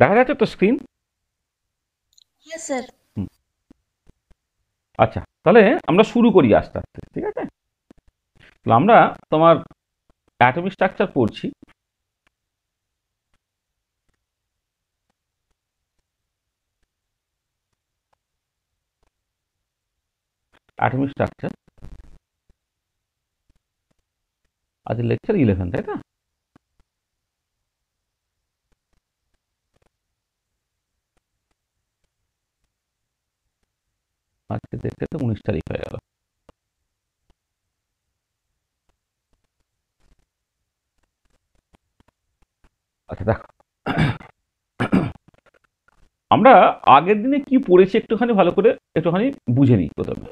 দেখা যাচ্ছে তো স্ক্রিন? হ্যাঁ স্যার। আচ্ছা, তাহলে আমরা শুরু করি আস্তে আস্তে, ঠিক আছে? তাহলে আমরা তোমার অ্যাটমিক স্ট্রাকচার পড়ছি। অ্যাটমিক স্ট্রাকচার আজ লেকচার 11, তাই না? আজকে দেখতে তো 19 তারিখ হয়ে গেল। আচ্ছা দেখো, আমরা আগের দিনে কি পড়েছি একটুখানি ভালো করে একটুখানি বুঝে নিই প্রথমে।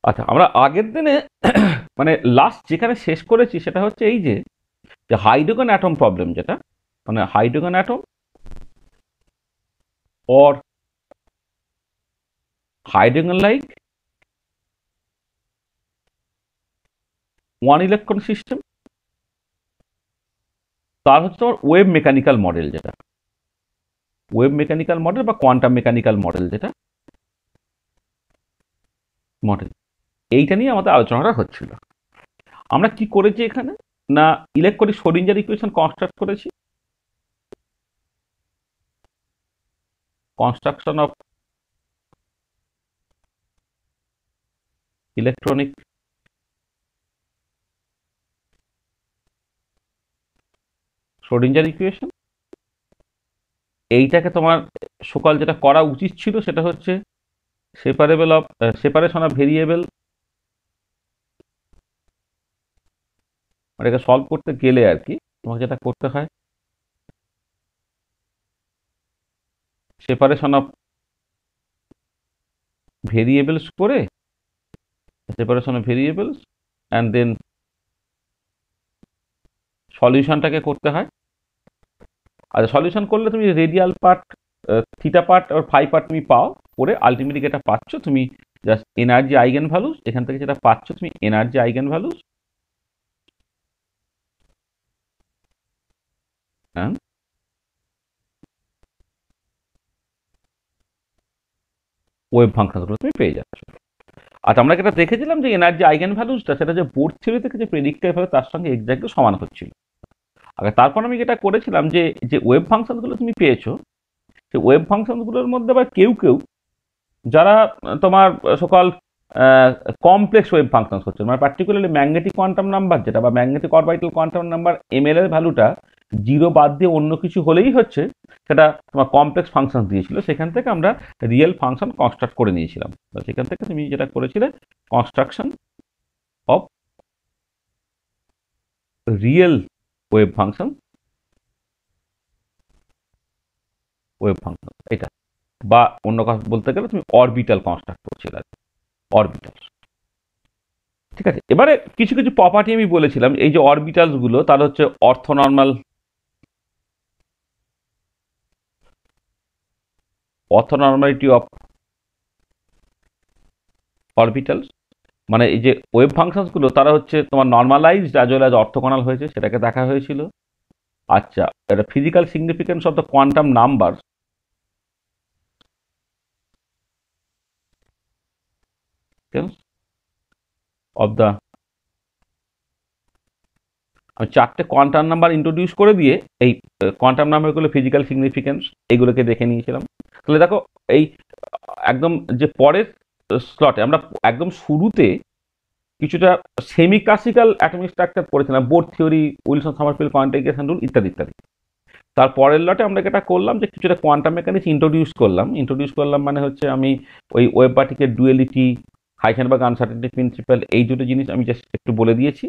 আচ্ছা, আমরা আগের দিনে মানে লাস্ট যেখানে শেষ করেছি সেটা হচ্ছে এই যে হাইড্রোজেন অ্যাটম প্রবলেম, যেটা মানে hydrogen atom or hydrogen like one electron system, তার হচ্ছে তোমার ওয়েভ মেকানিক্যাল মডেল, যেটা ওয়েভ মেকানিক্যাল মডেল বা কোয়ান্টাম মেকানিক্যাল মডেল, যেটা মডেল, এইটা নিয়ে আমাদের আলোচনাটা হচ্ছিল। আমরা কি করেছি এখানে না, ইলেকট্রনিক শ্রোডিঞ্জার ইকুয়েশন কনস্ট্রাক্ট করেছি, construction of electronic Schrödinger equation. এইটাকে তোমার সকাল যেটা করা উচিত ছিল সেটা হচ্ছে separable of separation of variable, এটাকে সলভ করতে গেলে আর কি তোমাকে যেটা করতে হয় সেপারেশন অফ ভেরিয়েবলস করে, separation of variables and then সলিউশনটাকে করতে হয়। আর সলিউশন করলে তুমি রেডিয়াল পার্ট, থিটা পার্ট আর ফাই পার্ট তুমি পাও, পরে আলটিমেটলি যেটা পাচ্ছ তুমি জাস্ট এনার্জি আইগেন ভ্যালুস, এখান থেকে যেটা পাচ্ছ তুমি energy eigenvalues and wave ফাংশনগুলো তুমি পেয়ে যাচ্ছ। আর আমরা যেটা দেখেছিলাম যে এনার্জি আইগেন ভ্যালুসটা সেটা যে বোর্ড থিওরি থেকে যে প্রেডিক্টেড হবে তার সঙ্গে এক্স্যাক্টলি সমান হচ্ছিল। আর তারপর আমি যেটা করেছিলাম যে যে ওয়েভ ফাংশনগুলো তুমি পেয়েছো সেই ওয়েভ ফাংশনগুলোর মধ্যে আবার কেউ কেউ যারা তোমার সকল কমপ্লেক্স ওয়েভ ফাংশন হচ্ছে, মানে পার্টিকুলারলি ম্যাগনেটিক কোয়ান্টাম নাম্বার যেটা বা magnetic orbital quantum number ML এর ভ্যালুটা জিরো বাদ দিয়ে অন্য কিছু হলেই হচ্ছে সেটা তোমার কমপ্লেক্স ফাংশন দিয়েছিল, সেখান থেকে আমরা রিয়েল ফাংশন কনস্ট্রাক্ট করে নিয়েছিলাম। সেখান থেকে তুমি যেটা করেছিলে construction of real wave function, wave function এটা, বা অন্য কথা বলতে গেলে তুমি অরবিটাল কনস্ট্রাক্ট করছিলে, অরবিটাল। ঠিক আছে, এবারে কিছু কিছু প্রপার্টি আমি বলেছিলাম এই যে অরবিটালস গুলো তার হচ্ছে অর্থোনর্মালিটি অফ অরবিটালস, মানে এই যে ওয়েভ ফাংশনস গুলো তারা হচ্ছে তোমার normalised as well as orthogonal হয়েছে, সেটাকে দেখা হয়েছিল। আচ্ছা, এটা physical significance of the quantum number of the, আমি চারটে কোয়ান্টাম নাম্বার ইন্ট্রোডিউস করে দিয়ে এই কোয়ান্টাম নাম্বারগুলো ফিজিক্যাল সিগনিফিকেন্স এইগুলোকে দেখে নিয়েছিলাম। তাহলে দেখো এই একদম যে পরের স্লটে আমরা একদম শুরুতে কিছুটা সেমি ক্লাসিক্যাল অ্যাটমিক স্ট্রাকচার পড়েছিলাম, Bohr theory, Wilson Sommerfeld quantification rule ইত্যাদি ইত্যাদি। তার পরের লটে আমরা যেটা করলাম যে কিছুটা কোয়ান্টাম মেকানিক্স ইন্ট্রোডিউস করলাম মানে হচ্ছে আমি ওই wave particle duality, Heisenberg uncertainty principle, এই দুটো জিনিস আমি জাস্ট একটু বলে দিয়েছি,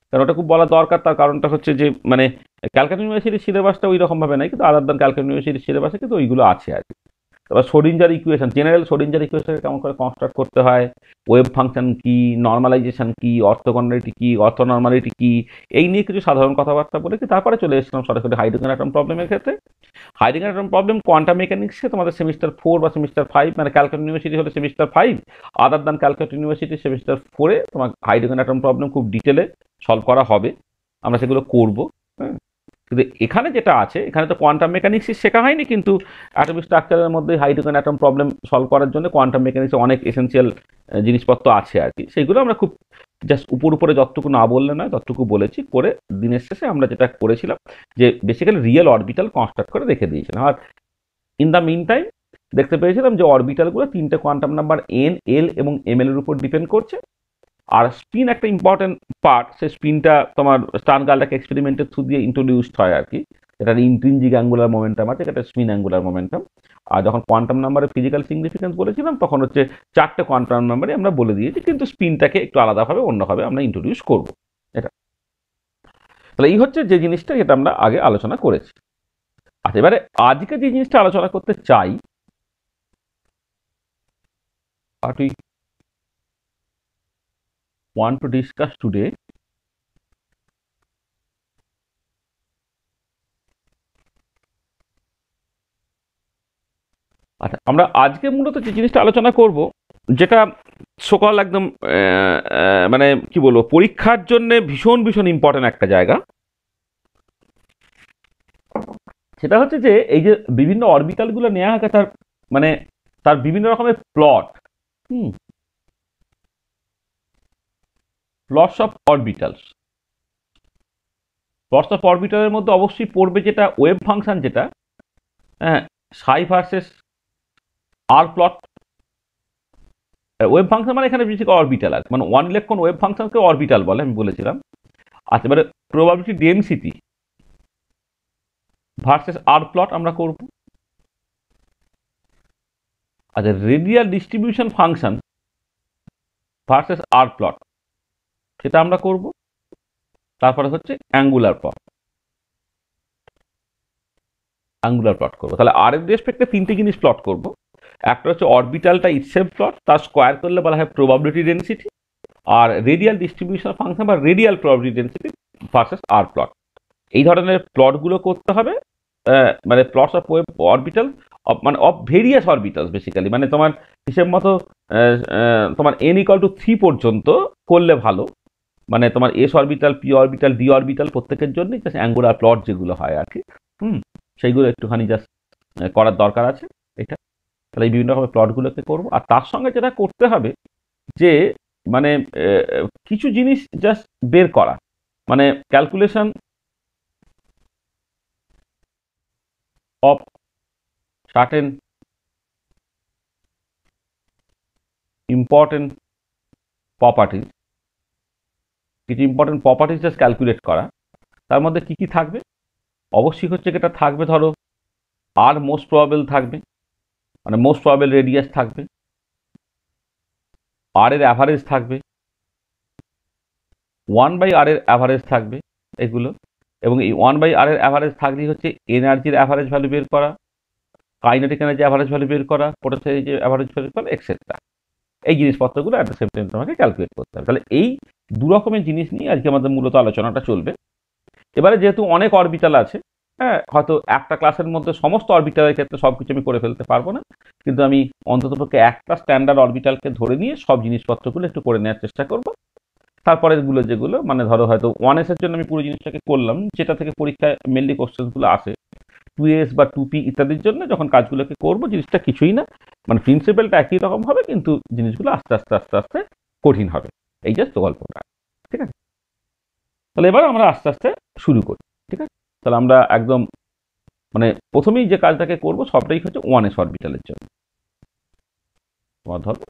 কারণ ওটা খুব বলা দরকার। তার কারণটা হচ্ছে যে মানে ক্যালকাটা ইউনিভার্সিটির সিলেবাসটা ওই রকম ভাবে নাই, কিন্তু আদার দ্যান ক্যালকাটা ইউনিভার্সিটির সিলেবাসে কিন্তু ওইগুলো আছে আর কি। তারপর Schrodinger equation, general Schrodinger equation কেমন করে কনস্ট্রাক্ট করতে হয়, ওয়েভ ফাংশন কি, নর্মালাইজেশন কি, অর্থোগনালিটি কি, অর্থোনর্মালিটি কি, এই নিয়ে কিছু সাধারণ কথাবার্তা বলে কি তারপরে চলে এসেছিলাম সরাসরি হাইড্রোজেন অ্যাটম প্রবলেমের ক্ষেত্রে। হাইড্রোজেন অ্যাটম প্রবলেম কোয়ান্টাম মেকানিক্সে তোমাদের সেমিস্টার 4 বা সেমিস্টার 5, মানে ক্যালকাটা ইউনিভার্সিটি হলে semester 5, other than Calcutta university semester 4-এ তোমার হাইড্রোজেন অ্যাটম প্রবলেম খুব ডিটেলে সলভ করা হবে, আমরা সেগুলো করবো। হ্যাঁ, কিন্তু এখানে যেটা আছে, এখানে তো কোয়ান্টাম মেকানিক্স শেখা হয়নি, কিন্তু অ্যাটমিক স্ট্রাকচারের মধ্যে হাইড্রোজেন অ্যাটম প্রবলেম সলভ করার জন্য কোয়ান্টাম মেকানিক্সে অনেক এসেন্সিয়াল জিনিসপত্র আছে আর কি, সেইগুলো আমরা খুব জাস্ট উপরে যতটুকু না বললে নয় ততটুকু বলেছি করে দিনের শেষে আমরা যেটা করেছিলাম যে বেসিক্যালি রিয়েল অরবিটাল কনস্ট্রাক্ট করে রেখে দিয়েছিলাম। আর ইন দ্য মিন টাইম দেখতে পেয়েছিলাম যে অরবিটালগুলো 3টে কোয়ান্টাম নাম্বার এন, এল এবং এম এর উপর ডিপেন্ড করছে। আর স্পিন একটা ইম্পর্টেন্ট পার্ট, সেই স্পিনটা তোমার স্টার্নগার্লটাকে এক্সপেরিমেন্টের থ্রু দিয়ে ইন্ট্রোডিউসড হয় আর কি। এটার ইন্ট্রিনজিক অ্যাঙ্গুলার মোমেন্টাম আছে, এটা স্পিন অ্যাঙ্গুলার মোমেন্টাম। আর যখন কোয়ান্টাম নাম্বারের ফিজিক্যাল সিগনিফিকেন্স বলেছিলাম তখন হচ্ছে 4টে কোয়ান্টাম নাম্বারে আমরা বলে দিয়েছি, কিন্তু স্পিনটাকে একটু আলাদাভাবে অন্যভাবে আমরা ইন্ট্রোডিউস করবো। এটা তাহলে এই হচ্ছে যে জিনিসটা, যেটা আমরা আগে আলোচনা করেছি। আচ্ছা, এবারে আজকে যে জিনিসটা আলোচনা করতে চাই, what we want to discuss today, আচ্ছা আমরা আজকে মূলত যে জিনিসটা আলোচনা করব, যেটা সকল একদম মানে কি বলবো, পরীক্ষার জন্য ভীষণ ভীষণ ইম্পর্টেন্ট একটা জায়গা, সেটা হচ্ছে যে এই যে বিভিন্ন অরবিটালগুলো নেওয়া হয় তার মানে তার বিভিন্ন রকমের plot, plots of orbitals. Plots of অরবিটালের মধ্যে অবশ্যই পড়বে যেটা ওয়েভ ফাংশন, যেটা হ্যাঁ সাই versus r plot. Wave function মানে এখানে বেশি অরবিটাল আছে, মানে ওয়ান ইলেকট্রন ওয়েভ ফাংশনকে অরবিটাল বলে, আমি বলেছিলাম। আচ্ছা, এবারে probability density versus r plot আমরা করব। আচ্ছা, radial distribution function versus r plot, সেটা আমরা করব। তারপরে হচ্ছে অ্যাঙ্গুলার প্লট, অ্যাঙ্গুলার প্লট করবো। তাহলে আর এর রেসপেক্টে 3টে জিনিস প্লট করব। একটা হচ্ছে অরবিটালটা ইটসেলফ প্লট, তার স্কোয়ার করলে বলা হয় প্রবাবিলিটি ডেনসিটি, আর রেডিয়াল ডিস্ট্রিবিউশন ফাংশন বা radial probability density versus r plot. এই ধরনের প্লটগুলো করতে হবে, মানে প্লটস অফ ওয়েভ অরবিটাল মানে অফ ভেরিয়াস অরবিটালস বেসিক্যালি, মানে তোমার হিসেব মতো তোমার n = 3 পর্যন্ত করলে ভালো, মানে তোমার S orbital, P orbital, D orbital প্রত্যেকের জন্যই জাস্ট অ্যাঙ্গুলার প্লট যেগুলো হয় আর কি, সেইগুলো একটুখানি জাস্ট করার দরকার আছে এটা। তাহলে এই বিভিন্ন রকমের প্লটগুলোকে করবো। আর তার সঙ্গে যেটা করতে হবে যে মানে কিছু জিনিস জাস্ট বের করা, মানে calculation of certain important properties, কিছু ইম্পর্টেন্ট প্রপার্টিজ জাস্ট ক্যালকুলেট করা। তার মধ্যে কি কি থাকবে? অবশ্যই হচ্ছে যেটা থাকবে, ধরো আর মোস্ট প্রবাবল থাকবে, মানে মোস্ট প্রবাবল রেডিয়াস থাকবে, আর এর অ্যাভারেজ থাকবে, 1/r এর অ্যাভারেজ থাকবে এগুলো। এবং এই 1/r এর অ্যাভারেজ থাকলেই হচ্ছে এনার্জির অ্যাভারেজ ভ্যালু বের করা, কাইনেটিক এনার্জি অ্যাভারেজ ভ্যালু বের করা, পোটেনশিয়াল এনার্জি অ্যাভারেজ ভ্যালু করা, এক্সেট্রা। এই জিনিসপত্রগুলো অ্যাট দ্য সেম টাইম তোমাকে ক্যালকুলেট করতে হবে। তাহলে এই দু রকমের জিনিস নিয়ে আজকে আমাদের মূলত আলোচনাটা চলবে। এবারে যেহেতু অনেক অরবিটাল আছে, হ্যাঁ হয়তো একটা ক্লাসের মধ্যে সমস্ত অরবিটালের ক্ষেত্রে সব কিছু আমি করে ফেলতে পারবো না, কিন্তু আমি অন্ততপক্ষে একটা স্ট্যান্ডার্ড অরবিটালকে ধরে নিয়ে সব জিনিসপত্রগুলো একটু করে নেওয়ার চেষ্টা করব। তারপরে যেগুলো মানে ধরো হয়তো 1s এর জন্য আমি পুরো জিনিসটাকে করলাম, যেটা থেকে পরীক্ষায় মেনলি কোশ্চেনগুলো আসে, 2s বা 2p ইত্যাদির জন্য যখন কাজগুলোকে করব, জিনিসটা কিছুই না, মানে প্রিন্সিপালটা একই রকম হবে, কিন্তু জিনিসগুলো আস্তে আস্তে আস্তে আস্তে কঠিন হবে। এই জাস্ট গল্পটা, ঠিক আছে? তাহলে এবার আমরা আস্তে আস্তে শুরু করি, ঠিক আছে? তাহলে আমরা একদম মানে প্রথমেই যে কাজটাকে করব সবটাই হচ্ছে 1s অরবিটালের জন্য। তোমার ধরো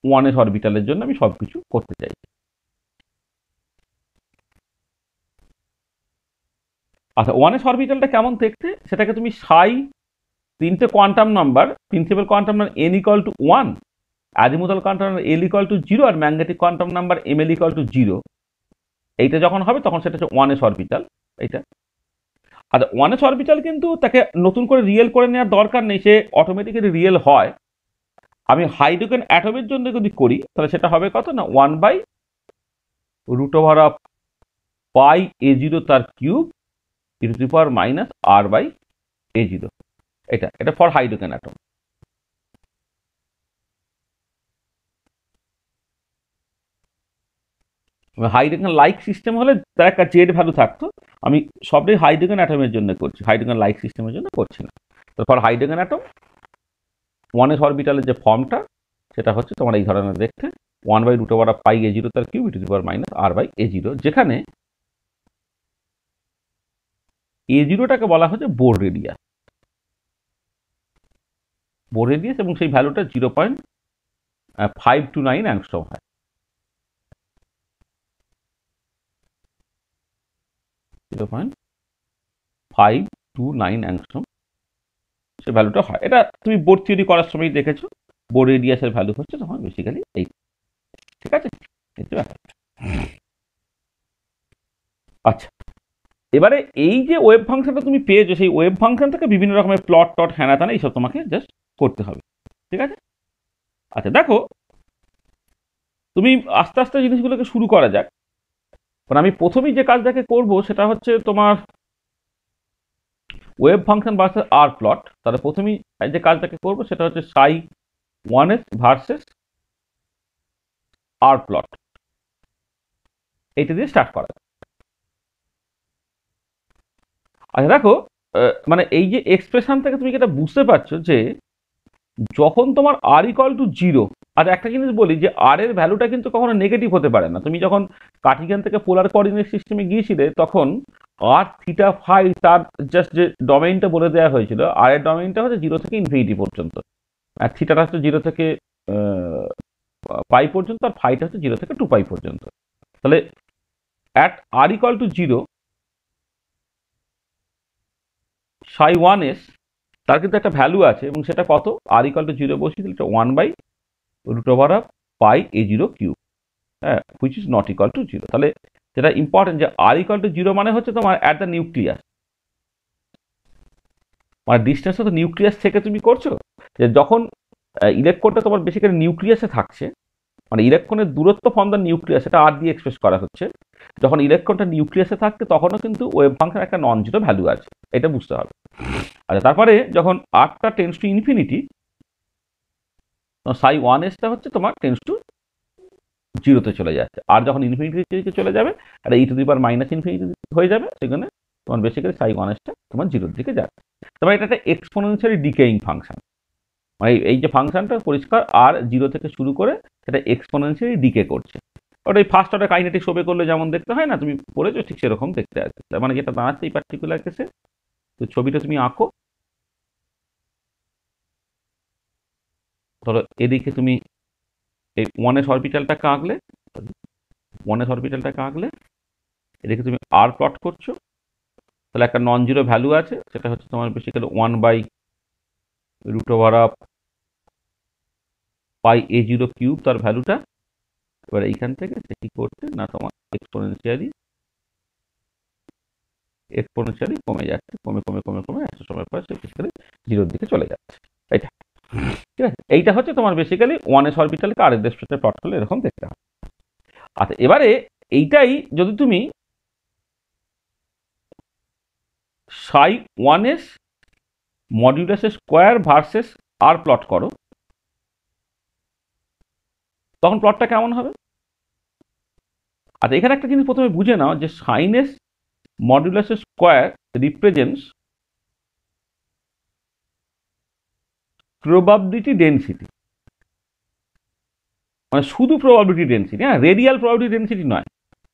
1s অরবিটালের জন্য আমি সবকিছু করতে চাই। আচ্ছা, 1s অরবিটালটা কেমন দেখতে সেটাকে তুমি সাই 3টে quantum number, principal quantum number n = 1, azimuthal quantum number l = 0 আর ম্যাগনেটিক কোয়ান্টাম নাম্বার ml = 0, এইটা যখন হবে তখন সেটা হচ্ছে 1s অরবিটাল এইটা। আচ্ছা, ওয়ানেস অরবিটাল কিন্তু তাকে নতুন করে রিয়েল করে নেওয়ার দরকার নেই, সে অটোমেটিক্যালি রিয়েল হয়। আমি হাইড্রোজেন অ্যাটমের জন্য যদি করি তাহলে সেটা হবে কত না 1/√অফ পাই a0 তার কিউব e⁻⁻r/a0। এটা for hydrogen atom. Hydrogen like system হলে তার একটা জেড ভ্যালু থাকতো। আমি সবটাই হাইড্রোজেন অ্যাটমের জন্য করছি, হাইড্রোজেন লাইক সিস্টেমের জন্য করছি না। তো ফর হাইড্রোজেন অ্যাটম ওয়ানেস অরবিটালের যে ফর্মটা সেটা হচ্ছে তোমার এই ধরনের দেখতে 1/√অফ পাই a0 তার কিউব e⁻⁻r/a0, যেখানে a0টাকে বলা হচ্ছে বোর রেডিয়াস, এবং সেই ভ্যালুটা 0.529 অ্যাংস্ট্রম হয়। 0.529 অ্যাংস্ট্রম সে ভ্যালুটা হয়। এটা তুমি বোর থিওরি করার সময় দেখেছো, বোর রেডিয়াসের ভ্যালু হচ্ছে তখন বেসিক্যালি এই। ঠিক আছে, আচ্ছা, এবারে এই যে ওয়েভ ফাংশনটা তুমি পেয়েছো, সেই ওয়েভ ফাংশন থেকে বিভিন্ন রকমের প্লট টট হ্যানা ত্যানা এইসব তোমাকে জাস্ট করতে হবে। ঠিক আছে, আচ্ছা দেখো, তুমি আস্তে আস্তে জিনিসগুলোকে শুরু করা যাক। কারণ আমি প্রথমেই যে কাজটাকে করব সেটা হচ্ছে তোমার wave function versus r plot. তাহলে প্রথমেই যে কাজটাকে করব সেটা হচ্ছে ψ1s ভার্সেস আর প্লট, এইটা দিয়ে স্টার্ট করা। আচ্ছা দেখো, মানে এই যে এক্সপ্রেশন থেকে তুমি এটা বুঝতে পারছো যে যখন তোমার আর ইকুয়াল টু 0, আর একটা জিনিস বলি যে আর এর ভ্যালুটা কিন্তু কখনো নেগেটিভ হতে পারে না। তুমি যখন কার্টিজিয়ান থেকে পোলার কোঅর্ডিনেট সিস্টেমে গিয়েছিলে তখন আর থিটা ফাই তার জাস্ট যে ডোমেইনটা বলে দেওয়া হয়েছিল, আর এর ডোমেইনটা হচ্ছে 0 থেকে ইনফিনিটি পর্যন্ত, আর থিটাটা হচ্ছে 0 থেকে পাই পর্যন্ত, আর ফাইটা হচ্ছে 0 থেকে 2π পর্যন্ত। তাহলে at R equal to 0 ψ1s তার কিন্তু একটা ভ্যালু আছে, এবং সেটা কত, আর ইকুয়াল টু 0 বসিয়ে দিলে এটা 1/√অফ পাই a0 কিউব, হ্যাঁ, which is not equal to 0। তাহলে যেটা ইম্পর্টেন্ট যে আর ইকুয়াল টু 0 মানে হচ্ছে তোমার অ্যাট দ্য নিউক্লিয়াস, মানে ডিস্টেন্সটা তো নিউক্লিয়াস থেকে তুমি করছো। যে যখন ইলেকট্রনটা তোমার বেসিক্যালি নিউক্লিয়াসে থাকছে, মানে ইলেকট্রনের দূরত্ব ফ্রম দ্য নিউক্লিয়াস, এটা আর দিয়ে এক্সপ্রেস করা হচ্ছে। যখন ইলেকট্রনটা নিউক্লিয়াসে থাকছে তখনও কিন্তু ওয়েভ ফাংশন একটা নন জিরো ভ্যালু আছে, এটা বুঝতে হবে। আচ্ছা, তারপরে যখন আরটা টেন্স টু ইনফিনিটি, ψ1sটা হচ্ছে তোমার টেন্স টু 0-তে চলে যাচ্ছে, আর যখন ইনফিনিটিতে চলে যাবে আর e⁻⁻∞ হয়ে যাবে, সেখানে তোমার বেসিক্যালি ψ1sটা তোমার 0-র দিকে যাচ্ছে। তারপরে এটা একটা এক্সপোনেনশিয়ালি ডিকেইং ফাংশন, মানে এই যে ফাংশনটা পরিষ্কার আর 0 থেকে শুরু করে সেটা এক্সপোনেনশিয়ালি ডিকে করছে। ওটা ফার্স্ট অর্ডার কাইনেটিক শোবে করলে যেমন দেখতে হয় না, তুমি পড়েছো, ঠিক সেরকম দেখতে আছে। তার মানে যেটা দাঁড়াচ্ছে এই পার্টিকুলার কেসে, তো ছবিটা তুমি আঁকো। ধরো এদিকে তুমি এই ওয়ানেস অরবিটালটাকে আঁকলে, এদিকে তুমি আর প্লট করছো, তাহলে একটা নন জিরো ভ্যালু আছে, সেটা হচ্ছে তোমার বেসিক্যালি 1/√অফ পাই a0 কিউব তার ভ্যালুটা। এবার এইখান থেকে সে কি করছে না, তোমার এক্সপোনেনশিয়ালি কমে যাচ্ছে, কমে একটা সময় পর সে বেসিক্যালি 0-র দিকে চলে যাচ্ছে। এইটা ঠিক আছে, এইটা হচ্ছে তোমার বেসিক্যালি ওয়ানেস অরবিটালকে আর এর সাথে প্লট করলে এরকম দেখতে হবে। আচ্ছা, এবারে এইটাই যদি তুমি ψ1s modulus square versus r plot করো, তখন প্লটটা কেমন হবে? আচ্ছা, এখানে একটা জিনিস প্রথমে বুঝে নাও যে sin s modulus square represents probability density, মানে শুধু প্রবাবিলিটি ডেনসিটি, হ্যাঁ, রেডিয়াল প্রবাবিলিটি ডেনসিটি নয়,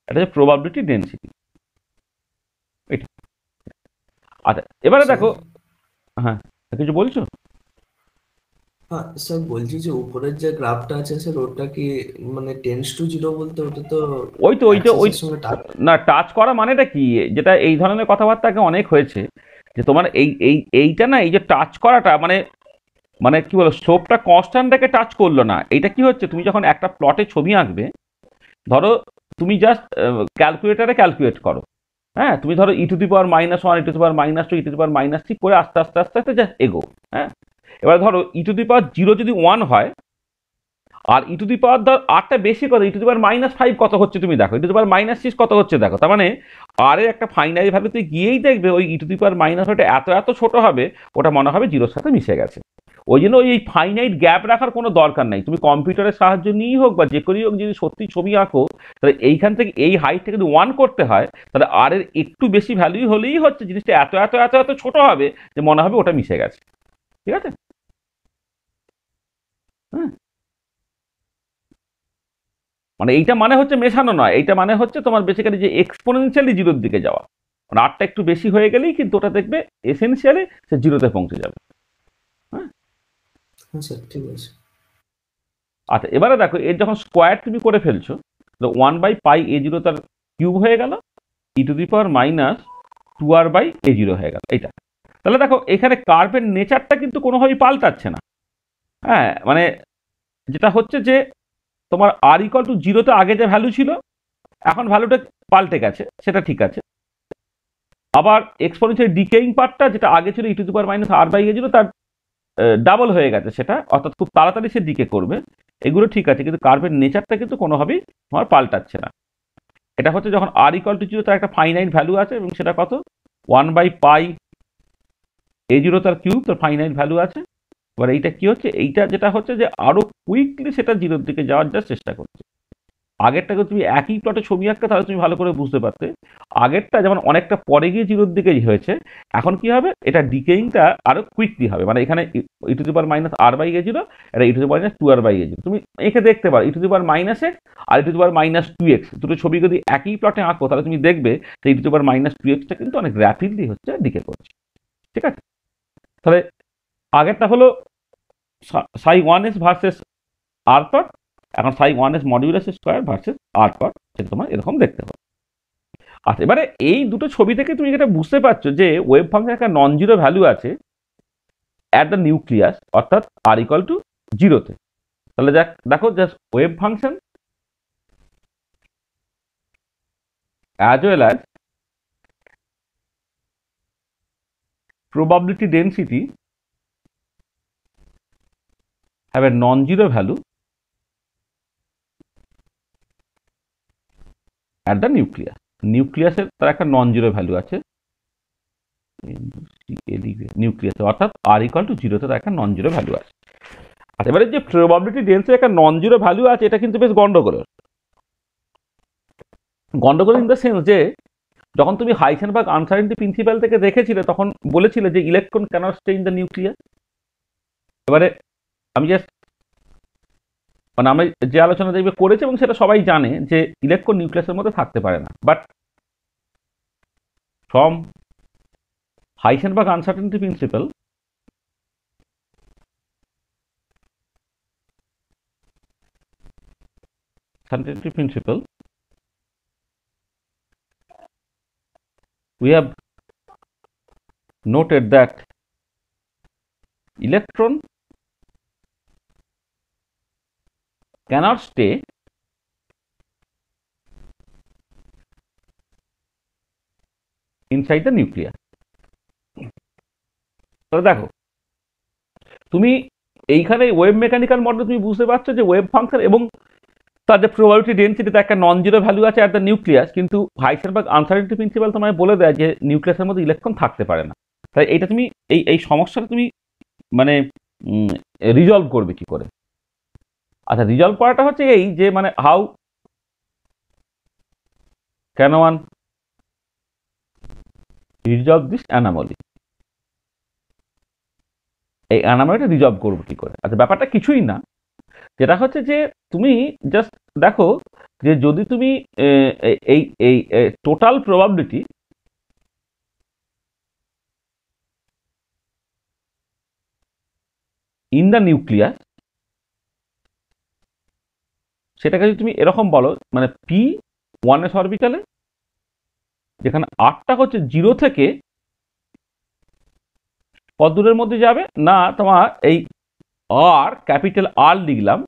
এটা হচ্ছে প্রবাবিলিটি ডেনসিটি। এটা আচ্ছা, এবারে দেখো, হ্যাঁ কিছু বলছো? হ্যাঁ স্যার, বলছি যে উপরের যে গ্রাফটা আছে স্যার, ওটা কি মানে টেন্স টু জিরো বলতে ওটা তো ওই অ্যাক্সিসের সঙ্গে টাচ? না, টাচ করা মানেটা কি, যেটা এই ধরনের কথাবার্তা আগে অনেক হয়েছে, যে তোমার এইটা না, এই যে টাচ করাটা মানে মানে কি বলো, স্লোপটা কনস্ট্যান্টটাকে টাচ করলো না। এইটা কি হচ্ছে, তুমি যখন একটা প্লটে ছবি আঁকবে, ধরো তুমি জাস্ট ক্যালকুলেটারে ক্যালকুলেট করো হ্যাঁ, তুমি ধরো e⁻−1, e⁻−2, e⁻−3 করে আস্তে আস্তে আস্তে আস্তে যা এগো। হ্যাঁ, এবার ধরো e⁻0 যদি 1 হয় আর ধর আরটা বেশি কত, e⁻−5 কত হচ্ছে তুমি দেখো, e⁻−6 কত হচ্ছে দেখো, তার মানে আর এর একটা ফাইনাল ভ্যালুতে গিয়েই দেখবে ওই e⁻−ওটা এত এত ছোট হবে, ওটা মনে হবে জিরোর সাথে মিশে গেছে। ওই জন্য ওই ফাইনাইট গ্যাপ রাখার কোনো দরকার নাই, তুমি কম্পিউটারের সাহায্য নিয়েই হোক বা যে করেই হোক, যদি সত্যি ছবি আঁকো তাহলে এইখান থেকে এই হাইট থেকে যদি 1 করতে হয়, তাহলে আর এর একটু বেশি ভ্যালু হলেই হচ্ছে জিনিসটা এত এত এত এত ছোট হবে যে মনে হবে ওটা মিশে গেছে। ঠিক আছে? হ্যাঁ, মানে এইটা মানে হচ্ছে মেশানো নয়, এইটা মানে হচ্ছে তোমার বেসিক্যালি যে এক্সপোনেনশিয়ালি জিরোর দিকে যাওয়া, মানে আরটা একটু বেশি হয়ে গেলেই কিন্তু ওটা দেখবে এসেনশিয়ালি সে জিরোতে পৌঁছে যাবে। হ্যাঁ, হ্যাঁ স্যার, ঠিক আছে। আচ্ছা এবারে দেখো এর যখন স্কোয়ার তুমি করে ফেলছো, তো 1/πa0 তার কিউব হয়ে গেল, e⁻²r/a0 হয়ে গেল এইটা। তাহলে দেখো এখানে কার্ভের নেচারটা কিন্তু কোনোভাবেই পাল্টাচ্ছে না। হ্যাঁ, মানে যেটা হচ্ছে যে তোমার r=0 আগে যে ভ্যালু ছিল, এখন ভ্যালুটা পাল্টে গেছে, সেটা ঠিক আছে। আবার এক্সপোনেনশিয়াল ডিকেইং পার্টটা যেটা আগে ছিল e⁻r/a0 তার ডাবল হয়ে গেছে সেটা, অর্থাৎ খুব তাড়াতাড়ি সে ডিকে করবে, এগুলো ঠিক আছে, কিন্তু কার্ভের নেচারটা কিন্তু কোনোভাবেই তোমার পাল্টাচ্ছে না। এটা হচ্ছে যখন r=0 তার একটা ফাইনাইট ভ্যালু আছে, এবং সেটা কত, 1/πa0 তার কিউব, তার ফাইনাইট ভ্যালু আছে। এবার এইটা কি হচ্ছে, এইটা যেটা হচ্ছে যে আরো কুইকলি সেটা জিরোর দিকে যাওয়ার যা চেষ্টা করছে। আগেরটাকে তুমি একই প্লটে ছবি আঁকতে তাহলে তুমি ভালো করে বুঝতে পারতে, আগেরটা যেমন অনেকটা পরে গিয়ে জিরোর দিকেই হয়েছে, এখন কি হবে, এটা ডিকেইংটা আরো কুইকলি হবে। মানে এখানে e⁻r/a0, এটা e⁻2r/a0, তুমি এঁকে দেখতে পারো e⁻−x আর e⁻−2x দুটো ছবি যদি একই প্লটে আঁকো, তাহলে তুমি দেখবে যে e⁻−2xটা কিন্তু অনেক র্যাপিডলি হচ্ছে ডিকে করছে। ঠিক আছে? তাহলে আগেরটা হলো ψ1s ভার্সেস আর প্লট, এখন ψ1s modulus square versus r plot, সেটা তোমার এরকম দেখতে হবে। আচ্ছা এবারে এই দুটো ছবি থেকে তুমি যেটা বুঝতে পারছো যে ওয়েভ ফাংশন একটা নন জিরো ভ্যালু আছে অ্যাট দ্য নিউক্লিয়াস, অর্থাৎ r=0-তে। তাহলে দেখো just wave function as well as probability density have a non-zero value at the nucleus. নিউক্লিয়াসের তার একটা নন জিরো ভ্যালু আছে নিউক্লিয়াসে, অর্থাৎ r=0-তে তার একটা নন জিরো ভ্যালু আছে। আচ্ছা এবারে যে প্রবাবিলিটি ডেন্সিটির একটা নন জিরো ভ্যালু আছে, এটা কিন্তু বেশ গন্ডগোলের। গন্ডগোল ইন দ্য সেন্স যে যখন তুমি হাইসেনবার্গ আনসার্টেনিটি প্রিন্সিপাল থেকে দেখেছিলে, তখন বলেছিলে যে electron cannot stay in the nucleus. এবারে আমি জাস্ট মানে আমি যে আলোচনা দেখবে করেছি এবং সেটা সবাই জানে যে ইলেকট্রন নিউক্লিয়াসের মধ্যে থাকতে পারে না, but from Heisenberg uncertainty principle we have noted that electron cannot stay inside the nucleus. তাহলে দেখো তুমি এইখানে ওয়েভ মেকানিক্যাল মডেল তুমি বুঝতে পারছো যে ওয়েভ ফাংশন এবং তার যে প্রবাবিলিটি ডেন্সিটিতে একটা নন জিরো ভ্যালু আছে অ্যাট দ্য নিউক্লিয়াস, কিন্তু হাইসেনবার্গ আনসার্টেনিটি প্রিন্সিপাল তোমায় বলে দেয় যে নিউক্লিয়াসের মধ্যে ইলেকট্রন থাকতে পারে না। তাই এটা তুমি এই সমস্যাটা তুমি মানে রিজলভ করবে কি করে? আচ্ছা রিজলভ করাটা হচ্ছে এই যে মানে how can one resolve this anomaly, এই অ্যানামলিটা রিজলভ করবো কি করে? আচ্ছা ব্যাপারটা কিছুই না, যেটা হচ্ছে যে তুমি জাস্ট দেখো যে যদি তুমি এই এই total probability in the nucleus, সেটাকে যদি তুমি এরকম বলো, মানে p1s অরবিটালে যেখানে আরটা হচ্ছে 0 থেকে কত দূরের মধ্যে যাবে না, তোমার এই আর ক্যাপিটাল আর লিখলাম,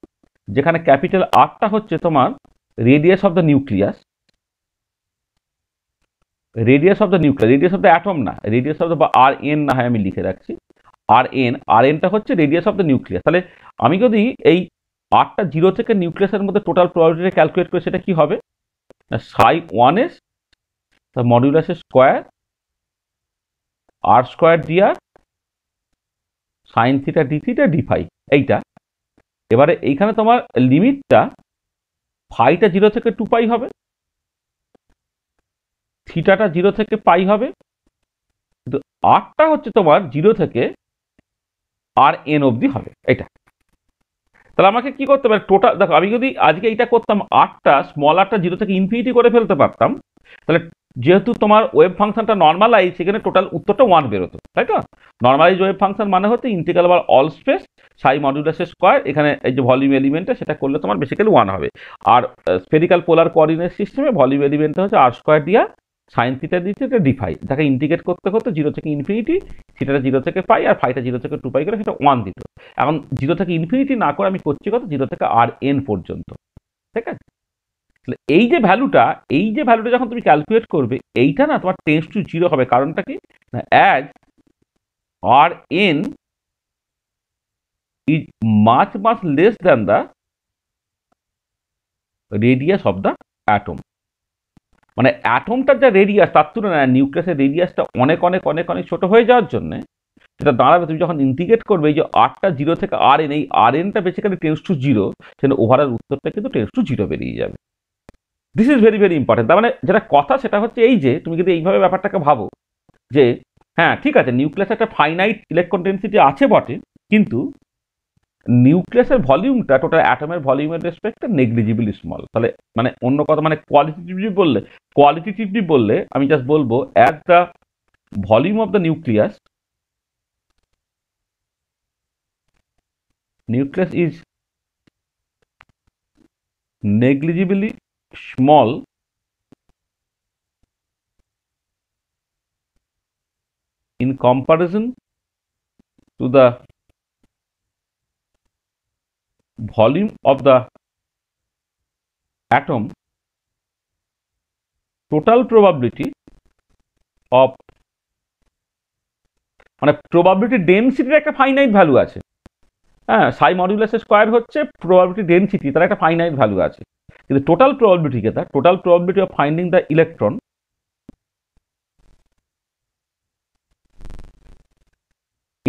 যেখানে ক্যাপিটাল আরটা হচ্ছে তোমার radius of the nucleus, radius of the nucleus, radius of the atom না, রেডিয়াস অফ দ্য বা আর এন না হয় আমি লিখে রাখছি, আর এনটা হচ্ছে রেডিয়াস অফ দ্য নিউক্লিয়াস। তাহলে আমি যদি এই আরটা জিরো থেকে নিউক্লিয়াসের মধ্যে টোটাল প্রবাবিলিটি ক্যালকুলেট করি, সেটা কি হবে না সাই ওয়ান এস দ্য মডিউলাসের square r square d r sine theta D theta D phi এইটা। এবারে এইখানে তোমার লিমিটটা ফাইটা জিরো থেকে টু পাই হবে, থিটাটা জিরো থেকে পাই হবে, কিন্তু আরটা হচ্ছে তোমার জিরো থেকে আর এন অবধি হবে এটা। তাহলে আমাকে কি করতে পারে টোটাল, দেখো আমি যদি আজকে এইটা করতাম আরটা স্মল আরটা জিরো থেকে ইনফিনিটি করে ফেলতে পারতাম, তাহলে যেহেতু তোমার ওয়েভ ফাংশনটা নর্মালাইজ, সেখানে টোটাল উত্তরটা ওয়ান বেরোতো, তাই তো? নর্মালাইজ ওয়েভ ফাংশন মানে হচ্ছে ইন্টিগ্রাল ওভার অল স্পেস সাই মডিউলাসের স্কোয়ার, এখানে এই যে ভলিউম এলিমেন্টটা সেটা করলে তোমার বেসিক্যালি ওয়ান হবে। আর স্ফেরিক্যাল পোলার কোঅর্ডিনেট সিস্টেমে ভলিউম এলিমেন্টটা হচ্ছে r square d r sine theta D theta D phi, তাকে ইন্টিগ্রেট করতে করতে জিরো থেকে ইনফিনিটি, থিটাটা জিরো থেকে পাই আর ফাইটা জিরো থেকে টু পাই করে সেটা ওয়ান দিত। এখন জিরো থেকে ইনফিনিটি না করে আমি করছি কত, জিরো থেকে আর এন পর্যন্ত, ঠিক আছে? এই যে ভ্যালুটা, যখন তুমি ক্যালকুলেট করবে, এইটা না তোমার টেন্স টু জিরো হবে। কারণটা কি না, as R N is much much less than the radius of the atom. মানে অ্যাটমটার যা রেডিয়াস তার তুলনায় নিউক্লিয়াসের রেডিয়াসটা অনেক অনেক অনেক অনেক ছোট হয়ে যাওয়ার জন্য যেটা দাঁড়াবে, তুমি যখন ইন্টিগ্রেট করবে এই যে আরটা জিরো থেকে আর এন, এই আর এনটা বেসিক্যালি টেন্স টু জিরো, সেখানে ওভারঅল উত্তরটা কিন্তু টেন্স টু জিরো বেরিয়ে যাবে। This is very very important. তার মানে যেটা কথা সেটা হচ্ছে এই যে তুমি যদি এইভাবে ব্যাপারটাকে ভাবো যে হ্যাঁ ঠিক আছে, নিউক্লিয়াসে একটা ফাইনাইট ইলেকট্রন ডেনসিটি আছে বটে, কিন্তু নিউক্লিয়াসের ভলিউমটা টোটাল অ্যাটমের ভলিউমের রেসপেক্টে নেগলিজিবলি স্মল। তাহলে মানে অন্য কথা, মানে কোয়ালিটেটিভলি বললে আমি জাস্ট বলবো as the volume of the nucleus is negligibly small in comparison to the volume of the atom, total probability of মানে প্রবাবিলিটি ডেনসিটির একটা ফাইনাইট ভ্যালু আছে। হ্যাঁ, সাই মডিউলাসের স্কোয়ার হচ্ছে প্রবাবিলিটি ডেনসিটি, তার একটা ফাইনাইট ভ্যালু আছে, কিন্তু টোটাল প্রবাবিলিটি যেটা, total probability of finding the electron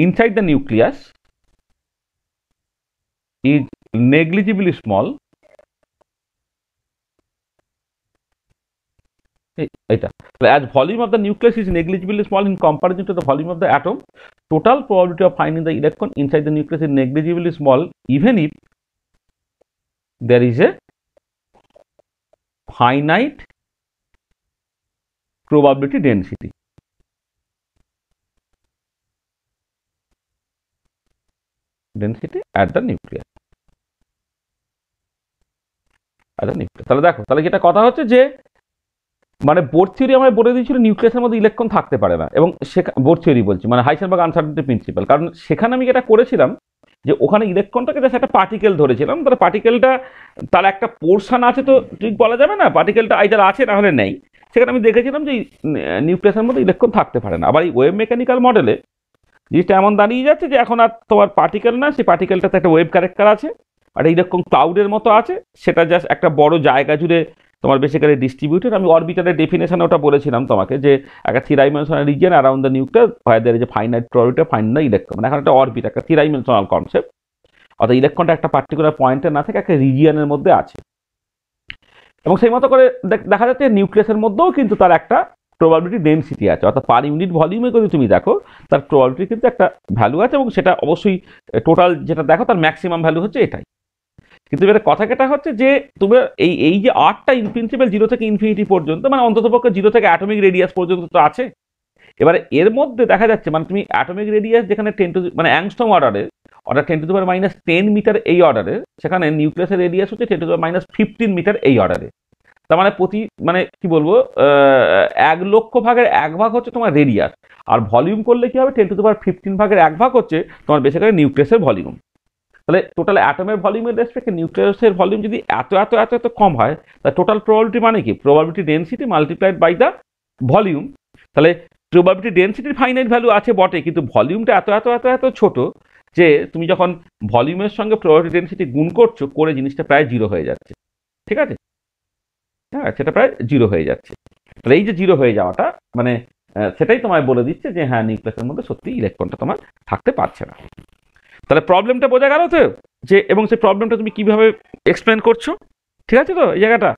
inside the nucleus is negligibly small. এটা as volume of the nucleus is negligibly small in comparison to the volume of the atom, total probability of finding the electron inside the nucleus is negligibly small even if there is a finite probability density. At the nucleus. তাহলে দেখো, তাহলে যেটা কথা হচ্ছে যে মানে bore theory আমায় বলে দিয়েছিল নিউক্লিয়াসের মধ্যে ইলেকট্রন থাকতে পারে না, এবং বোর থিওরি বলছি মানে হাইসেনবার্গ আনসার্টেনিটি প্রিন্সিপাল, কারণ সেখানে আমি যেটা করেছিলাম যে ওখানে ইলেকট্রনটাকে জাস্ট একটা পার্টিকেল ধরেছিলাম, তাহলে পার্টিকেলটা তার একটা পোর্শন আছে, তো ঠিক বলা যাবে না পার্টিকেলটা আইদার আছে না হলে নেই। সেখানে আমি দেখেছিলাম যে নিউক্লিয়াসের মধ্যে ইলেকট্রন থাকতে পারে না। আবার এই ওয়েভ মেকানিক্যাল মডেলে জিনিসটা এমন দাঁড়িয়ে যাচ্ছে যে এখন আর তোমার পার্টিকেল না, সেই পার্টিকেলটাতে একটা ওয়েভ ক্যারেক্টার আছে, আর এইরকম ক্লাউডের মতো আছে, সেটা জাস্ট একটা বড় জায়গা জুড়ে তোমার বেসিক্যালি ডিস্ট্রিবিউটেড। আমি অরবিটালের ডেফিনেশন ওটা বলেছিলাম তোমাকে যে একটা three dimensional region around the nucleus where there is a finite probability of finding the electron. মানে এখন একটা অরবিট, একটা থ্রি ডাইমেনশনাল কনসেপ্ট, অর্থাৎ ইলেকট্রনটা একটা পার্টিকুলার পয়েন্টে না থেকে একটা রিজিয়নের মধ্যে আছে, এবং সেই মতো করে দেখা যাচ্ছে নিউক্লিয়াসের মধ্যেও কিন্তু তার একটা প্রবাবিলিটি ডেনসিটি আছে, অর্থাৎ পার ইউনিট ভলিউমে যদি তুমি দেখো তার প্রবাবিলিটি কিন্তু একটা ভ্যালু আছে, এবং সেটা অবশ্যই টোটাল যেটা দেখো তার ম্যাক্সিমাম ভ্যালু হচ্ছে এটাই। কিন্তু এবার কথা কেটা হচ্ছে যে তুমি এই যে আরটা ইন প্রিন্সিপাল জিরো থেকে ইনফিনিটি পর্যন্ত, মানে অন্ততপক্ষে জিরো থেকে অ্যাটমিক রেডিয়াস পর্যন্ত তো আছে। এবারে এর মধ্যে দেখা যাচ্ছে মানে তুমি অ্যাটমিক রেডিয়াস যেখানে 10 টু মানে angstrom order 10 to the power -10 metre এই অর্ডারে, সেখানে নিউক্লিয়াসের রেডিয়াস হচ্ছে 10 টু দি পাওয়ার -15 মিটার এই অর্ডারে। তার মানে প্রতি মানে কি বলবো 1 লক্ষ ভাগের 1 ভাগ হচ্ছে তোমার রেডিয়াস, আর ভলিউম করলে কি হবে 10 টু দি পাওয়ার 15 ভাগের 1 ভাগ হচ্ছে তোমার বেসিক্যালি নিউক্লিয়াসের ভলিউম। তাহলে টোটাল অ্যাটমের ভলিউমের রেসপেক্টে নিউক্লিয়াসের ভলিউম যদি এত এত এত এত কম হয়, তাহলে টোটাল প্রবাবিলিটি মানে কি, probability density multiplied by the volume. তাহলে প্রবাবিলিটি ডেনসিটির ফাইনাইট ভ্যালু আছে বটে, কিন্তু ভলিউমটা এত এত এত এত ছোট যে তুমি যখন ভলিউমের সঙ্গে প্রবাবিলিটি ডেনসিটি গুণ করছো, করে জিনিসটা প্রায় জিরো হয়ে যাচ্ছে। ঠিক আছে, হ্যাঁ, সেটা প্রায় জিরো হয়ে যাচ্ছে। তাহলে এই যে জিরো হয়ে যাওয়াটা মানে সেটাই তোমায় বলে দিচ্ছে যে হ্যাঁ, নিউক্লিয়াসের মধ্যে সত্যি ইলেকট্রনটা তোমার থাকতে পারছে না। তাহলে প্রবলেমটা বোঝা গেল তো, যে এবং সেই প্রবলেমটা তুমি কিভাবে এক্সপ্লেন করছো। ঠিক আছে তো এই জায়গাটা?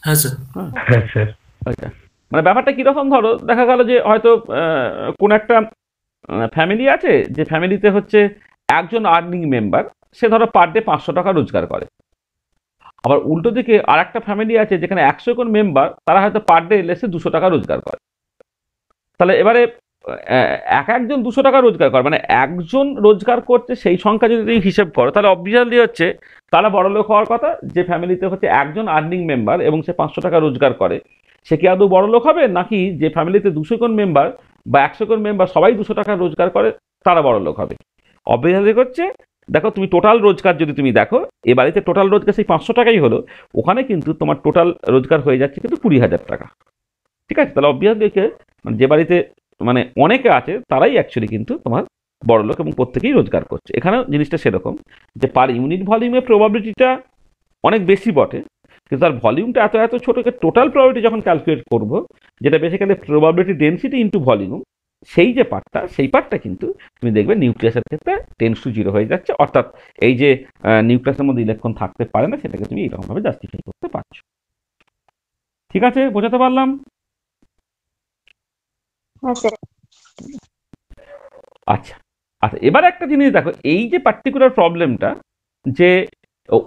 হ্যাঁ স্যার। হ্যাঁ স্যার। আচ্ছা, মানে ব্যাপারটা কিরকম, ধরো দেখা গেল যে হয়তো কোন একটা ফ্যামিলি আছে, যে ফ্যামিলিতে হচ্ছে একজন আর্নিং মেম্বার, সে ধরো পার ডে 500 টাকা রোজগার করে। আবার উল্টো দিকে আর একটা ফ্যামিলি আছে যেখানে 100 জন মেম্বার, তারা হয়তো পার ডে লেসে 200 টাকা রোজগার করে। তাহলে এবারে একজন 200 টাকা রোজগার করে, মানে একজন রোজগার করছে সেই সংখ্যা যদি তুমি হিসেব করো, তাহলে অবভিয়াসলি হচ্ছে তারা বড়লোক হওয়ার কথা। যে ফ্যামিলিতে হচ্ছে একজন আর্নিং মেম্বার এবং সে 500 টাকা রোজগার করে, সে কি আদৌ বড়লোক হবে, নাকি যে ফ্যামিলিতে 200 জন মেম্বার বা 100 জন মেম্বার সবাই 200 টাকা রোজগার করে তারা বড়লোক হবে? অবভিয়াসলি হচ্ছে, দেখো তুমি টোটাল রোজগার যদি তুমি দেখো, এ বাড়িতে টোটাল রোজগার সেই 500 টাকাই হলো, ওখানে কিন্তু তোমার টোটাল রোজগার হয়ে যাচ্ছে কিন্তু 20,000 টাকা। ঠিক আছে, তাহলে অবভিয়াসলি যে বাড়িতে মানে অনেকে আছে তারাই অ্যাকচুয়ালি কিন্তু তোমার বড়লোক এবং প্রত্যেকেই রোজগার করছে। এখানেও জিনিসটা সেরকম, যে পার ইউনিট ভলিউমের প্রবাবিলিটিটা অনেক বেশি বটে, কিন্তু তার ভলিউমটা এত এত ছোট, টোটাল প্রবাবিলিটি যখন ক্যালকুলেট করব, যেটা basically probability density into volume, সেই যে পার্টটা, সেই পার্টটা কিন্তু তুমি দেখবে নিউক্লিয়াসের ক্ষেত্রে টেন্ডস টু জিরো হয়ে যাচ্ছে। অর্থাৎ এই যে নিউক্লিয়াসের মধ্যে ইলেকট্রন থাকতে পারে না, সেটাকে তুমি এরকমভাবে জাস্টিফাই করতে পারছো। ঠিক আছে, বোঝাতে পারলাম? হ্যাঁ স্যার। আচ্ছা আচ্ছা, এবার একটা জিনিস দেখো, এই যে পার্টিকুলার প্রবলেমটা, যে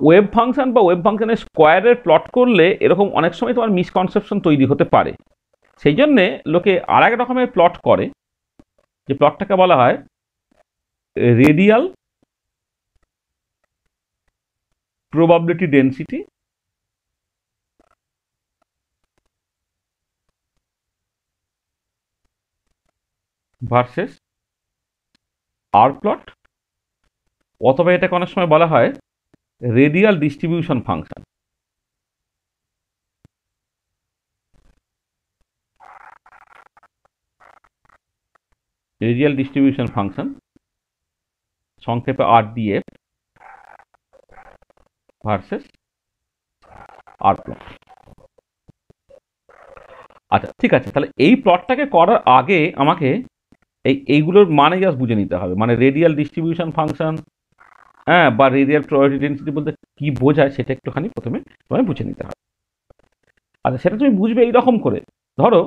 ওয়েভ ফাংশন বা ওয়েভ ফাংশনের স্কোয়ারের প্লট করলে এরকম অনেক সময় তোমার মিসকনসেপশন তৈরি হতে পারে। সেই জন্যে লোকে আর এক রকমের প্লট করে, যে প্লটটাকে বলা হয় radial probability density versus r plot, অথবা এটাকে অনেক সময় বলা হয় radial distribution function. Radial distribution function, সংক্ষেপে RDF ভার্সেস আর প্লট। আচ্ছা ঠিক আছে, তাহলে এই প্লটটাকে করার আগে আমাকে এইগুলোর মানে জাস্ট বুঝে নিতে হবে। মানে রেডিয়াল ডিস্ট্রিবিউশন ফাংশন, হ্যাঁ, বা রেডিয়াল প্রবাবিলিটি ডেনসিটি বলতে কি বোঝায় সেটা একটুখানি প্রথমে তোমায় বুঝে নিতে হবে। আচ্ছা, সেটা তুমি বুঝবে এইরকম করে, ধরো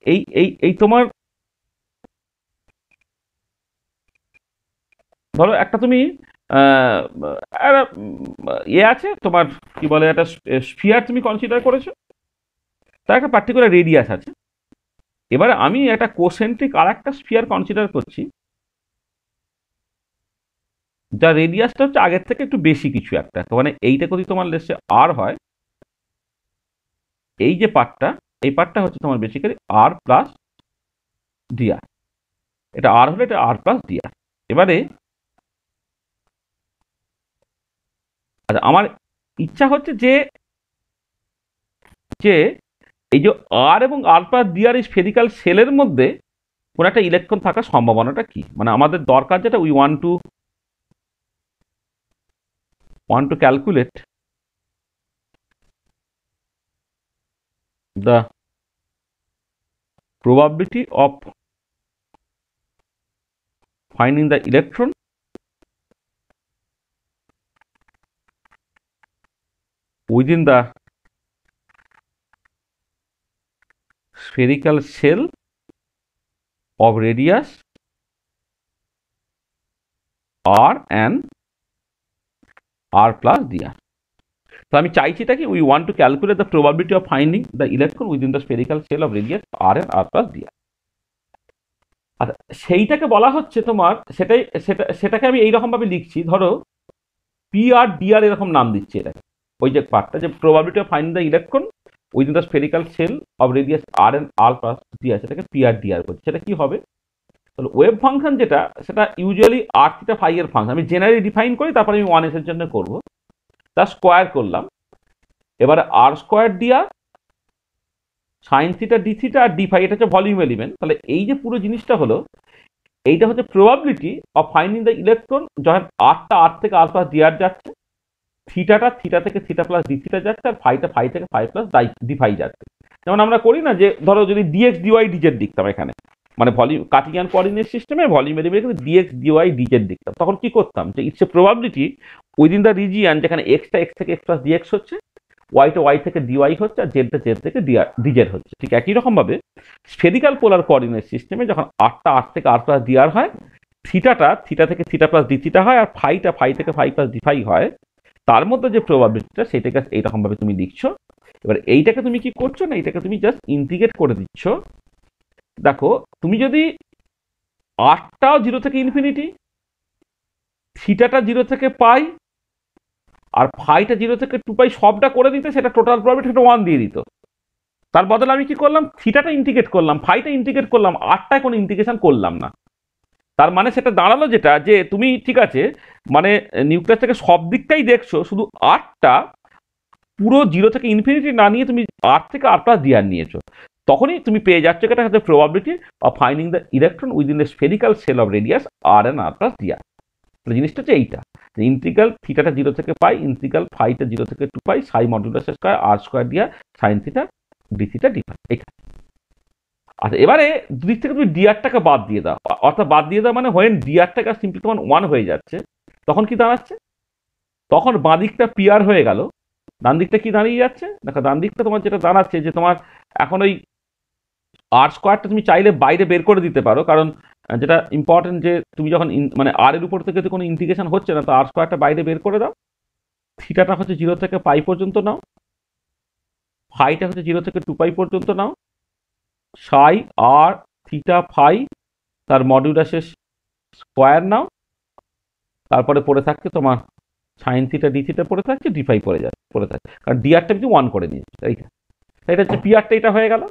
এই এই এই তোমার ধরো একটা তুমি একটা আছে তোমার, কি বলে, একটা স্ফিয়ার তুমি কনসিডার করেছো, তার একটা পার্টিকুলার রেডিয়াস আছে। এবারে আমি একটা কোসেন্ট্রিক আর একটা স্ফিয়ার কনসিডার করছি, যার রেডিয়াসটা হচ্ছে আগের থেকে একটু বেশি কিছু একটা, মানে এইটা যদি তোমার লেসে আর হয়, এই যে পার্টটা, এই পার্টটা হচ্ছে তোমার বেসিক্যালি আর প্লাস ডিআর। এটা আর হলে এটা আর প্লাস ডিআর। এবারে আচ্ছা, আমার ইচ্ছা হচ্ছে যে যে এই যে আর এবং আর প্লাস ডিআর এই স্ফেরিক্যাল সেলের মধ্যে কোন একটা ইলেকট্রন থাকার সম্ভাবনাটা কি, মানে আমাদের দরকার যেটা we want to calculate the probability of finding the electron within the spherical shell of radius r and r plus dr. তো আমি চাইছি এটাকে we want to calculate the probability of finding the electron within the spherical shell of radius R and R plus DR. আচ্ছা, সেইটাকে বলা হচ্ছে তোমার, সেটাকে আমি এইরকম ভাবে লিখছি, ধরো পি আর ডিআর এরকম নাম দিচ্ছি এটাকে। ওই যে পার্টটা, যে probability of finding the electron within the spherical shell of radius R and R plus DR, সেটাকে পি আর ডিআর করছি। সেটা কি হবে, তাহলে ওয়েভ ফাংশন যেটা, সেটা ইউজুয়ালি আর থিটা ফাই এর ফাংশন। আমি জেনারেলি ডিফাইন করি, তারপরে আমি 1s এর জন্য করবো, তার স্কোয়ার করলাম। এবারে আর square d r sine theta D theta আর ডি ফাই, এটা হচ্ছে ভলিউম এলিমেন্ট। তাহলে এই যে পুরো জিনিসটা হলো, এইটা হচ্ছে probability of finding the electron যখন আরটা আর থেকে আর প্লাস ডি আর যাচ্ছে, থিটাটা থিটা থেকে থিটা প্লাস ডি থিটা যাচ্ছে, আর ফাইটা ফাই থেকে ফাই প্লাস ডি ফাই যাচ্ছে। যেমন আমরা করি না যে ধরো যদি ডিএক্স ডিওয়াই ডিজেড লিখতাম এখানে, মানে ভলিউম কার্টিজিয়ান কোঅর্ডিনেট সিস্টেমে ভলিউম এলিমেন্ট কিন্তু ডিএক্স ডিওয়াই ডিজেড লিখতাম, তখন কি করতাম যে it's a probability within the region যেখানে এক্সটা এক্স থেকে এক্স প্লাস ডিএক্স হচ্ছে, ওয়াইটা ওয়াই থেকে ডিওয়াই হচ্ছে, আর জেডটা জেড থেকে ডিজেড হচ্ছে। ঠিক একই রকম ভাবে স্ফেরিক্যাল পোলার কোঅর্ডিনেট সিস্টেমে যখন আরটা আর থেকে আর প্লাস ডি আর হয়, থিটাটা থিটা থেকে থিটা প্লাস ডি থিটা হয়, আর ফাইটা ফাই থেকে ফাই প্লাস ডি ফাই হয়, তার মধ্যে যে প্রবাবিলিটিটা সেটাকে এইরকম ভাবে তুমি লিখছো। এবার এইটাকে তুমি কি করছো না, এইটাকে তুমি জাস্ট ইন্টিগ্রেট করে দিচ্ছ। দেখো তুমি যদি আরটাও 0 থেকে ইনফিনিটি, থিটাটা 0 থেকে পাই, আর ফাইটা 0 থেকে 2 পাই সবটা করে দিতে, সেটা টোটাল প্রবাবিলিটি 1 দিয়ে দিত। তার বদলে আমি কি করলাম, থিটাটা ইন্টিগ্রেট করলাম, ফাইটা ইন্টিগ্রেট করলাম, আরটায় কোনো ইন্টিগ্রেশন করলাম না। তার মানে সেটা দাঁড়ালো যেটা, যে তুমি ঠিক আছে মানে নিউক্লিয়াস থেকে সব দিকটাই দেখছো, শুধু আরটা পুরো 0 থেকে ইনফিনিটি না নিয়ে তুমি আর থেকে আর প্লাস ডি আর নিয়েছো, তখনই তুমি পেয়ে যাচ্ছ এটা হচ্ছে probability of finding the electron within the spherical shell of radius r and r plus d r. জিনিসটা হচ্ছে এইটা, ইন্টিগ্রাল থিটাটা 0 থেকে পাই, ইন্টিগ্রাল ফাইটা 0 থেকে 2 পাই, psi modulus square r square d r sine theta D theta D phi, এইটা। আচ্ছা এবারে দুদিক থেকে তুমি ডিআরটাকে বাদ দিয়ে দাও, অর্থাৎ বাদ দিয়ে দাও মানে হোয়েন ডিআরটাকে সিম্পলি তখন 1 হয়ে যাচ্ছে, তখন কি দাঁড়াচ্ছে, তখন বাঁ দিকটা পিআর হয়ে গেল, ডান দিকটা কি দাঁড়িয়ে যাচ্ছে। দেখো ডান দিকটা তোমার যেটা দাঁড়াচ্ছে যে তোমার এখন ওই আর স্কোয়ারটা তুমি চাইলে বাইরে বের করে দিতে পারো, কারণ যেটা ইম্পর্টেন্ট যে তুমি যখন মানে আর এর উপর থেকে তো কোনো ইন্টিগ্রেশন হচ্ছে না, তো আর স্কোয়ারটা বাইরে বের করে দাও। থিটাটা হচ্ছে 0 থেকে পাই পর্যন্ত নাও, ফাইটা হচ্ছে 0 থেকে 2 পাই পর্যন্ত নাও, সাই আর থিটা ফাই তার মডিউলাসের স্কোয়ার নাও, তারপরে পড়ে থাকছে তোমার সাইন থিটা ডি থিটা পড়ে থাকছে, ডি ফাই পড়ে থাকছে, কারণ ডিআরটা কিন্তু 1 করে নিয়েছে, এইটা এটা হচ্ছে পিআরটা, এটা হয়ে গেল।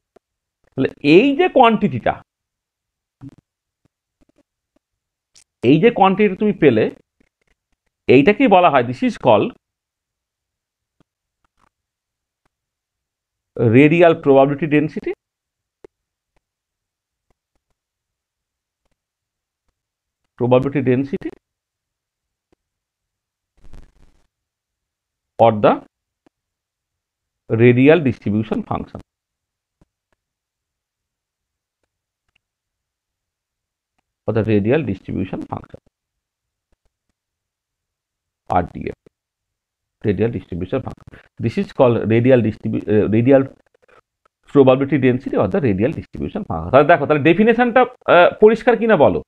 তাহলে এই যে কোয়ান্টিটিটা, এই যে কোয়ান্টিটি তুমি পেলে, এইটাকেই বলা হয় this is called radial probability density, probability density or the radial distribution function, or the radial distribution function, RDF, radial distribution function. This is called radial probability density or the radial distribution function. তাহলে দেখো, তাহলে ডেফিনেশনটা পরিষ্কার কিনা বলো,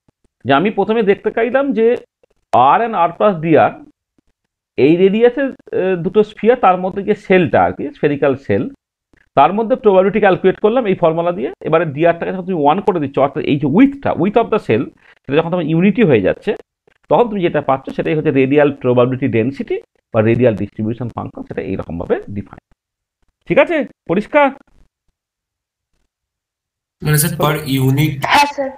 যে আমি প্রথমে দেখতে চাইলাম যে আর এন্ড আর প্লাস ডি আর এই রেডিয়াসের দুটো স্ফিয়ার, তার মধ্যে যে সেলটা আর কি স্ফেরিক্যাল সেল, তার মধ্যে প্রবাবিলিটি ক্যালকুলেট করলাম এই ফর্মুলা দিয়ে। এবারে ডিআরটাকে যখন তুমি 1 করে দিচ্ছ, অর্থাৎ এই যে উইথ অফ দ্য সেল, সেটা যখন তোমার ইউনিটি হয়ে যাচ্ছে, তখন তুমি যেটা পাচ্ছ সেটাই হচ্ছে রেডিয়াল প্রবাবিলিটি ডেন্সিটি বা রেডিয়াল ডিস্ট্রিবিউশন ফাংশন, সেটা এইরকম ভাবে ডিফাইন। ঠিক আছে, পরিষ্কার? মানে স্যার পার ইউনিট, হ্যাঁ স্যার।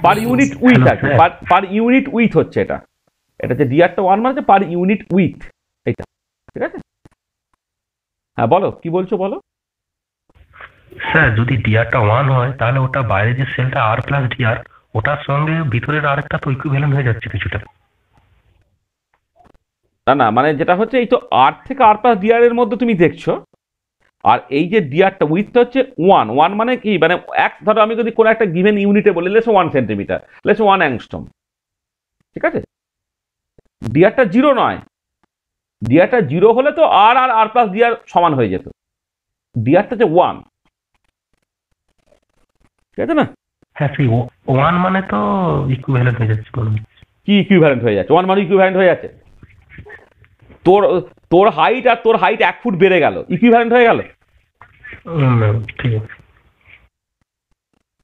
পার ইউনিট উইথ আছে, পার ইউনিট উইথ হচ্ছে এটা, এটা যে ডিআরটা 1 মানে পার ইউনিট উইথ, এইটা। ঠিক আছে, হ্যাঁ বলো কি বলছো বলো। স্যার যদি ডিআরটা 1 হয় তাহলে ওটা বাইরে যে সেলটা আর প্লাস ডিআর, ওটার সঙ্গে ভিতরের আরেকটা তো ইকুইভ্যালেন্ট হয়ে যাচ্ছে কিছুটা। না না, মানে যেটা হচ্ছে এই তো আর থেকে আর প্লাস ডিআর এর মধ্যে তুমি দেখছো, আর এই যে ডিআরটা উইথটা হচ্ছে 1 মানে কি, মানে এক ধরো আমি যদি কোনো একটা গিভেন ইউনিটে বলি লেটস 1 সেন্টিমিটার, লেটস 1 অ্যাংস্ট্রম, ঠিক আছে, ডিআরটা 0 নয়, ডিআরটা 0 হলে তো আর আর আর প্লাস ডিআর সমান হয়ে যেত, ডিআরটা যে 1, ঠিক আছে না? হ্যাঁ সেই 1 মানে তো ইকুইভ্যালেন্ট হয়ে যাচ্ছে। কি ইকুইভ্যালেন্ট হয়ে যাচ্ছে? 1 মানে ইকুইভ্যালেন্ট হয়ে যাচ্ছে, তোর হাইট আর তোর হাইট 1 ফুট বেড়ে গেল, ইকুইভ্যালেন্ট হয়ে গেল, ঠিক আছে।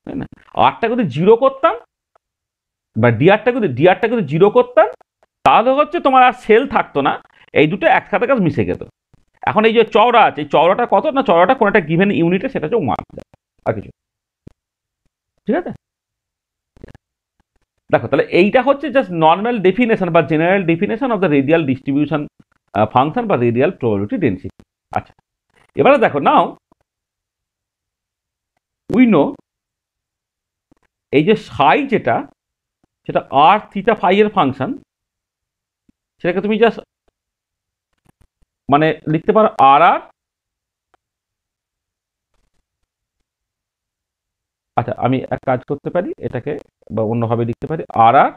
তাই না? আরটা যদি 0 করতাম বা ডিআরটা যদি 0 করতাম, তাহলে হচ্ছে তোমার আর সেল থাকতো না, এই দুটো একসাথে কাজ মিশে যেত। এখন এই যে চওড়া আছে, এই চওড়াটা কত না, চওড়াটা কোনো একটা গিভেন ইউনিটে সেটা হচ্ছে 1, আর কিছু, ঠিক আছে? দেখো তাহলে এইটা হচ্ছে জাস্ট নর্মাল ডেফিনেশন বা general definition of the radial distribution function বা রেডিয়াল প্রবাবিলিটি ডেন্সিটি। আচ্ছা এবারে দেখো নাও উই নো এই যে সাই যেটা সেটা আর থিটা ফাই এর ফাংশন, সেটাকে তুমি জাস্ট মানে লিখতে পারো আর আর, আচ্ছা আমি এক কাজ করতে পারি এটাকে বা অন্যভাবে লিখতে পারি আর আর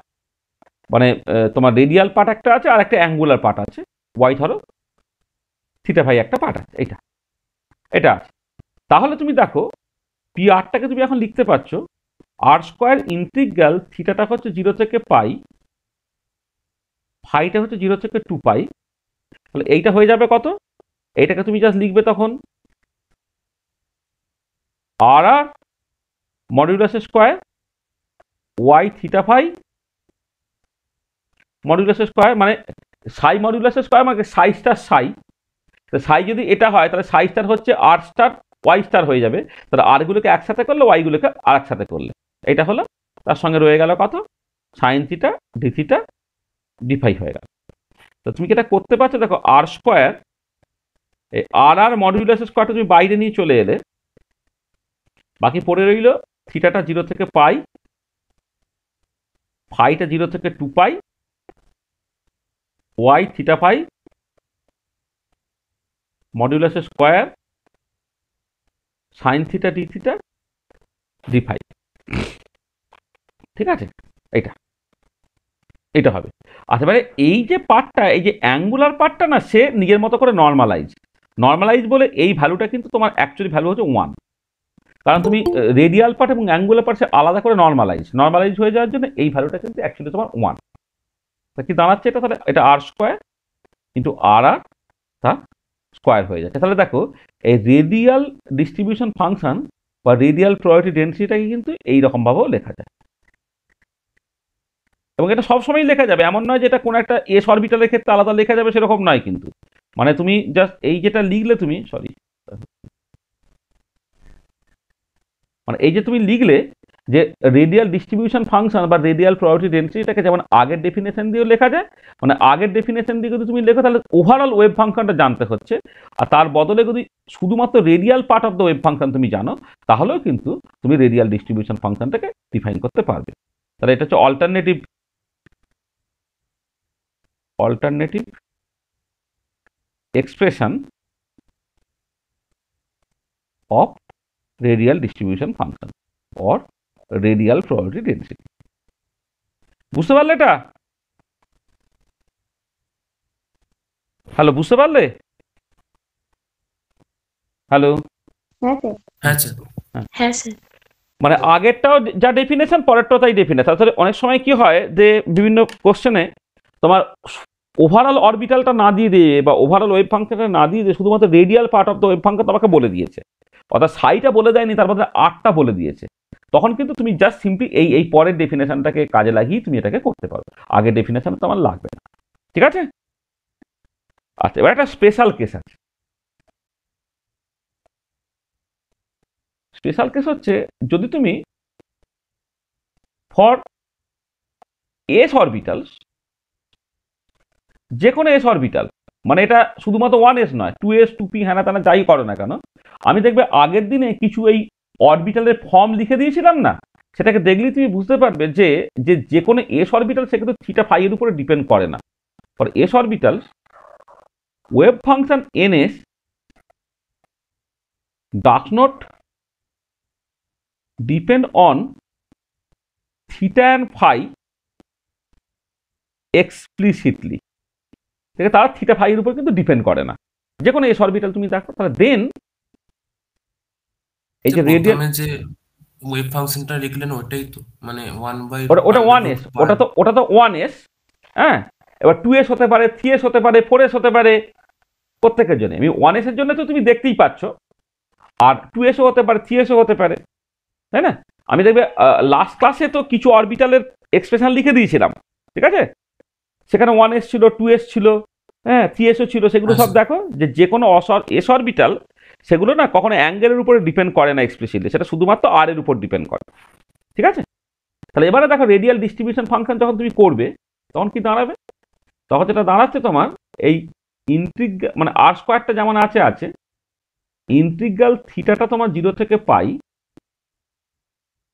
মানে তোমার রেডিয়াল পার্ট একটা আছে আর একটা অ্যাঙ্গুলার পার্ট আছে, ওয়াই ধরো থিটা ফাই একটা পার্ট আছে, এটা আছে। তাহলে তুমি দেখো পি আরটাকে তুমি এখন লিখতে পারছো আর স্কোয়ার ইন্টিগ্রাল থিটাটা হচ্ছে 0 থেকে পাই, ফাইটা হচ্ছে 0 থেকে 2 পাই, তাহলে এইটা হয়ে যাবে কত, এইটাকে তুমি জাস্ট লিখবে তখন আর r modulus square Y theta phi modulus square, মানে সাই মডিউলাস স্কোয়ার মানে সাই স্টার সাই, সাই যদি এটা হয় তাহলে সাই স্টার হচ্ছে আর স্টার ওয়াই স্টার হয়ে যাবে, তাহলে আর গুলোকে একসাথে করলে ওয়াই গুলোকে আর একসাথে করলে এটা হলো, তার সঙ্গে রয়ে গেল কত sine theta D theta D phi হয়ে গেল। তো তুমি কি এটা করতে পারছো, দেখো আর স্কোয়ার এই আর আর মডিউলাস স্কোয়ারটা তুমি বাইরে নিয়ে চলে এলে, বাকি পড়ে রইল থিটাটা 0 থেকে পাই, ফাইটা 0 থেকে 2 পাই, Y theta phi modulus square sine theta D theta D phi, ঠিক আছে, এটা হবে। আচ্ছা এবারে এই যে পার্টটা এই যে অ্যাঙ্গুলার পার্টটা না সে নিজের মতো করে নর্মালাইজ বলে এই ভ্যালুটা কিন্তু তোমার অ্যাকচুয়ালি ভ্যালু হচ্ছে 1, কারণ তুমি রেডিয়াল পার্ট এবং অ্যাঙ্গুলার পার্ট সে আলাদা করে নর্মালাইজ হয়ে যাওয়ার জন্য এই ভ্যালুটা কিন্তু অ্যাকচুয়ালি তোমার 1। তা কি দাঁড়াচ্ছে এটা, তাহলে এটা আর স্কোয়ার ইন্টু আর আর তার স্কোয়ার হয়ে যাচ্ছে। তাহলে দেখো এই রেডিয়াল ডিস্ট্রিবিউশন ফাংশন বা রেডিয়াল প্রবাবিলিটি ডেন্সিটিটাকে কিন্তু এইরকমভাবেও লেখা যায়, এবং এটা সবসময় লেখা যাবে, এমন নয় যে এটা কোনো একটা এস অরবিটালের ক্ষেত্রে আলাদা লেখা যাবে সেরকম নয় কিন্তু, মানে তুমি জাস্ট এই যেটা লিখলে তুমি মানে এই যে তুমি লিখলে যে রেডিয়াল ডিস্ট্রিবিউশন ফাংশন বা রেডিয়াল প্রবাবিলিটি ডেন্সিটিটাকে যেমন আগের ডেফিনেশন দিয়েও লেখা যায়, মানে আগের ডেফিনেশন দিয়ে যদি তুমি লেখো তাহলে ওভারঅল ওয়েভ ফাংশনটা জানতে হচ্ছে, আর তার বদলে যদি শুধুমাত্র radial part of the wave function তুমি জানো তাহলেও কিন্তু তুমি রেডিয়াল ডিস্ট্রিবিউশন ফাংশনটাকে ডিফাইন করতে পারবে। তাহলে এটা হচ্ছে alternative expression of radial distribution function or radial probability density। বুঝতে পারলে এটা? হ্যালো, বুঝতে পারলে? হ্যালো, হ্যাঁ স্যার। হ্যাঁ স্যার। হ্যাঁ স্যার। মানে আগেরটাও যা ডেফিনেশন পরেরটাও তাই ডেফিনেশন। তাহলে অনেক সময় কি হয় যে বিভিন্ন কোশ্চেনে তোমার ওভারঅল অরবিটালটা না দিয়ে দিয়ে বা ওভারঅল ওয়েভ ফাংশনটা না দিয়ে দিয়ে শুধুমাত্র radial part of the wave function তোমাকে বলে দিয়েছে, অর্থাৎ সাইটা বলে দেয়নি, তার মধ্যে আটটা বলে দিয়েছে, তখন কিন্তু তুমি জাস্ট সিম্পলি এই পরের ডেফিনেশনটাকে কাজে লাগিয়ে তুমি এটাকে করতে পারো, আগের ডেফিনেশন তো আমার লাগবে না, ঠিক আছে? আচ্ছা এবার একটা স্পেশাল কেস আছে। স্পেশাল কেস হচ্ছে যদি তুমি ফর এস অরবিটালস, যে কোনো এস অরবিটাল, মানে এটা শুধুমাত্র 1s নয়, 2s 2p হ্যানা তানা যাই করো না কেন, আমি দেখবে আগের দিনে কিছু এই অরবিটালের ফর্ম লিখে দিয়েছিলাম না, সেটাকে দেখলেই তুমি বুঝতে পারবে যে কোনো এস অরবিটাল সে কিন্তু থিটা ফাই এর উপরে ডিপেন্ড করে না। For S orbital wave function ns does not depend on theta and phi explicitly, তারা থিটা ফাই এর উপর কিন্তু ডিপেন্ড করে না, যে কোনো এস অরবিটাল তুমি দেখো। তাহলে দেন এই যে রেডিয়াল যে ওয়েভ ফাংশনটা লিখলেন ওটাই তো, মানে 1/, ওটা 1s, ওটা তো 1s, হ্যাঁ। এবার 2s হতে পারে, 3s হতে পারে, 4s হতে পারে, প্রত্যেকের জন্য। আমি 1s এর জন্য তো তুমি দেখতেই পাচ্ছ, আর 2sও হতে পারে, 3sও হতে পারে, তাই না? আমি দেখবে লাস্ট ক্লাসে তো কিছু অরবিটালের এক্সপ্রেশন লিখে দিয়েছিলাম, ঠিক আছে? সেখানে 1s ছিল, 2s ছিল, হ্যাঁ, 3sও ছিল, সেগুলো সব দেখো যে কোনো এস অরবিটাল সেগুলো না কখনো অ্যাঙ্গেলের উপরে ডিপেন্ড করে না এক্সপ্লিসিটলি, সেটা শুধুমাত্র আর এর উপর ডিপেন্ড করে, ঠিক আছে? তাহলে এবারে দেখো রেডিয়াল ডিস্ট্রিবিউশন ফাংশন যখন তুমি করবে তখন কি দাঁড়াবে, তখন যেটা দাঁড়াচ্ছে তোমার এই ইন্টিগ্রাল মানে আর স্কোয়ারটা যেমন আছে ইন্টিগ্রাল থিটাটা তোমার 0 থেকে পাই,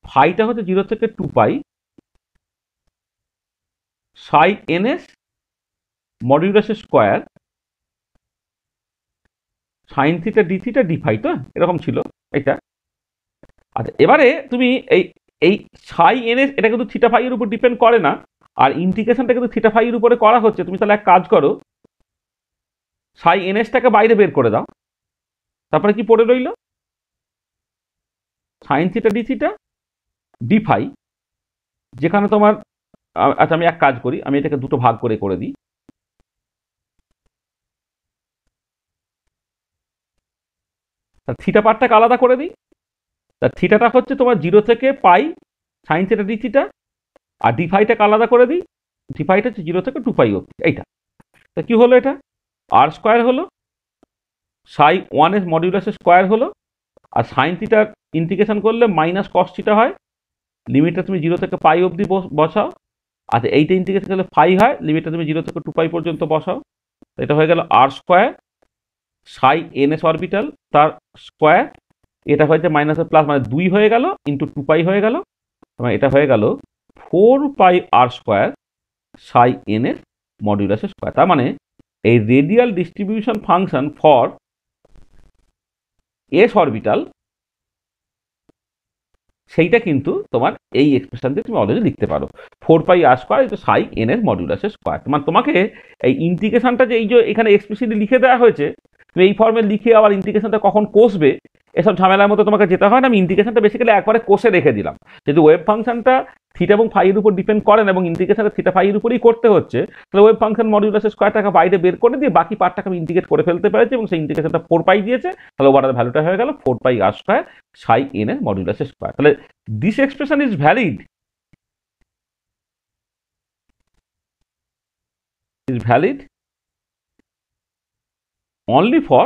ফাইটা হচ্ছে 0 থেকে 2 পাই, সাই এনএস মডিউলাসের square sine theta D theta D phi, তো এরকম ছিল এটা। আচ্ছা এবারে তুমি এই এই সাই এনএস এটা কিন্তু থিটা ফাই এর উপর ডিপেন্ড করে না, আর ইন্টিগ্রেশনটা কিন্তু থিটা ফাই এর উপরে করা হচ্ছে। তুমি তাহলে এক কাজ করো, সাই এনএসটাকে বাইরে বের করে দাও, তারপরে কি পড়ে রইল, sine theta D theta D phi, যেখানে তোমার আচ্ছা আমি এক কাজ করি, আমি এটাকে দুটো ভাগ করে করে দিই। থিটা পার্টটাকে আলাদা করে দিই। তা থিটাটা হচ্ছে তোমার 0 থেকে পাই সাইন থিটা ডি থিটা, আর ডি ফাইটাকে আলাদা করে দিই, ডি ফাইটা হচ্ছে 0 থেকে 2 পাই অবধি। এইটা তা কি হলো, এটা আর স্কোয়ার হলো, সাই 1 এর মডিউলাসের স্কোয়ার হলো, আর সাইন থিটার ইন্টিগ্রেশন করলে মাইনাস কস থিটা হয়, লিমিটটা তুমি 0 থেকে পাই অবধি বসাও। আচ্ছা এইটা ইন্টিগ্রেশন করলে ফাই হয়, লিমিটটা তুমি 0 থেকে 2 পাই পর্যন্ত বসাও। এটা হয়ে গেল আর স্কোয়ার সাই এনএস অরবিটাল তার স্কোয়ার, এটা হয়েছে মাইনাসের প্লাস, মানে 2 হয়ে গেল ইন্টু 2 পাই হয়ে গেল, এটা হয়ে গেল 4 পাই আর স্কোয়ার সাই এনএস মডিউলাসের স্কোয়ার। তার মানে এই radial distribution function for S orbital সেইটা কিন্তু তোমার এই এক্সপ্রেশন দিয়ে তুমি অলরেডি লিখতে পারো, 4 পাই আর স্কোয়ার সাই এন এর মডিউলাসের স্কোয়ার। মানে তোমাকে এই ইন্টিগ্রেশনটা যে এই যে এখানে এক্সপ্রেসিভলি লিখে দেওয়া হয়েছে, তুমি এই ফর্মে লিখে আবার ইন্টিগ্রেশনটা কখন কষবে এসব ঝামেলার মতো তোমাকে যেতে হয় না। আমি ইন্টিগ্রেশনটা বেসিক্যালি একবারে কষে রেখে দিলাম, যদি ওয়েভ ফাংশনটা থিটা এবং ফাই এর উপর ডিপেন্ড করেন এবং ইন্টিগ্রেশনটা থিটা ফাই এর উপরেই করতে হচ্ছে, তাহলে ওয়েভ ফাংশন মডিউলাসের স্কোয়ারটাকে বাইরে বের করে দিয়ে বাকি পার্টটাকে আমি ইন্টিগ্রেট করে ফেলতে পেরেছি এবং সেই ইন্টিগ্রেশনটা 4 পাই দিয়েছে, তাহলে ওভার ভ্যালুটা হয়ে গেল 4 পাই আর স্কোয়ার সাই এন এর মডিউলাসের স্কোয়ার। তাহলে this expression is valid only for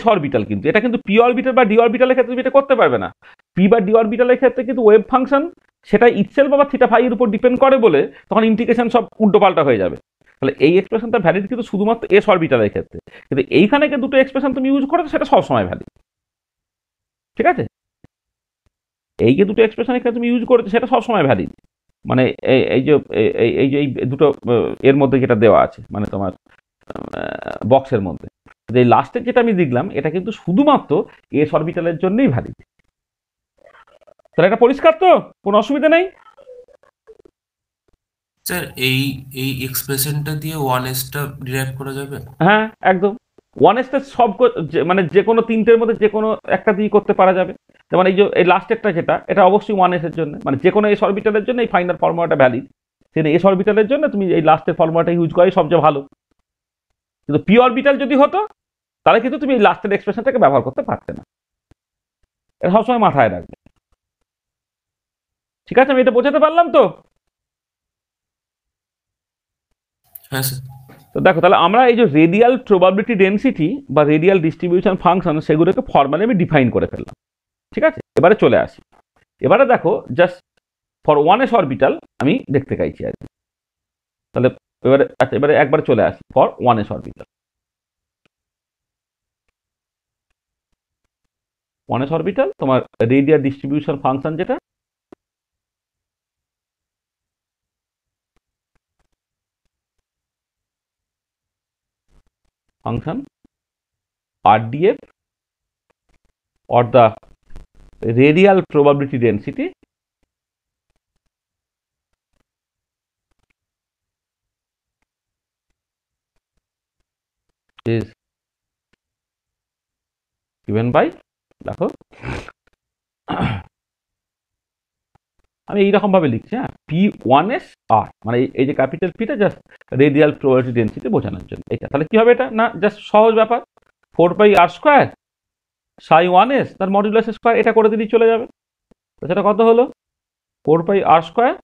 s orbital. কিন্তু এটা কিন্তু p অরবিটাল বা d অরবিটালের ক্ষেত্রে তুমি এটা করতে পারবে না। p বা d অরবিটালের ক্ষেত্রে কিন্তু ওয়েভ ফাংশন সেটা ইটসেলফ বা থিটা ফাই এর উপর ডিপেন্ড করে বলে তখন ইন্টিগ্রেশন সব উল্টোপাল্টা হয়ে যাবে। তাহলে এই এক্সপ্রেশনটা ভ্যালিড কিন্তু শুধুমাত্র s অরবিটালের ক্ষেত্রে, কিন্তু এইখানে যে দুটো এক্সপ্রেশন তুমি ইউজ করো সেটা সবসময় ভ্যালিড, ঠিক আছে? এই যে দুটো এক্সপ্রেশন এখানে তুমি ইউজ করেছো সেটা সবসময় ভ্যালিড, মানে এই যে এই দুটো এর মধ্যে যেটা দেওয়া আছে মানে তোমার বক্সের মধ্যে যে লাস্টের যেটা আমি দেখলাম এটা কিন্তু শুধুমাত্র এস অরবিটালের জন্যই ভ্যালিড। তাহলে এটা পরিষ্কার তো, কোনো অসুবিধা নেই? স্যার এই এই এক্সপ্রেশনটা দিয়ে 1s টা ডিরাইভ করা যাবে? হ্যাঁ একদম, 1s সব মানে যে কোনো তিনটের মধ্যে যে কোনো একটা দিয়ে করতে পারা যাবে। যেমন এই যে এই লাস্টেরটা যেটা, এটা অবশ্যই 1s এর জন্য, মানে যে কোনো এস অরবিটালের জন্য এই ফাইনাল ফর্মুলাটা ভ্যালিড, সেটা এস অরবিটালের জন্য তুমি এই লাস্টের ফর্মুলাটা ইউজ করাই সবচেয়ে ভালো। কিন্তু পি অরবিটাল যদি হতো তাহলে কিন্তু তুমি এই লাস্টের এক্সপ্রেশনটাকে ব্যবহার করতে পারতে না, এটা সবসময় মাথায় রাখবে। ঠিক আছে, আমি এটা বোঝাতে পারলাম তো? হ্যাঁ স্যার। তো দেখো তাহলে আমরা এই যে রেডিয়াল প্রবাবিলিটি ডেনসিটি বা রেডিয়াল ডিস্ট্রিবিউশন ফাংশন সেগুলোকে ফর্মালি আমি ডিফাইন করে ফেললাম, ঠিক আছে? এবারে চলে আসি, এবারে দেখো জাস্ট ফর 1s অরবিটাল আমি দেখতে চাইছি আর কি। তাহলে এবারে আচ্ছা এবারে একবার চলে আসি for 1s orbital. 1s orbital তোমার রেডিয়াল ডিস্ট্রিবিউশন ফাংশন যেটা function RDF or the radial probability density is given by, দেখো আমি এইরকম ভাবে লিখছি, হ্যাঁ, P1s R, মানে এই যে ক্যাপিটাল পিটা জাস্ট রেডিয়াল প্রবাবিলিটি ডেনসিটি বোঝানোর জন্য এটা। তাহলে কি হবে এটা, না জাস্ট সহজ ব্যাপার, 4 পাই আর স্কোয়ার সাই 1s তার মডুলাস স্কোয়ার, এটা করে দিলেই চলে যাবে। তো সেটা কত হলো, 4 পাই আর স্কোয়ার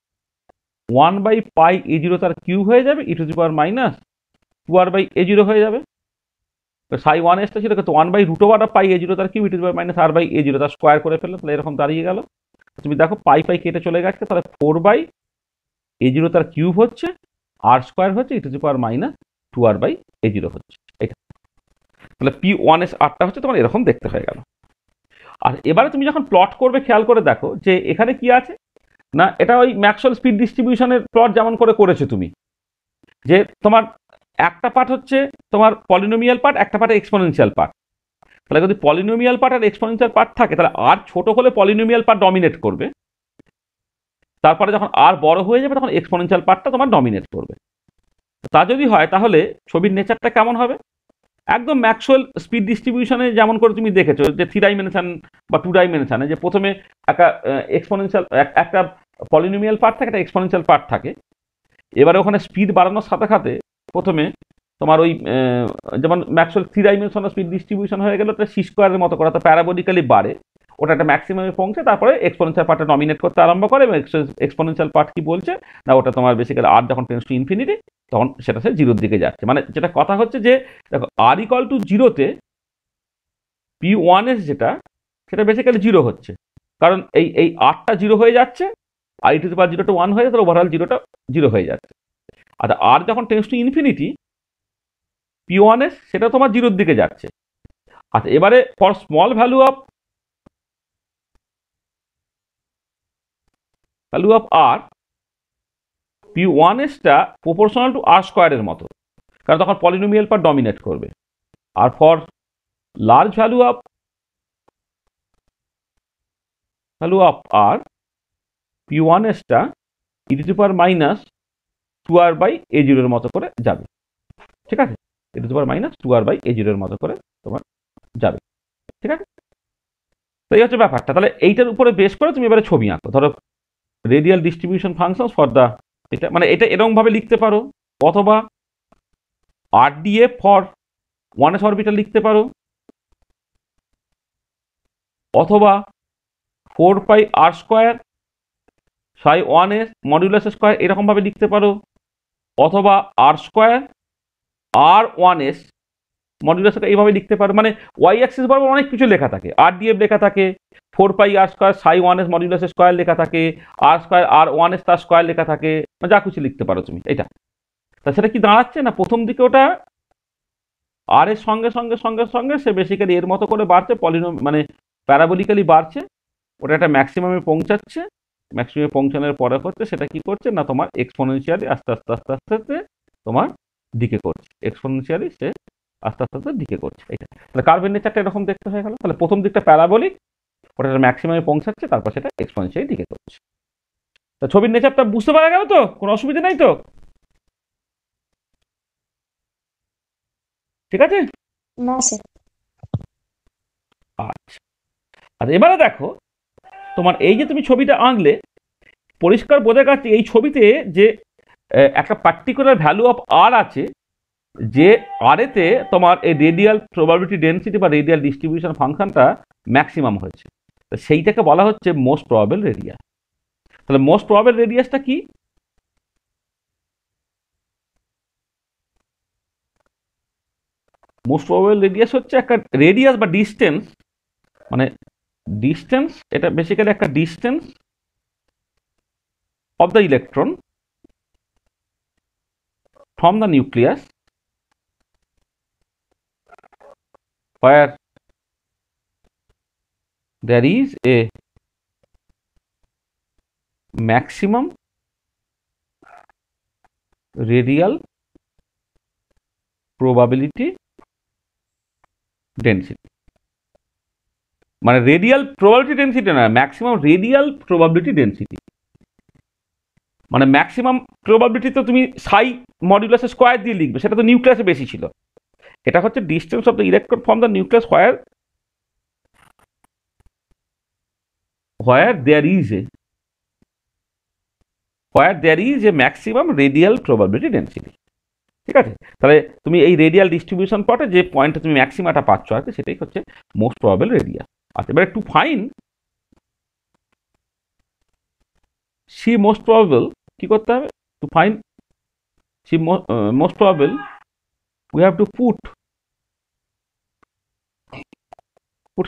1 বাই পাই a0 তার কিউব হয়ে যাবে e to the power minus 2r by a0 হয়ে যাবে। তো সাই 1sটা ছিল তো 1 by root over pi a0 তার cube E to the power minus r by a0 তার স্কোয়ার করে ফেললো, তাহলে এরকম দাঁড়িয়ে গেল। তুমি দেখো পাই পাই কেটে চলে গেছে, তাহলে 4 বাই a0 তার কিউব হচ্ছে, আর স্কোয়ার হচ্ছে e to the power minus 2r by a0 হচ্ছে এটা। তাহলে P1S আরটা হচ্ছে তোমার এরকম দেখতে হয়ে গেল। আর এবারে তুমি যখন প্লট করবে খেয়াল করে দেখো যে এখানে কি আছে না, এটা ওই ম্যাক্সওয়েল স্পিড ডিস্ট্রিবিউশনের প্লট যেমন করে করেছো তুমি, যে তোমার একটা পার্ট হচ্ছে তোমার পলিনোমিয়াল পার্ট, একটা পার্ট এক্সপোনেনশিয়াল পার্ট। তাহলে যদি পলিনোমিয়াল পার্ট আর এক্সপোনেনশিয়াল পার্ট থাকে তাহলে আর ছোট হলে পলিনোমিয়াল পার্ট ডমিনেট করবে, তারপরে যখন আর বড় হয়ে যাবে তখন এক্সপোনেনশিয়াল পার্টটা তোমার ডমিনেট করবে। তা যদি হয় তাহলে ছবির নেচারটা কেমন হবে, একদম ম্যাক্সওয়েল স্পিড ডিস্ট্রিবিউশনে যেমন করে তুমি দেখেছো যে 3 ডাইমেনশন বা 2 ডাইমেনশনে যে প্রথমে একটা এক্সপোনেনশিয়াল একটা পলিনোমিয়াল পার্ট থাকে, একটা এক্সপোনেনশিয়াল পার্ট থাকে। এবারে ওখানে স্পিড বাড়ানোর সাথে সাথে প্রথমে তোমার ওই যেমন ম্যাক্সওয়েল 3 ডাইমেনশনাল স্পিড ডিস্ট্রিবিউশন হয়ে গেল, ওটা সি স্কোয়ারের মতো করে, তো প্যারাবোলিক্যালি বাড়ে, ওটা একটা ম্যাক্সিমামে পৌঁছে তারপরে এক্সপোনেনশিয়াল পার্টটা ডমিনেট করতে আরম্ভ করে। এবং এক্সপোনেনশিয়াল পার্ট কি বলছে না, ওটা তোমার বেসিক্যালি আর যখন টেন্ডস টু ইনফিনিটি তখন সেটা সে জিরোর দিকে যাচ্ছে। মানে যেটা কথা হচ্ছে যে দেখো আর ইকুয়াল টু জিরোতে P1S যেটা সেটা বেসিক্যালি জিরো হচ্ছে, কারণ এই আরটা জিরো হয়ে যাচ্ছে, আর ই টু দি পাওয়ার 0 to 1 হয়ে যাচ্ছে, ওভারঅল জিরোটা জিরো হয়ে যাচ্ছে। আচ্ছা আর যখন টেন্ডস টু ইনফিনিটি P1S সেটা তোমার জিরোর দিকে যাচ্ছে। আচ্ছা এবারে for small value of r P1Sটা প্রপোর্শনাল টু আর স্কোয়ারের মতো, কারণ তখন পলিনোমিয়াল পার্ট ডমিনেট করবে। আর for large value of r P1Sটা e to the power minus 2r by a0 এর মতো করে যাবে। ঠিক আছে, e to the power minus 2r by a0 এর মতো করে তোমার যাবে। ঠিক আছে, তো এই হচ্ছে ব্যাপারটা। তাহলে এইটার উপরে বেস করে তুমি এবারে ছবি আঁকো। ধরো radial distribution function for the, এটা মানে এটা এরকম ভাবে লিখতে পারো, অথবা RDF ফর 1s অরবিটাল লিখতে পারো, অথবা 4 পাই আর স্কোয়ার সাই 1s মডিউলাস স্কোয়ার এরকম ভাবে লিখতে পারো, অথবা আর স্কোয়ার আর 1s মডিউলাস এইভাবে লিখতে পারো। মানে ওয়াই অ্যাক্সিস বরাবর অনেক কিছু লেখা থাকে, RDF লেখা থাকে, 4 পাই আর স্কোয়ার সাই 1s মডিউলাস স্কোয়ার লেখা থাকে, আর স্কোয়ার আর 1s তার স্কোয়ার লেখা থাকে, মানে যা কিছু লিখতে পারো তুমি। এটা তা সেটা কি দাঁড়াচ্ছে না, প্রথম দিকে ওটা আর এর সঙ্গে সঙ্গে সঙ্গে সঙ্গে সে বেসিক্যালি এর মতো করে বাড়ছে, মানে প্যারাবোলিক্যালি বাড়ছে, ওটা একটা ম্যাক্সিমামে পৌঁছাচ্ছে, ম্যাক্সিমামে পৌঁছানোর পরে হচ্ছে সেটা কি করছে না তোমার এক্সপোনেনশিয়ালি আস্তে আস্তে আস্তে আস্তে আস্তে তোমার দিকে করছে, এক্সপোনেনশিয়ালি সে আস্তে আস্তে আস্তে দিকে করছে। এটা তাহলে কার্ভের নেচারটা এরকম দেখতে হয়ে গেল। তাহলে প্রথম দিকটা প্যারাবোলিক, ওটা ম্যাক্সিমামে পৌঁছাচ্ছে, তারপর সেটা এক্সপোনেনশিয়ালি দিকে করছে। তা ছবির নেচারটা বুঝতে পারা গেল তো, কোনো অসুবিধা নাই তো? ঠিক আছে, না স্যার। আচ্ছা। আর এবারে দেখো তোমার এই যে তুমি ছবিটা আঁকলে পরিষ্কার বোঝা যাচ্ছে এই ছবিতে যে একটা পার্টিকুলার ভ্যালু অফ আর আছে, যে আর এতে তোমার এই রেডিয়াল প্রবাবিলিটি ডেনসিটি বা রেডিয়াল ডিস্ট্রিবিউশন ফাংশনটা ম্যাক্সিমাম হয়েছে, তো সেইটাকে বলা হচ্ছে মোস্ট প্রবাবল রেডিয়াস। তাহলে মোস্ট প্রবাবল রেডিয়াসটা কি? মোস্ট প্রবাবল রেডিয়াস হচ্ছে একটা রেডিয়াস বা ডিস্টেন্স, মানে ডিস্টেন্স, এটা বেসিক্যালি একটা distance of the electron from the nucleus where there is a maximum radial probability density, মানে রেডিয়াল প্রবাবিলিটি ডেন্সিটি না, ম্যাক্সিমাম রেডিয়াল প্রবাবিলিটি ডেন্সিটি। মানে ম্যাক্সিমাম প্রবাবিলিটি তো তুমি সাই মডিউলাস স্কোয়ার দিয়ে লিখবে, সেটা তো নিউক্লিয়াসে বেশি ছিল। এটা হচ্ছে distance of the electron from the nucleus where there is a maximum radial probability density। ঠিক আছে, তাহলে তুমি এই রেডিয়াল ডিস্ট্রিবিউশন পটে যে পয়েন্টে তুমি ম্যাক্সিমাটা পাচ্ছ আর কি, সেটাই হচ্ছে মোস্ট প্রবাবল রেডিয়াস। আচ্ছা এবারে to find the most probable কি করতে হবে? To find the most probable we have to put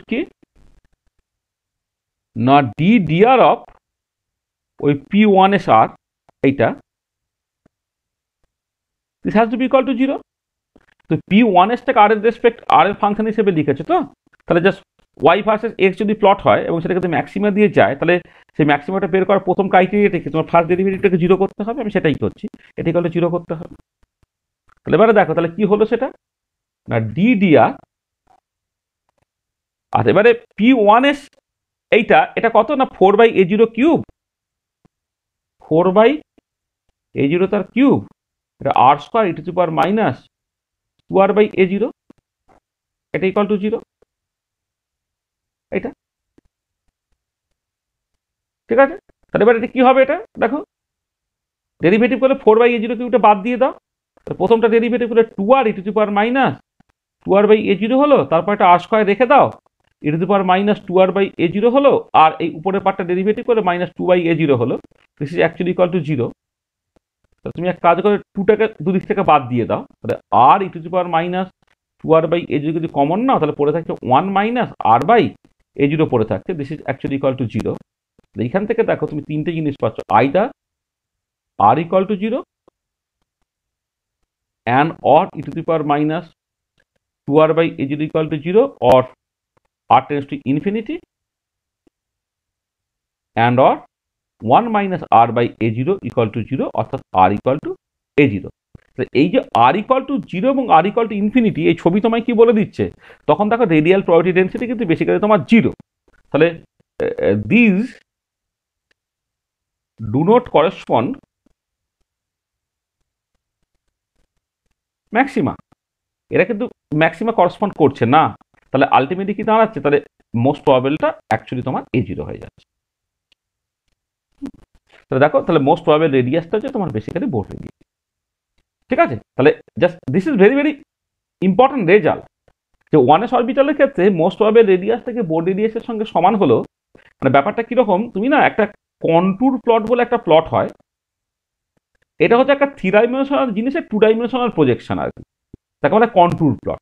কি না dr অফ ওই P1SR, এইটা this has to be equal to 0। তো P1s টাকে আর এর রেসপেক্ট আর এর ফাংশন হিসেবে লিখেছো তো, তাহলে জাস্ট ওয়াই ভার্সেস এক্স যদি প্লট হয় এবং সেটাকে যদি ম্যাক্সিমা দিয়ে যায়, তাহলে সেই ম্যাক্সিমাটা বের করার প্রথম ক্রাইটেরিয়াটা কি, তোমার ফার্স্ট ডেরিভেটিভটাকে জিরো করতে হবে। আমি সেটাই করছি, এটি করলে জিরো করতে হবে। তাহলে এবারে দেখো তাহলে কি হলো সেটা না, ডি ডিআর। আর এবারে P1s এটা কত না, 4/a0 কিউব, 4/a0 তার কিউব, এটা r square e to the power minus 2r/a0, এটা ইকুয়াল টু 0। এটা ঠিক আছে। তাহলে এবার এটা কি হবে, এটা দেখো ডেরিভেটিভ করলে 4/a0 কিউবটা বাদ দিয়ে দাও, প্রথমটা ডেরিভেটিভ করলে 2r E to the power minus 2r/a0 হলো, তারপর একটা আর স্কোয়ার রেখে দাও, ই to the power minus 2r/a0 হলো, আর এই উপরের পার্টটা ডেরিভেটিভ করে মাইনাস 2/a0 হলো, this is actually equal to 0। তুমি এক কাজ করে 2টাকে দুদিক থেকে বাদ দিয়ে দাও, তাহলে আর ই to the power minus 2r/a0 যদি কমন নাও, তাহলে পড়ে থাকছে 1 মাইনাস r/a0 পড়ে থাকছে, this is actually equal to 0। এইখান থেকে দেখো তুমি তিনটে জিনিস পাচ্ছ, either r equal to 0 and or e to the power minus 2r/a0 equal to 0 or r tends to infinity and or 1 minus r/a0 equal to 0 অর্থাৎ r equal to a0। এই যে r equal to 0 এবং r equal to infinity এই ছবি তোমায় কি বলে দিচ্ছে, তখন দেখো রেডিয়াল প্রবাবিলিটি ডেন্সিটি কিন্তু বেসিক্যালি তোমার 0। তাহলে these do not correspond maxima, এরা কিন্তু ম্যাক্সিমা করসপন্ড করছে না। তাহলে আলটিমেটলি কি দাঁড়াচ্ছে, তাহলে মোস্ট প্রবাবলটা অ্যাকচুয়ালি তোমার a0 হয়ে যাচ্ছে। তাহলে দেখো তাহলে মোস্ট প্রবাবল রেডিয়াসটা হচ্ছে তোমার বেসিক্যালি বোর রেডিয়াস। ঠিক আছে, তাহলে just this is very very important result, যে 1s অরবিটালের ক্ষেত্রে মোস্ট প্রবাবল রেডিয়াস থেকে বোর রেডিয়াসের সঙ্গে সমান হলো। মানে ব্যাপারটা কিরকম, তুমি না একটা কন্ট্যুর প্লট বলে একটা প্লট হয়, এটা হচ্ছে একটা 3 ডাইমেনশনাল জিনিসের 2 ডাইমেনশনাল প্রজেকশন আর কি, তাকে বলে কন্ট্যুর প্লট।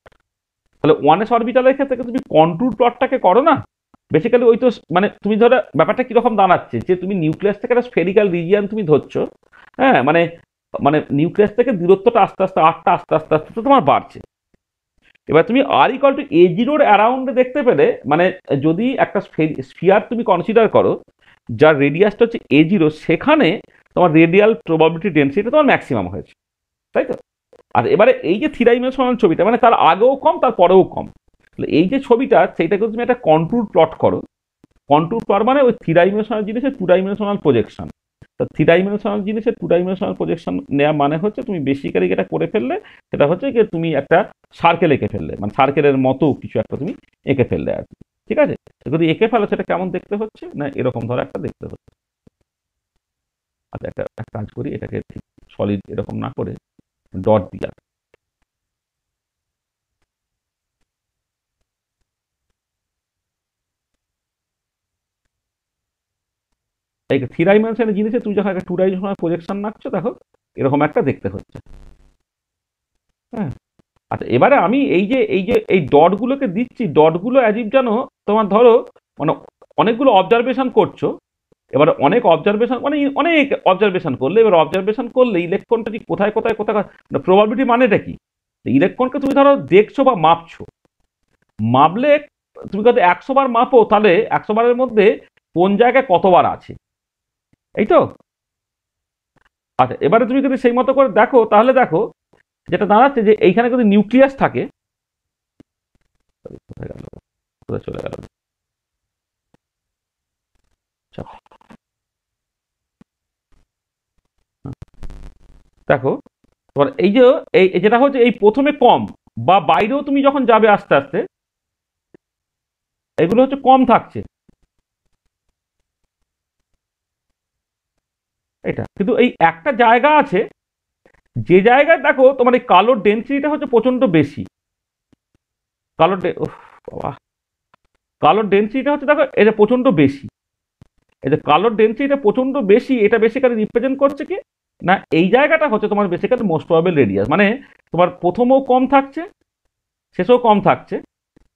তাহলে 1s অরবিটালের ক্ষেত্রে তুমি কন্ট্যুর প্লটটাকে করো না, বেসিক্যালি ওই তো মানে তুমি ধরো ব্যাপারটা কিরকম দাঁড়াচ্ছে, যে তুমি নিউক্লিয়াস থেকে একটা স্ফেরিক্যাল রিজিয়ন তুমি ধরছো, হ্যাঁ মানে মানে নিউক্লিয়াস থেকে দূরত্বটা আস্তে আস্তে আস্তে তোমার বাড়ছে। এবার তুমি আর ইকুয়াল টু a0 অ্যারাউন্ডে দেখতে পেলে, মানে যদি একটা স্ফিয়ার তুমি কনসিডার করো যার রেডিয়াসটা হচ্ছে a0, সেখানে তোমার রেডিয়াল প্রবাবিলিটি ডেন্সিটি তোমার ম্যাক্সিমাম হয়েছে, তাই তো। আর এবারে এই যে 3 ডাইমেনশনাল ছবিটা, মানে তার আগেও কম তার পরেও কম, তাহলে এই যে ছবিটা সেইটাকে তুমি একটা কন্ট্যুর প্লট করো, কন্ট্যুর প্লট মানে ওই 3 ডাইমেনশনাল জিনিসের 2 ডাইমেনশনাল প্রজেকশন। তো 3 ডাইমেনশনাল জিনিসের 2 ডাইমেনশনাল প্রজেকশন নেওয়া মানে হচ্ছে তুমি বেসিক্যালি যেটা করে ফেললে সেটা হচ্ছে যে তুমি একটা সার্কেল এঁকে ফেললে, মানে সার্কেলের মতো কিছু একটা তুমি এঁকে ফেললে আর কি। ঠিক আছে, যদি এঁকে ফেলো সেটা কেমন দেখতে হচ্ছে না, এরকম ধরো একটা দেখতে হচ্ছে। আচ্ছা একটা কাজ করি, এটাকে ঠিক সলিড এরকম না করে ডট দিয়া, এই 3 ডাইমেনশনের জিনিসে তুই যখন একটা 2 ডাইমেনশনাল প্রজেকশন রাখছো, দেখো এরকম একটা দেখতে হচ্ছে। হ্যাঁ, আচ্ছা এবারে আমি এই ডটগুলোকে দিচ্ছি, ডটগুলো অ্যাজিভ জানো তোমার ধরো মানে অনেকগুলো অবজারভেশন করছো, এবার অনেক অবজারভেশন মানে অনেক অবজারভেশন করলে, এবার অবজারভেশন করলে ইলেকট্রনটা ঠিক কোথায় কোথায় কোথায় প্রবাবিলিটি মানেটা কি, ইলেকট্রনকে তুমি ধরো দেখছো বা মাপছো, মাপলে তুমি যদি 100 বার মাপো, তাহলে 100 বারের মধ্যে কোন জায়গায় কতবার আছে, এই তো। আচ্ছা এবারে তুমি যদি সেই মতো করে দেখো, তাহলে দেখো যেটা দাঁড়াচ্ছে যে এইখানে যদি নিউক্লিয়াস থাকে, কোথায় গেল, কোথায় চলে গেল, দেখো এবার এই যে এই যেটা হচ্ছে এই প্রথমে কম বা বাইরেও তুমি যখন যাবে আস্তে আস্তে এগুলো হচ্ছে কম থাকছে, এটা কিন্তু এই একটা জায়গা আছে যে জায়গায় দেখো তোমার এই কালোর ডেন্সিটিটা হচ্ছে প্রচন্ড বেশি, কালোর ডেন্সিটিটা হচ্ছে দেখো এটা প্রচন্ড বেশি, এই যে কালোর ডেন্সিটিটা প্রচন্ড বেশি, এটা বেসিক্যালি রিপ্রেজেন্ট করছে কি না, এই জায়গাটা হচ্ছে তোমার বেসিক্যালি মোস্ট প্রবাবল রেডিয়াস, মানে তোমার প্রথমেও কম থাকছে শেষেও কম থাকছে।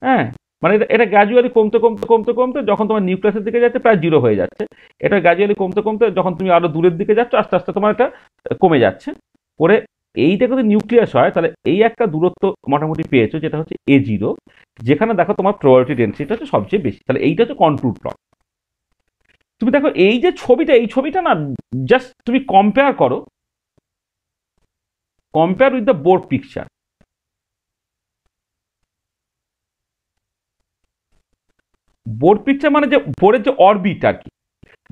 হ্যাঁ, মানে এটা গ্র্যাজুয়ালি কমতে কমতে কমতে কমতে যখন তোমার নিউক্লিয়াসের দিকে যাচ্ছে প্রায় 0 হয়ে যাচ্ছে, এটা গ্র্যাজুয়ালি কমতে কমতে যখন তুমি আরো দূরের দিকে যাচ্ছ আস্তে আস্তে তোমার এটা কমে যাচ্ছে, পরে এইটা যদি নিউক্লিয়াস হয় তাহলে এই একটা দূরত্ব মোটামুটি পেয়েছো যেটা হচ্ছে A0, যেখানে দেখো তোমার প্রবাবিলিটি ডেন্সিটি হচ্ছে সবচেয়ে বেশি। তাহলে এইটা হচ্ছে কন্ট্যুর প্লট। তুমি দেখো এই যে ছবিটা, এই ছবিটা না জাস্ট তুমি কম্পেয়ার করো, compare with the board picture. Board picture মানে যে বোর্ডের যে অরবিট আর কি,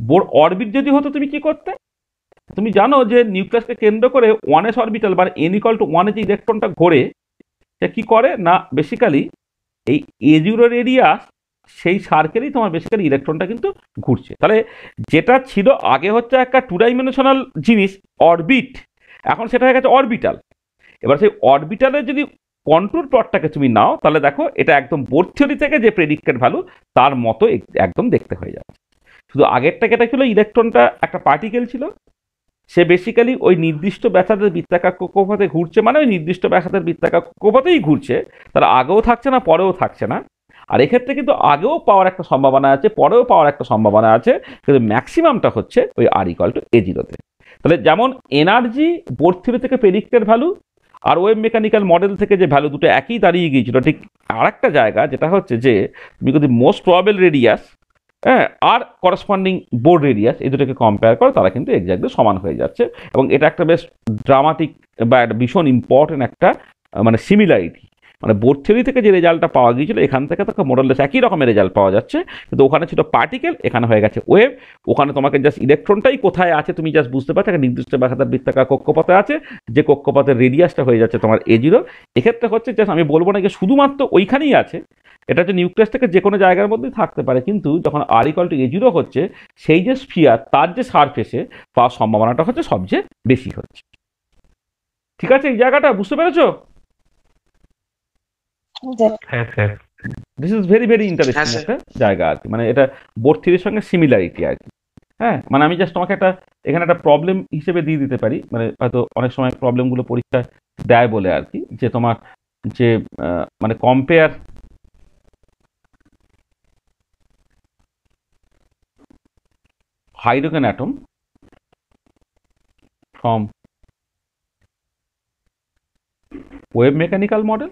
বোর্ড অরবিট যদি হতো তুমি কি করতে, তুমি জানো যে নিউক্লিয়াসকে কেন্দ্র করে 1s অরবিটাল বা n=1 যে ইলেকট্রনটা ঘোরে, সে কি করে না বেসিক্যালি এই A0 রেডিয়াস সেই সার্কেলেই তোমার বেসিক্যালি ইলেকট্রনটা কিন্তু ঘুরছে। তাহলে যেটা ছিল আগে হচ্ছে একটা 2 ডাইমেনশনাল জিনিস অরবিট, এখন সেটা হয়ে গেছে অরবিটাল। এবার সেই অরবিটালের যদি কন্ট্যুর প্লটটাকে তুমি নাও তাহলে দেখো এটা একদম বোর থিওরি থেকে যে প্রেডিক্টেড ভ্যালু তার মতো একদম দেখতে হয়ে যাচ্ছে। শুধু আগেরটাকে এটা ছিল ইলেকট্রনটা একটা পার্টিকেল ছিল, সে বেসিক্যালি ওই নির্দিষ্ট ব্যাসার্ধের বৃত্তাকার কক্ষপথে ঘুরছে, মানে ওই নির্দিষ্ট ব্যাসার্ধের বৃত্তাকার কক্ষপথেই ঘুরছে, তাহলে আগেও থাকছে না পরেও থাকছে না। আর এক্ষেত্রে কিন্তু আগেও পাওয়ার একটা সম্ভাবনা আছে, পরেও পাওয়ার একটা সম্ভাবনা আছে, কিন্তু ম্যাক্সিমামটা হচ্ছে ওই R=A0-তে। তাহলে যেমন এনার্জি বোর থিওরি থেকে প্রেডিক্টেড ভ্যালু আর ওয়েভ মেকানিক্যাল মডেল থেকে যে ভ্যালু দুটো একই দাঁড়িয়ে গিয়েছিল, ঠিক আর একটা জায়গা যেটা হচ্ছে যে তুমি যদি মোস্ট প্রবাবল রেডিয়াস হ্যাঁ আর করসপন্ডিং বোর্ড রেডিয়াস এই দুটোকে কম্পেয়ার করো, তারা কিন্তু এক্স্যাক্টলি সমান হয়ে যাচ্ছে। এবং এটা একটা বেশ ড্রামাটিক বা একটা ভীষণ ইম্পর্টেন্ট একটা মানে সিমিলারিটি, মানে বোর্ড থিওরি থেকে যে রেজাল্টটা পাওয়া গিয়েছিল এখান থেকে তো মোডাললেস একই রকমের রেজাল্ট পাওয়া যাচ্ছে, কিন্তু ওখানে ছিল পার্টিকেল, এখানে হয়ে গেছে ওয়েভ। ওখানে তোমাকে জাস্ট ইলেকট্রনটাই কোথায় আছে তুমি জাস্ট বুঝতে পারছো, একটা নির্দিষ্ট ব্যাসার্ধের বৃত্তাকার কক্ষপথে আছে, যে কক্ষপথের রেডিয়াসটা হয়ে যাচ্ছে তোমার A0। এক্ষেত্রে হচ্ছে জাস্ট আমি বলবো না যে শুধুমাত্র ওইখানেই আছে, এটা হচ্ছে নিউক্লিয়াস থেকে যে কোনো জায়গার মধ্যেই থাকতে পারে, কিন্তু যখন R=A0 হচ্ছে সেই যে স্ফিয়ার তার যে সারফেসে পাওয়ার সম্ভাবনাটা হচ্ছে সবচেয়ে বেশি হচ্ছে। ঠিক আছে, এই জায়গাটা বুঝতে পেরেছো? হ্যাঁ sir. This is very very interesting একটা জায়গা আর কি, মানে এটা বোর্ড থিওরির সঙ্গে সিমিলারিটি আর কি। হ্যাঁ, মানে আমি জাস্ট তোমাকে একটা এখানে একটা প্রবলেম হিসেবে দিয়ে দিতে পারি, মানে হয়তো অনেক সময় প্রবলেমগুলো পরীক্ষায় দেয় বলে আর কি, যে তোমার যে মানে compare hydrogen atom from wave mechanical model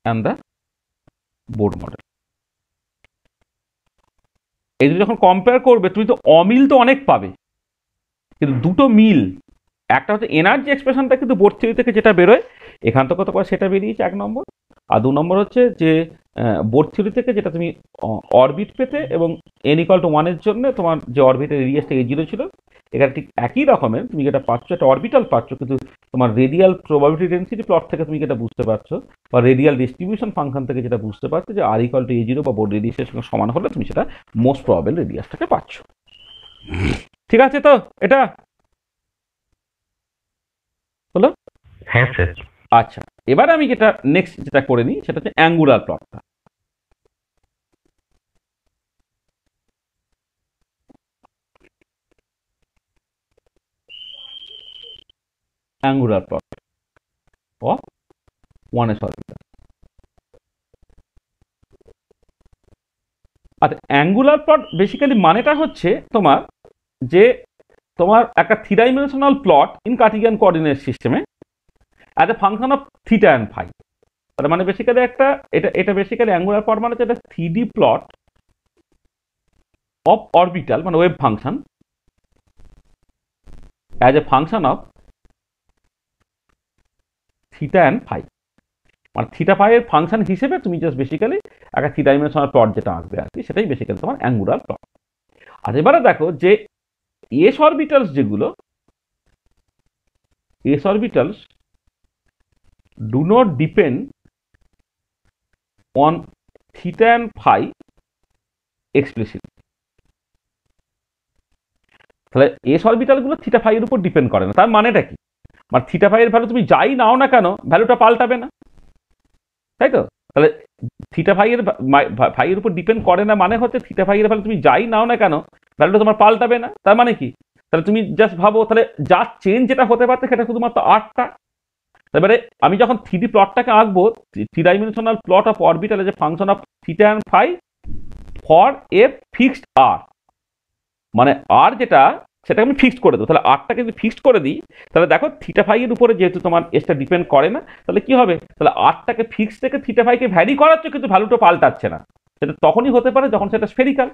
and the board model। এই যখন কম্পেয়ার করবে তুমি তো অমিল তো অনেক পাবে, কিন্তু দুটো মিল, একটা হচ্ছে এনার্জি এক্সপ্রেশনটা কিন্তু বোর্ড থিওরি থেকে যেটা বেরোয় এখান থেকে তো সেটা বেরিয়েছে 1 নম্বর, আর 2 নম্বর হচ্ছে যে বোর্ড থিওরি থেকে যেটা তুমি অরবিট পেতে এবং n=1 এর জন্য তোমার যে অরবিটের রেডিয়াসটা A0 ছিল, এখানে ঠিক একই রকমের তুমি যেটা পাচ্ছ একটা অরবিটাল পাচ্ছ, কিন্তু তোমার রেডিয়াল প্রবাবিলিটি ডেন্সিটি প্লট থেকে তুমি যেটা বুঝতে পারছো বা রেডিয়াল ডিস্ট্রিবিউশন ফাংশন থেকে যেটা বুঝতে পারছো যে R=A0 বা বোর্ড রেডিয়াসের সঙ্গে সমান হলে তুমি সেটা মোস্ট প্রবাবল রেডিয়াসটাকে পাচ্ছ। ঠিক আছে তো এটা হলো? হ্যাঁ স্যার। আচ্ছা, এবার আমি যেটা নেক্সট যেটা করে নিই সেটা হচ্ছে অ্যাঙ্গুলার প্লটটা। Angular plot of 1s orbital. আচ্ছা, অ্যাঙ্গুলার প্লট বেসিক্যালি মানেটা হচ্ছে তোমার যে তোমার একটা 3 dimensional plot in Cartesian coordinate সিস্টেমে as a function of theta and phi. তার মানে বেসিক্যালি একটা এটা বেসিক্যালি অ্যাঙ্গুলার প্লট মানে হচ্ছে একটা 3D প্লট অফ অরবিটাল মানে wave function as a function of theta and phi. মানে থিটা ফাই এর ফাংশন হিসেবে তুমি জাস্ট বেসিক্যালি একটা 3 ডাইমেনশনাল প্লট যেটা আঁকবে আর কি, সেটাই বেসিক্যালি তোমার অ্যাঙ্গুলার প্লট। আর এবারে দেখো যে এস অরবিটালস যেগুলো, S orbitals do not depend on theta and phi explicitly। তাহলে এস অরবিটাল গুলো থিটা ফাই এর উপর ডিপেন্ড করে না। তার মানেটা কি? মানে থিটা ফাই এর ভ্যালু তুমি যাই নাও না কেন ভ্যালুটা পাল্টাবে না, তাই তো? তাহলে থিটা ফাই এর উপর ডিপেন্ড করে না মানে হচ্ছে থিটা ফাই এর ভ্যালু তুমি যাই নাও না কেন ভ্যালুটা তোমার পাল্টাবে না। তার মানে কি? তাহলে তুমি জাস্ট ভাবো, তাহলে যা চেঞ্জ যেটা হতে পারছে সেটা শুধুমাত্র আটটা। এবারে আমি যখন 3D প্লটটাকে আঁকবো, 3 dimensional plot of orbital as a function of theta and phi for a fixed r, মানে আর যেটা সেটাকে আমি ফিক্সড করে দেবো। তাহলে আরটাকে যদি ফিক্সড করে দিই তাহলে দেখো থিটা ফাই এর উপরে যেহেতু তোমার এসটা ডিপেন্ড করে না, তাহলে কি হবে, তাহলে আরটাকে ফিক্সড থেকে থিটা ফাইকে ভ্যারি করাচ্ছ কিন্তু ভ্যালুটা পাল্টাচ্ছে না। সেটা তখনই হতে পারে যখন সেটা স্ফেরিক্যাল।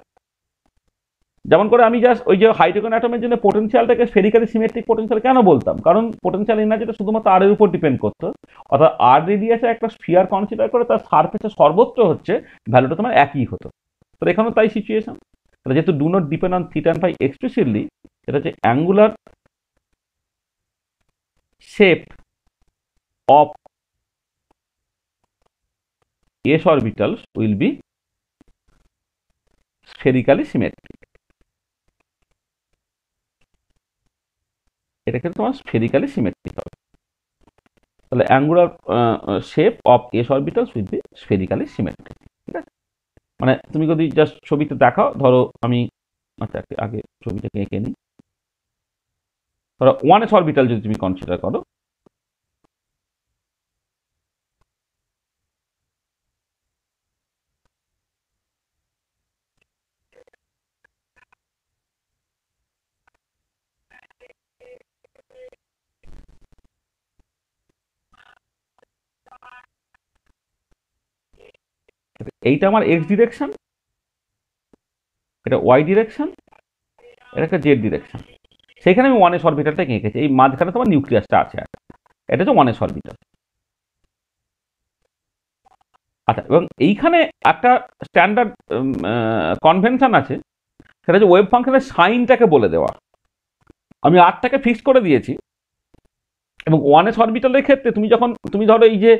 যেমন করে আমি জাস্ট ওই যে হাইড্রোজেন অ্যাটমের জন্য পোটেনশিয়ালটাকে স্ফেরিক্যালি সিমেট্রিক পোটেনশিয়াল কেন বলতাম, কারণ পোটেনশিয়াল এনার্জিটা শুধুমাত্র আর এর উপর ডিপেন্ড করতো, অর্থাৎ আর রেডিয়াসে একটা স্ফিয়ার কনসিডার করে তার সারফেসে সর্বত্র হচ্ছে ভ্যালুটা তোমার একই হতো। তো এখানেও তাই সিচুয়েশন। তাহলে যেহেতু do not depend on theta and phi explicitly, এটা হচ্ছে angular shape of s orbitals will be spherically symmetric. এটা কিন্তু তোমার স্ফেরিক্যালি সিমেট্রিক হবে। তাহলে angular shape of s orbitals will be spherically symmetric. ঠিক আছে, মানে তুমি যদি জাস্ট ছবিতে দেখাও, ধরো আমি আচ্ছা আগে ছবিটাকে এঁকে নিই। ধরো 1s অরবিটাল যদি তুমি কনসিডার করো, এইটা আমার এক্স ডিরেকশন, এটা ওয়াই ডিরেকশন, এটা একটা জেড ডিরেকশন। সেখানে আমি 1s অরবিটালটাকে এঁকেছি, এই মাঝখানে তোমার নিউক্লিয়াসটা আছে। এটা হচ্ছে 1s অরবিটাল। আচ্ছা, এবং এইখানে একটা স্ট্যান্ডার্ড কনভেনশন আছে, সেটা হচ্ছে ওয়েভ ফাংশনের সাইনটাকে বলে দেওয়া। আমি আরটাকে ফিক্স করে দিয়েছি, এবং 1s অরবিটালের ক্ষেত্রে তুমি ধরো এই যে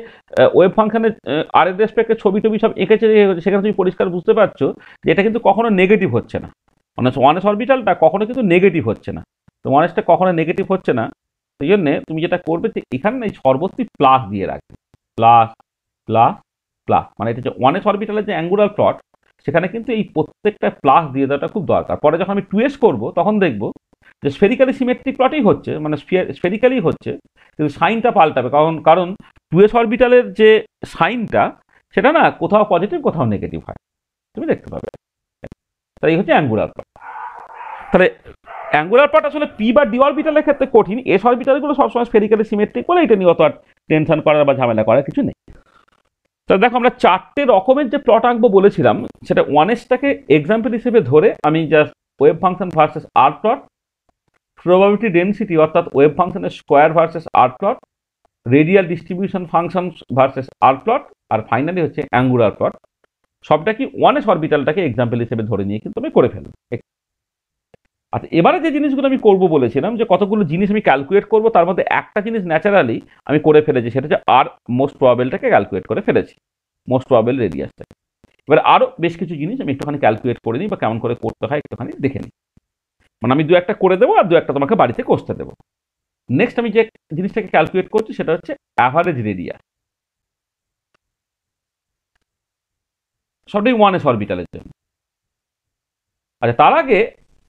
ওয়েভ ফাংশনের আর এর রেসপেক্টে ছবি টবি সব এঁকেছে, সেখানে তুমি পরিষ্কার বুঝতে পারছো যে এটা কিন্তু কখনো নেগেটিভ হচ্ছে না। মানে 1s অরবিটালটা কখনো কিন্তু নেগেটিভ হচ্ছে না। তো 1sটা কখনো নেগেটিভ হচ্ছে না, সেই জন্যে তুমি যেটা করবে যে এখানে এই সর্বত্রই প্লাস দিয়ে রাখবে, প্লাস প্লাস প্লাস। মানে এটা যে 1s অরবিটালের যে অ্যাঙ্গুলার প্লট, সেখানে কিন্তু এই প্রত্যেকটা প্লাস দিয়ে দেওয়াটা খুব দরকার। পরে যখন আমি 2s করবো তখন দেখবো যে স্ফেরিক্যালি সিমেট্রিক প্লটই হচ্ছে, মানে স্ফেরিক্যালি হচ্ছে, কিন্তু সাইনটা পাল্টাবে। কারণ 2s অরবিটালের যে সাইনটা সেটা না কোথাও পজিটিভ কোথাও নেগেটিভ হয়, তুমি দেখতে পাবে। তাই এই হচ্ছে অ্যাঙ্গুলার প্লট। তাহলে অ্যাঙ্গুলার প্লট আসলে পি বা ডি অরবিটালের ক্ষেত্রে কঠিন, এস অরবিটালগুলো সবসময় স্ফেরিক্যালি সিমেট্রিক বলে এটা নিয়ে অত আর টেনশন করার বা ঝামেলা করার কিছু নেই। তাহলে দেখো আমরা 4টে রকমের যে প্লট আঁকবো বলেছিলাম, সেটা 1sটাকে এক্সাম্পল হিসেবে ধরে আমি just wave function versus r plot, probability density অর্থাৎ ওয়েভ ফাংশনের square versus r plot, radial distribution function versus r plot, আর ফাইনালি হচ্ছে অ্যাঙ্গুলার প্লট, সবটা কি 1s অরবিটালটাকে এক্সাম্পল হিসেবে ধরে নিয়ে কিন্তু আমি করে ফেলবো। আচ্ছা, এবারে যে জিনিসগুলো আমি করবো বলেছিলাম যে কতগুলো জিনিস আমি ক্যালকুলেট করবো, তার মধ্যে একটা জিনিস ন্যাচারালি আমি করে ফেলেছি, সেটা হচ্ছে আর মোস্ট প্রবাবেলটাকে ক্যালকুলেট করে ফেলেছি, মোস্ট প্রবাবেল রেডিয়াসটাকে। এবার আরও বেশ কিছু জিনিস আমি একটুখানি ক্যালকুলেট করে নিই বা কেমন করে করতে হয় একটুখানি দেখে নিই। মানে আমি 2-1টা করে দেবো আর 2-1টা তোমাকে বাড়িতে কষতে দেবো। নেক্সট আমি যে জিনিসটাকে ক্যালকুলেট করছি সেটা হচ্ছে অ্যাভারেজ রেডিয়াস, সবটাই 1s অরবিটালের জন্য। আচ্ছা, তার আগে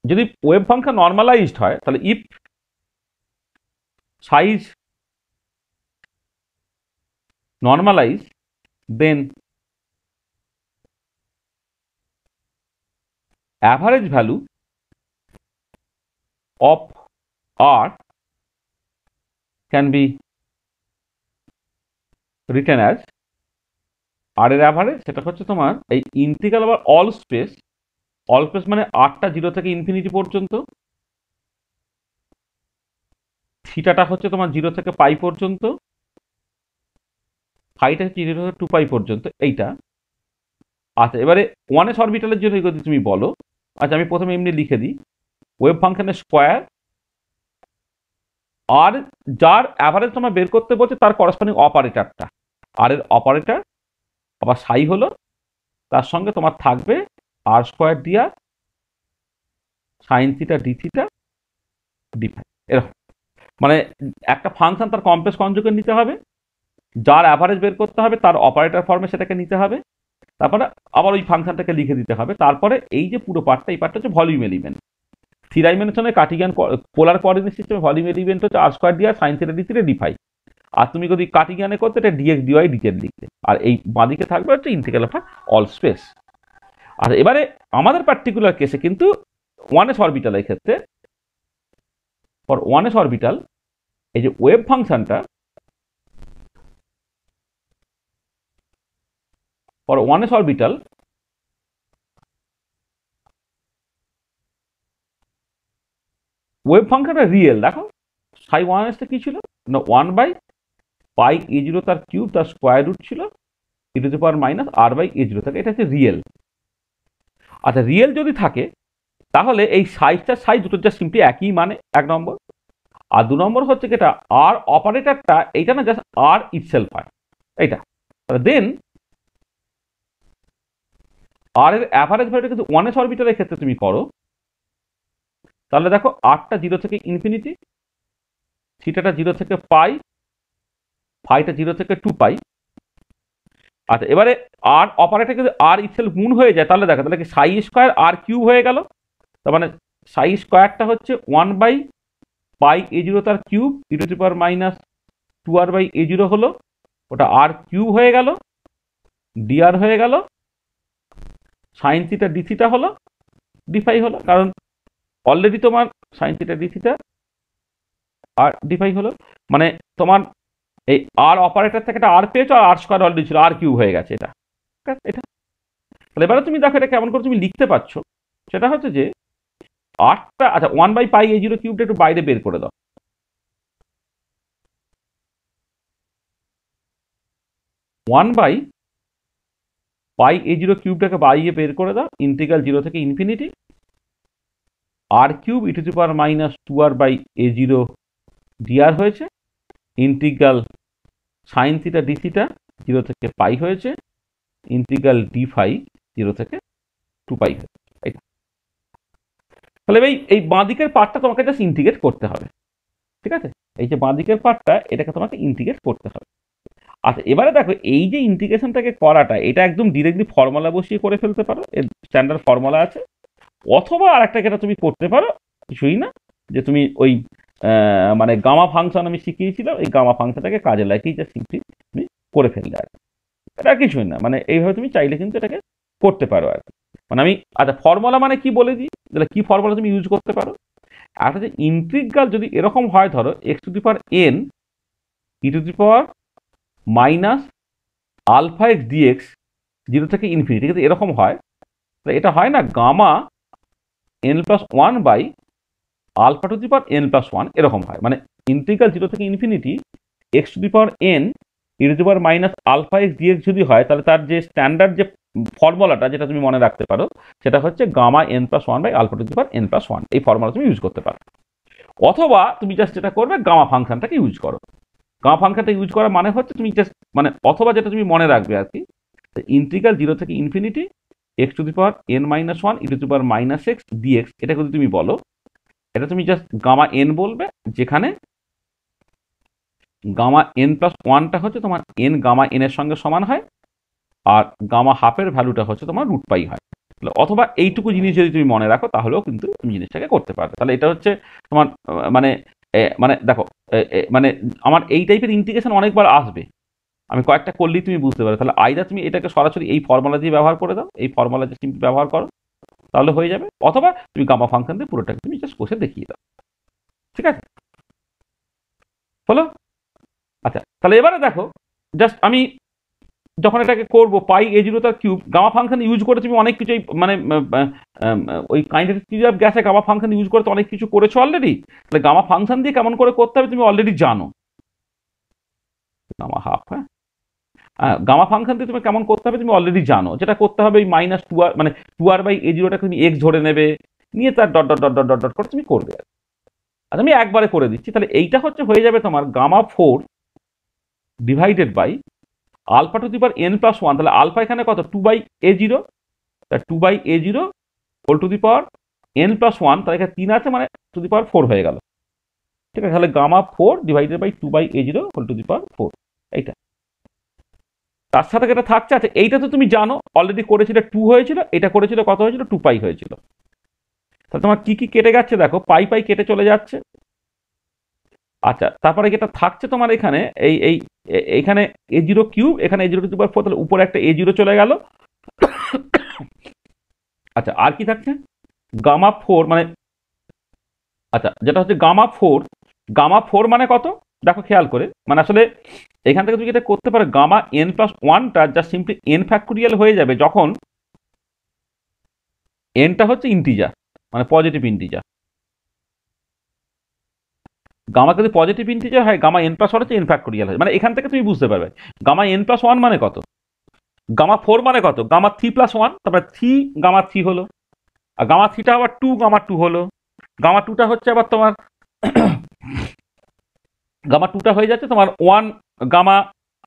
যদি ওয়েভ ফাংশন নর্মালাইজড হয়, তাহলে if psi's normalise then average value of R can be written as R এর অ্যাভারেজ, সেটা হচ্ছে তোমার এই ইন্টিগ্রাল ওভার অল স্পেস মানে আরটা 0 থেকে ইনফিনিটি পর্যন্ত, থিটাটা হচ্ছে তোমার 0 থেকে পাই পর্যন্ত, ফাইটা হচ্ছে 0 থেকে 2 পাই পর্যন্ত এইটা। আচ্ছা, এবারে 1s অরবিটালের জন্য যদি তুমি বলো, আচ্ছা আমি প্রথমে এমনি লিখে দিই, ওয়েভ ফাংশনের স্কোয়ার আর যার অ্যাভারেজ তোমার বের করতে বলছে তার করসপন্ডিং অপারেটরটা, আর এর অপারেটর আবার সাই হলো, তার সঙ্গে তোমার থাকবে r square d r sine theta D theta D phi, এরকম। মানে একটা ফাংশন তার কমপ্লেক্স কনজুগেট নিতে হবে, যার অ্যাভারেজ বের করতে হবে তার অপারেটর ফর্মে সেটাকে নিতে হবে, তারপরে আবার ওই ফাংশনটাকে লিখে দিতে হবে। তারপরে এই যে পুরো পার্টটা, এই পার্টটা হচ্ছে ভলিউম এলিমেন্ট। 3 ডাইমেনশনে কার্টিজিয়ান পোলার কোঅর্ডিনেট সিস্টেমে ভলিউম এলিমেন্ট হচ্ছে r square d r sine theta D theta D phi. আর তুমি যদি কার্টিজিয়ানে করতে এটা ডিএক্স ডিওয়াই ডিজেড লিখতে, আর এই বাঁদিকে থাকবে হচ্ছে ইন্টিগ্রাল অফ অল স্পেস। আর এবারে আমাদের পার্টিকুলার কেসে কিন্তু 1s অরবিটালের ক্ষেত্রে ফর 1s অরবিটাল এই যে ওয়েভ ফাংশনটা ফর 1s অরবিটাল ওয়েভ ফাংশনটা রিয়েল। দেখো সাই 1s টা কি ছিল না 1/πa0 তার কিউব তার স্কোয়ার রুট ছিল e⁻r/a0 থাকে, এটা হচ্ছে রিয়েল। আচ্ছা রিয়েল যদি থাকে তাহলে এই সাইজটা সাইজ দুটোর যা সিম্পলি একই মানে 1 নম্বর। আর 2 নম্বর হচ্ছে যেটা আর অপারেটরটা এইটা না জাস্ট আর ইটসেলফ হয় এইটা। দেন আর এর অ্যাভারেজ ভ্যালুটা কিন্তু 1s অরবিটালের ক্ষেত্রে তুমি করো, তাহলে দেখো আরটা 0 থেকে ইনফিনিটি, থিটাটা 0 থেকে পাই, ফাইটা 0 থেকে 2π। আচ্ছা এবারে আর অপারেটর যদি আর ইটসেলফ গুণ হয়ে যায় তাহলে দেখো তাহলে কি সাই স্কোয়ার আর কিউব হয়ে গেল। তার মানে সাই স্কোয়ারটা হচ্ছে 1/πa0 তার কিউব e⁻²r/a0 হলো, ওটা আর কিউব হয়ে গেল, dr হয়ে গেল, সাইন থিটা ডি থিটা হলো, ডিফাই হলো, কারণ অলরেডি তোমার সাইন থিটা ডি থিটা আর ডিফাই হলো। মানে তোমার এই আর অপারেটর থেকে একটা আর পেয়েছো আর আর স্কোয়ার অলরেডি ছিল, আর কিউব হয়ে গেছে এটা। এটা তাহলে এবারে তুমি দেখো এটা কেমন করে তুমি লিখতে পারছো, সেটা হচ্ছে যে আটটা আচ্ছা 1/πa0 কিউবটা একটু বাইরে বের করে দাও। 1/πa0 কিউবটাকে বাইরে বের করে দাও, ইন্টিগ্রাল 0 থেকে ইনফিনিটি আর কিউব e⁻²r/a0 dr হয়েছে, integral sign theta D theta 0 থেকে পাই হয়েছে, ইন্টিগ্রাল ডিফাই 0 থেকে 2π হয়েছে। তাহলে এই বাঁ দিকের পার্টটা তোমাকে জাস্ট ইন্টিগ্রেট করতে হবে, ঠিক আছে? এই যে বাঁ দিকের পার্টটা এটাকে তোমাকে ইন্টিগ্রেট করতে হবে। আচ্ছা এবারে দেখো এই যে ইন্টিগ্রেশনটাকে করাটা এটা একদম ডিরেক্টলি ফর্মুলা বসিয়ে করে ফেলতে পারো, এর স্ট্যান্ডার্ড ফর্মুলা আছে। অথবা আরেকটা যেটা তুমি করতে পারো কিছুই না, যে তুমি ওই মানে গামা ফাংশন আমি শিখিয়েছিলাম, এই গামা ফাংশনটাকে কাজে লাগিয়ে যা সিম্পলি তুমি করে ফেললে আর কি। এটা কিছুই না, মানে এইভাবে তুমি চাইলে কিন্তু এটাকে করতে পারো আর কি। মানে আমি আচ্ছা ফর্মুলা মানে কি বলে দিই, তাহলে কি ফর্মুলা তুমি ইউজ করতে পারো। একটা যে ইন্টিগ্রাল যদি এরকম হয়, ধরো x⁴n e⁻⁻x dx 0 থেকে ইনফিনিটি, কিন্তু এরকম হয়, তাহলে এটা হয় না গামা n+1/α⁴n+1 এরকম হয়। মানে ইন্টিগ্রাল 0 থেকে ইনফিনিটি x⁴n e⁻⁻x dx যদি হয়, তাহলে তার যে স্ট্যান্ডার্ড যে ফর্মুলাটা যেটা তুমি মনে রাখতে পারো সেটা হচ্ছে গামা n+1/α⁴n+1। এই ফর্মুলা তুমি ইউজ করতে পারো। অথবা তুমি জাস্ট যেটা করবে গামা ফাংশনটাকে ইউজ করো। গামা ফাংশনটা ইউজ করার মানে হচ্ছে তুমি জাস্ট মানে অথবা যেটা তুমি মনে রাখবে আর কি, ইন্টিগ্রাল 0 থেকে ইনফিনিটি x⁻n−1 e⁻⁻x dx, এটা যদি তুমি বলো, এটা তুমি জাস্ট গামা n বলবে, যেখানে গামা n+1টা হচ্ছে তোমার n গামা n এর সঙ্গে সমান হয়, আর গামা হাফের ভ্যালুটা হচ্ছে তোমার √π হয়। অথবা এইটুকু জিনিস যদি তুমি মনে রাখো তাহলেও কিন্তু তুমি জিনিসটাকে করতে পারবে। তাহলে এটা হচ্ছে তোমার মানে মানে দেখো মানে আমার এই টাইপের ইন্টিগ্রেশন অনেকবার আসবে, আমি কয়েকটা করলেই তুমি বুঝতে পারো। তাহলে আইদার তুমি এটাকে সরাসরি এই ফর্মুলা দিয়ে ব্যবহার করে দাও, এই ফর্মুলা যে সিম্পলি ব্যবহার করো তাহলে হয়ে যাবে, অথবা তুমি গামা ফাংশন দিয়ে পুরোটাকে তুমি জাস্ট কষে দেখিয়ে দাও, ঠিক আছে? হলো? আচ্ছা তাহলে এবারে দেখো জাস্ট আমি যখন এটাকে করবো πa0 তার কিউব, গামা ফাংশন ইউজ করে তুমি অনেক কিছুই মানে ওই কাইনেটিক অফ গ্যাসে গামা ফাংশন ইউজ করে তো অনেক কিছু করেছো অলরেডি। তাহলে গামা ফাংশন দিয়ে কেমন করে করতে হবে তুমি অলরেডি জানো। গামা হাফ, হ্যাঁ গামা ফাংশন দিয়ে তুমি কেমন করতে হবে তুমি অলরেডি জানো। যেটা করতে হবে ওই -2r মানে 2r/a0টাকে তুমি x ধরে নেবে, নিয়ে তার dot dot dot dot dot dot করে তুমি করবে। আচ্ছা আমি একবারে করে দিচ্ছি, তাহলে এইটা হচ্ছে হয়ে যাবে তোমার গামা 4 ডিভাইডেড বাই α⁴n+1, তাহলে আলফা এখানে কত 2/a0, তা 2/a0 whole to the power n+1, তাহলে এখানে 3 আছে মানে টু দি পাওয়ার 4 হয়ে গেল, ঠিক আছে? তাহলে gamma 4 divided by 2/a0 whole to the power 4, এইটা তার সাথে এটা থাকছে। আচ্ছা এইটা তো তুমি জানো অলরেডি করেছিল 2 হয়েছিল, এটা করেছিল কত হয়েছিল 2π হয়েছিল। তাহলে তোমার কি কি কেটে যাচ্ছে দেখো, পাই কেটে চলে যাচ্ছে। আচ্ছা তারপরে যেটা থাকছে তোমার এখানে এইখানে a0 কিউব, এখানে a0⁴, তাহলে উপরে একটা a0 চলে গেল। আচ্ছা আর কি থাকছে, গামা 4 মানে, আচ্ছা যেটা হচ্ছে গামা 4 মানে কত দেখো খেয়াল করে, মানে আসলে এখান থেকে তুমি যেটা করতে পারো, গামা n প্লাস ওয়ানটা যা সিম্পলি n ফ্যাক্টোরিয়াল হয়ে যাবে যখন nটা হচ্ছে ইন্টিজার, মানে পজিটিভ ইন্টিজার। গামা যদি পজিটিভ ইন্টিজার হয়, গামা n প্লাস ওয়ান হচ্ছে n ফ্যাক্টোরিয়াল হয়, মানে এখান থেকে তুমি বুঝতে পারবে গামা n প্লাস ওয়ান মানে কত, গামা 4 মানে কত, গামা 3 প্লাস ওয়ান, তারপরে 3 গামা 3 হলো, আর গামা 3টা আবার 2 গামা 2 হলো, গামা 2টা হচ্ছে আবার তোমার গামা 2টা হয়ে যাচ্ছে তোমার 1 গামা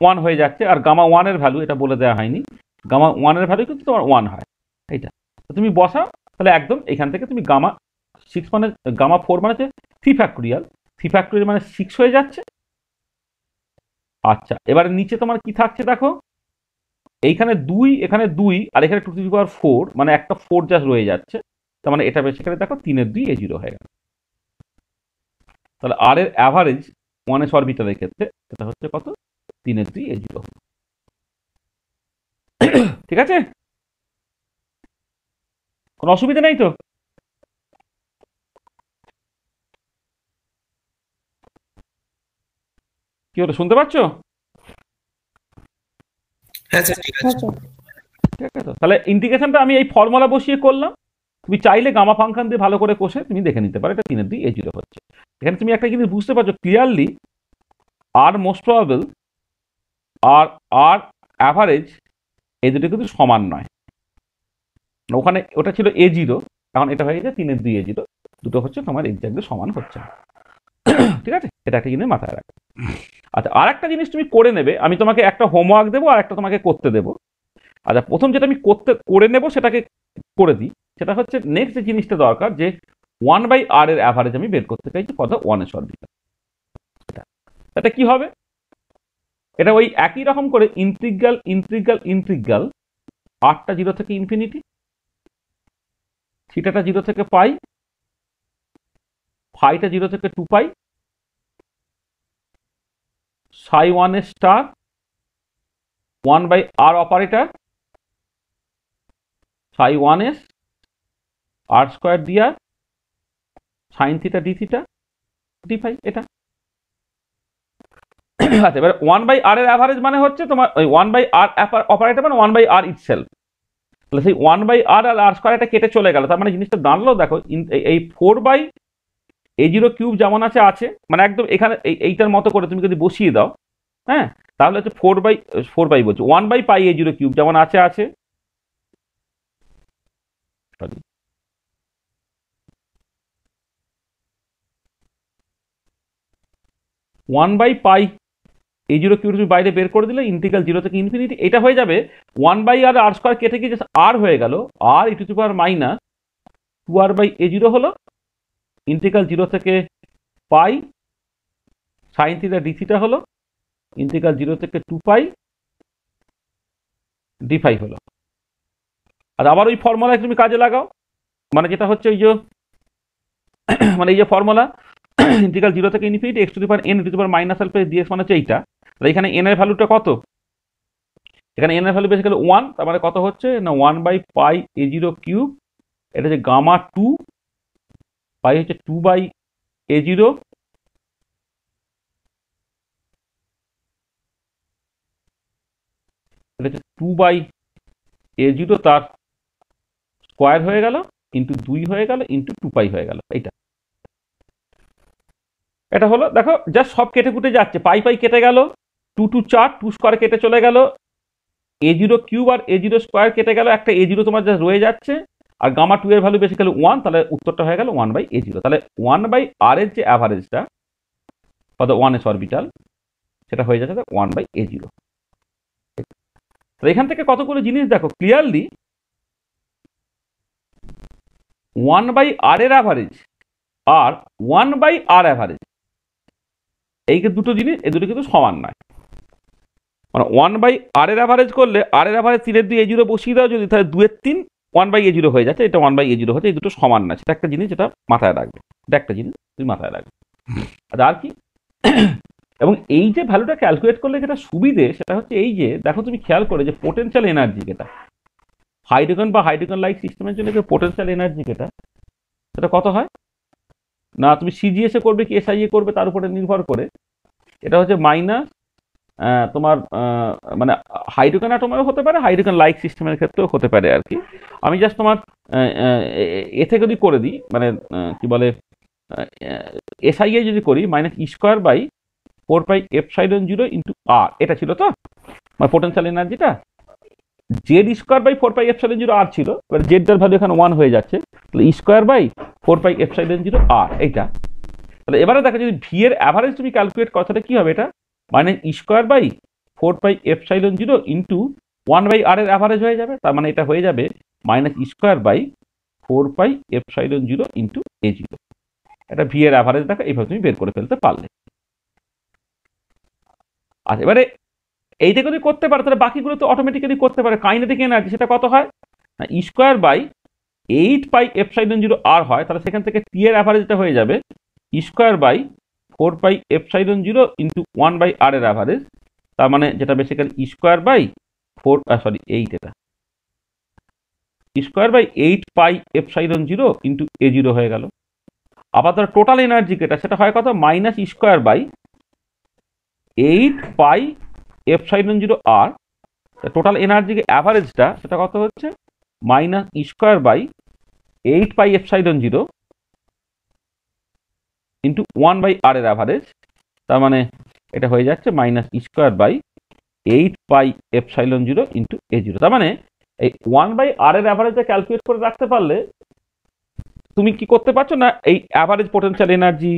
1 হয়ে যাচ্ছে, আর গামা 1 এর ভ্যালু এটা বলে দেওয়া হয়নি, গামা 1 এর ভ্যালু কিন্তু তোমার 1 হয়, এইটা তো তুমি বসাও, তাহলে একদম এখান থেকে তুমি গামা 6 মানে, গামা 4 মানে হচ্ছে 3 ফ্যাক্টোরিয়াল, 3 ফ্যাক্টোরিয়াল মানে 6 হয়ে যাচ্ছে। আচ্ছা এবারে নিচে তোমার কি থাকছে দেখো, এইখানে 2, এখানে 2, আর এখানে 2 টু দি পাওয়ার 4, মানে একটা 4 জাস্ট রয়ে যাচ্ছে, তার মানে এটা বেশি করে দেখো 3 এর 2 A0 হয়ে গেল। তাহলে আর এর অ্যাভারেজ 1s অরবিটালের ক্ষেত্রে এটা হচ্ছে কত, 3 এর 2 A0। ঠিক আছে, কোনো অসুবিধা নেই তো? কি হলো, শুনতে পাচ্ছ? হ্যাঁ স্যার ঠিক হ্যাঁ আছে। স্যার। ঠিক আছে, তো তাহলে ইন্টিগ্রেশনটা আমি এই ফর্মুলা বসিয়ে করলাম, তুমি চাইলে গামা ফাংশন দিয়ে ভালো করে কষে তুমি দেখে নিতে পারো এটা 3 এর 2 A0 হচ্ছে। এখানে তুমি একটা জিনিস বুঝতে পারছো ক্লিয়ারলি, আর মোস্ট প্রবাবল আর আর অ্যাভারেজ এই দুটো কিন্তু সমান নয়, ওখানে ওটা ছিল A0, এখন এটা হয়ে গেছে 3 এর 2 A0, দুটো হচ্ছে তোমার এক্স্যাক্টলি সমান হচ্ছে না। ঠিক আছে, এটা একটা জিনিস মাথায় রাখবে। আচ্ছা আর একটা জিনিস তুমি করে নেবে, আমি তোমাকে একটা হোমওয়ার্ক দেবো আর একটা তোমাকে করতে দেবো। আচ্ছা প্রথম যেটা আমি করে নেব সেটাকে করে দিই, সেটা হচ্ছে নেক্সট যে জিনিসটা দরকার, যে 1/r এর অ্যাভারেজ আমি বের করতে চাইছি ফর দ্য 1s অরবিটাল। এটা কি হবে, এটা ওই একই রকম করে ইন্টিগ্রাল ইন্টিগ্রাল ইন্টিগ্রাল rটা 0 থেকে ইনফিনিটি, থিটাটা 0 থেকে পাই, ফাইটা 0 থেকে 2 পাই, সাই 1s star 1/r operator psi 1s r square dr sine theta D theta D phi, এটা। আচ্ছা এবার 1/r এর অ্যাভারেজ মানে হচ্ছে তোমার ওই 1/r অপারেটর মানে 1/r ইটসেলফ, তাহলে সেই 1/r আর r স্কয়ার এটা কেটে চলে গেল, তার মানে জিনিসটা দাঁড়ালো দেখো এই 4/a0 কিউব যেমন আছে আছে, মানে একদম এখানে এইটার মতো করে তুমি যদি বসিয়ে দাও, হ্যাঁ তাহলে হচ্ছে 4/4 বলছি 1/πa0 কিউব যেমন আছে আছে, সরি 1/πa0 কিউব তুমি বাইরে বের করে দিলে, ইন্টিগ্রাল 0 থেকে ইনফিনিটি, এটা হয়ে যাবে 1/r আর স্কয়ার কেটে গিয়ে জাস্ট r হয়ে গেল, r e two the power minus 2r/a0 হলো, ইন্টিগ্রাল 0 থেকে পাই সাইন থিটা ডি থিটা হলো, ইন্টিগ্রাল 0 থেকে 2 পাই ডি ফাই হলো। আর আবার ওই ফর্মুলা তুমি কাজে লাগাও, মানে যেটা হচ্ছে ওই যে মানে এই যে ফর্মুলা ইন্টিগ্রাল 0 থেকে infinity x to the power n to the power minus alpha dx মানে হচ্ছে এইটা, তাহলে এখানে n এর ভ্যালুটা কত, এখানে n এর ভ্যালু বেসিক্যালি 1, তার মানে কত হচ্ছে না 1/πa0 কিউব, এটা হচ্ছে গামা 2, পাই হচ্ছে 2/a0, এটা হচ্ছে 2/a0 তার স্কোয়ার হয়ে গেল ইন্টু 2 হয়ে গেল ইন্টু 2 পাই হয়ে গেল, এইটা। এটা হলো দেখো জাস্ট সব কেটে কুটে যাচ্ছে, পাই পাই কেটে গেল, 2 2 4, 2 স্কোয়ার কেটে চলে গেল, a0 কিউব আর a0 স্কোয়ার কেটে গেল, একটা a0 তোমার জাস্ট রয়ে যাচ্ছে, আর গামা 2 এর ভ্যালু বেসিক্যালি 1, তাহলে উত্তরটা হয়ে গেল 1/a0। তাহলে 1/r এর যে অ্যাভারেজটা ফর দ্য 1s অরবিটাল সেটা হয়ে যাচ্ছে 1/a0। তো এখান থেকে কতগুলো জিনিস দেখো ক্লিয়ারলি, 1/r এর অ্যাভারেজ আর 1/r অ্যাভারেজ এই দুটো জিনিস, এই দুটো কিন্তু সমান নয়, মানে 1/r এর অ্যাভারেজ করলে r এর অ্যাভারেজ 3 এর 2 a0 বসিয়ে দাও যদি, তাহলে 2 এর 3 1/a0 হয়ে যাচ্ছে, এটা 1/a0 হচ্ছে, এই দুটো সমান না, সেটা একটা জিনিস যেটা মাথায় রাখবে, এটা একটা জিনিস তুমি মাথায় রাখবে। আর কি এবং এই যে ভ্যালুটা ক্যালকুলেট করলে যেটা সুবিধে সেটা হচ্ছে এই যে দেখো তুমি খেয়াল করে যে পোটেনশিয়াল এনার্জি যেটা হাইড্রোজেন বা হাইড্রোজেন লাইক সিস্টেমের জন্য যে পোটেনশিয়াল এনার্জি যেটা সেটা কত হয় না, তুমি সিজিএস এ করবে কি এসআইএ করবে তার উপরে নির্ভর করে। এটা হচ্ছে মাইনাস তোমার মানে হাইড্রোজেন অ্যাটমেও হতে পারে, হাইড্রোজেন লাইক সিস্টেমের ক্ষেত্রেও হতে পারে আর কি। আমি জাস্ট তোমার এ থেকে যদি করে দিই, মানে কি বলে এসআইএ যদি করি minus e square by 4πε0 into r, এটা ছিল তো মানে পোটেনশিয়াল এনার্জিটা। জেড স্কোয়ার বাই 4πε0 আর ছিল, এবার জেডটার ভ্যালু এখানে 1 হয়ে যাচ্ছে, তাহলে ই স্কোয়ার বাই 4πε0 আর এইটা। তাহলে এবারে দেখো যদি ভি এর অ্যাভারেজ তুমি ক্যালকুলেট করো তাহলে কি হবে, এটা মানে ই স্কোয়ার বাই 4πε0 ইন্টু 1/r এর অ্যাভারেজ হয়ে যাবে। তার মানে এটা হয়ে যাবে minus e square by 4πε0 into a0। এটা ভি এর অ্যাভারেজ দেখো, এইভাবে তুমি বের করে ফেলতে পারলে। আর এবারে এইটা যদি করতে পারো তাহলে বাকিগুলো তো অটোমেটিক্যালি করতে পারে। কাইনেটিক এনার্জি সেটা কত হয় না, ই স্কোয়ার বাই 8πε0 আর হয়, তাহলে সেখান থেকে টি এর অ্যাভারেজটা হয়ে যাবে ই স্কোয়ার বাই 4πε0 ইন্টু 1/r এর অ্যাভারেজ। তার মানে যেটা বেসিক্যালি ই স্কোয়ার বাই 8, এটা ই স্কোয়ার বাই 8πε0 ইন্টু a0 হয়ে গেল। আবার ধরো টোটাল এনার্জি যেটা সেটা হয় কত, minus e square by 8πε0 r, total energy অ্যাভারেজটা সেটা কত হচ্ছে minus e square by 8πε0 into 1/r এর অ্যাভারেজ। তার মানে এটা হয়ে যাচ্ছে minus e square by 8πε0 into a0। তার মানে এই 1/r এর অ্যাভারেজটা ক্যালকুলেট করে রাখতে পারলে তুমি কি করতে পারছো না, এই average potential energy,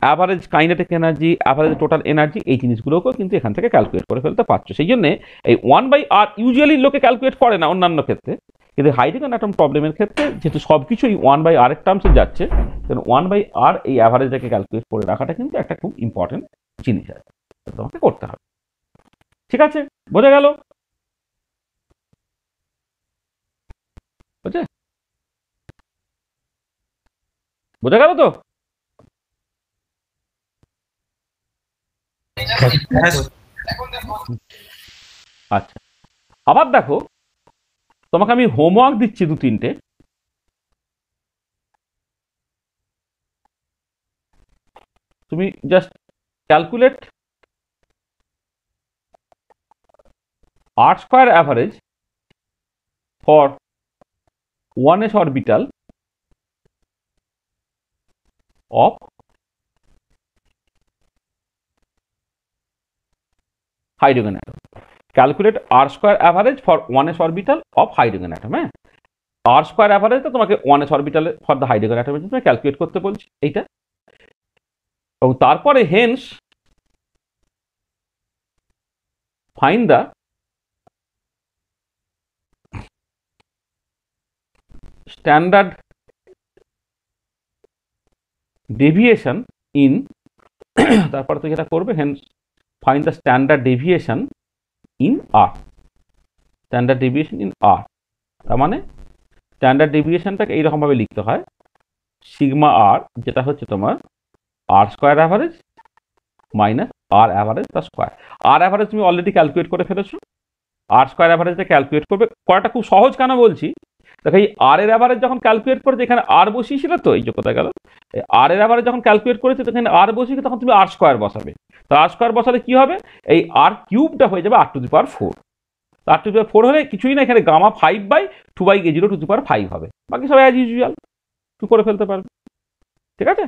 average kinetic energy, average total energy, এই জিনিসগুলোকেও কিন্তু এখান থেকে ক্যালকুলেট করে ফেলতে পারছো। সেই জন্য এই 1/r ইউজুয়ালি লোকে ক্যালকুলেট করে না অন্যান্য ক্ষেত্রে, কিন্তু হাইড্রোজেন অ্যাটম প্রবলেমের ক্ষেত্রে যেহেতু সব কিছুই 1/r এর টার্মসে যাচ্ছে, কারণ 1/r এই অ্যাভারেজটাকে ক্যালকুলেট করে রাখাটা কিন্তু একটা খুব ইম্পর্টেন্ট জিনিস আছে, তোমাকে করতে হবে। ঠিক আছে, বোঝা গেল? বুঝে বোঝা গেল তো? আচ্ছা, আবার দেখো তোমাকে আমি হোমওয়ার্ক দিচ্ছি 2-3টে। তুমি just calculate r square average for 1s orbital of hydrogen atom. Calculate r square average for 1s orbital of hydrogen atom। হ্যাঁ, r square average তোমাকে 1s orbital for the hydrogen atom এর জন্য calculate করতে বলছি এইটা, এবং তারপরে hence find the standard deviation in তারপরে তো যেটা করবে hence find the standard deviation in r, standard deviation in r। তার মানে স্ট্যান্ডার্ড ডেভিয়েশনটাকে এইরকম ভাবে লিখতে হয়, সিগমা আর যেটা হচ্ছে তোমার r square average minus r average plus square. r average তুমি অলরেডি ক্যালকুলেট করে ফেলেছো, r স্কয়ার অ্যাভারেজটা ক্যালকুলেট করবে। করাটা খুব সহজ কেন বলছি, দেখো এই r এর অ্যাভারেজ যখন ক্যালকুলেট করেছে এখানে r বসিয়েছিল, তো এই যে কোথায় গেল, r এর অ্যাভারেজ যখন ক্যালকুলেট করেছে এখানে r বসিয়ে তখন তুমি r স্কয়ার বসাবে। তো r স্কয়ার বসালে কি হবে, এই r কিউবটা হয়ে যাবে r to the power 4। r to the power 4 হলে কিছুই না, এখানে গামা 5/2/a0 টু দি পাওয়ার 5 হবে, বাকি সব অ্যাজ ইউজুয়াল তুই করে ফেলতে পারবে। ঠিক আছে,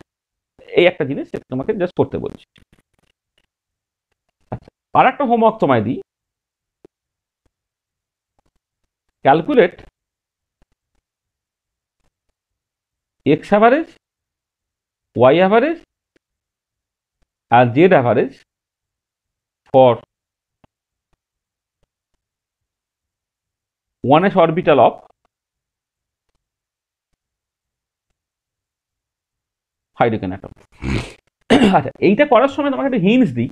এই একটা জিনিস সেটা তোমাকে জাস্ট করতে বলছি। আচ্ছা, আর একটা হোমওয়ার্ক তোমায় দিই, calculate x average, y average আর z average for 1s orbital of hydrogen atom. আচ্ছা, এইটা করার সময় তোমাকে একটা হিন্টস দিই।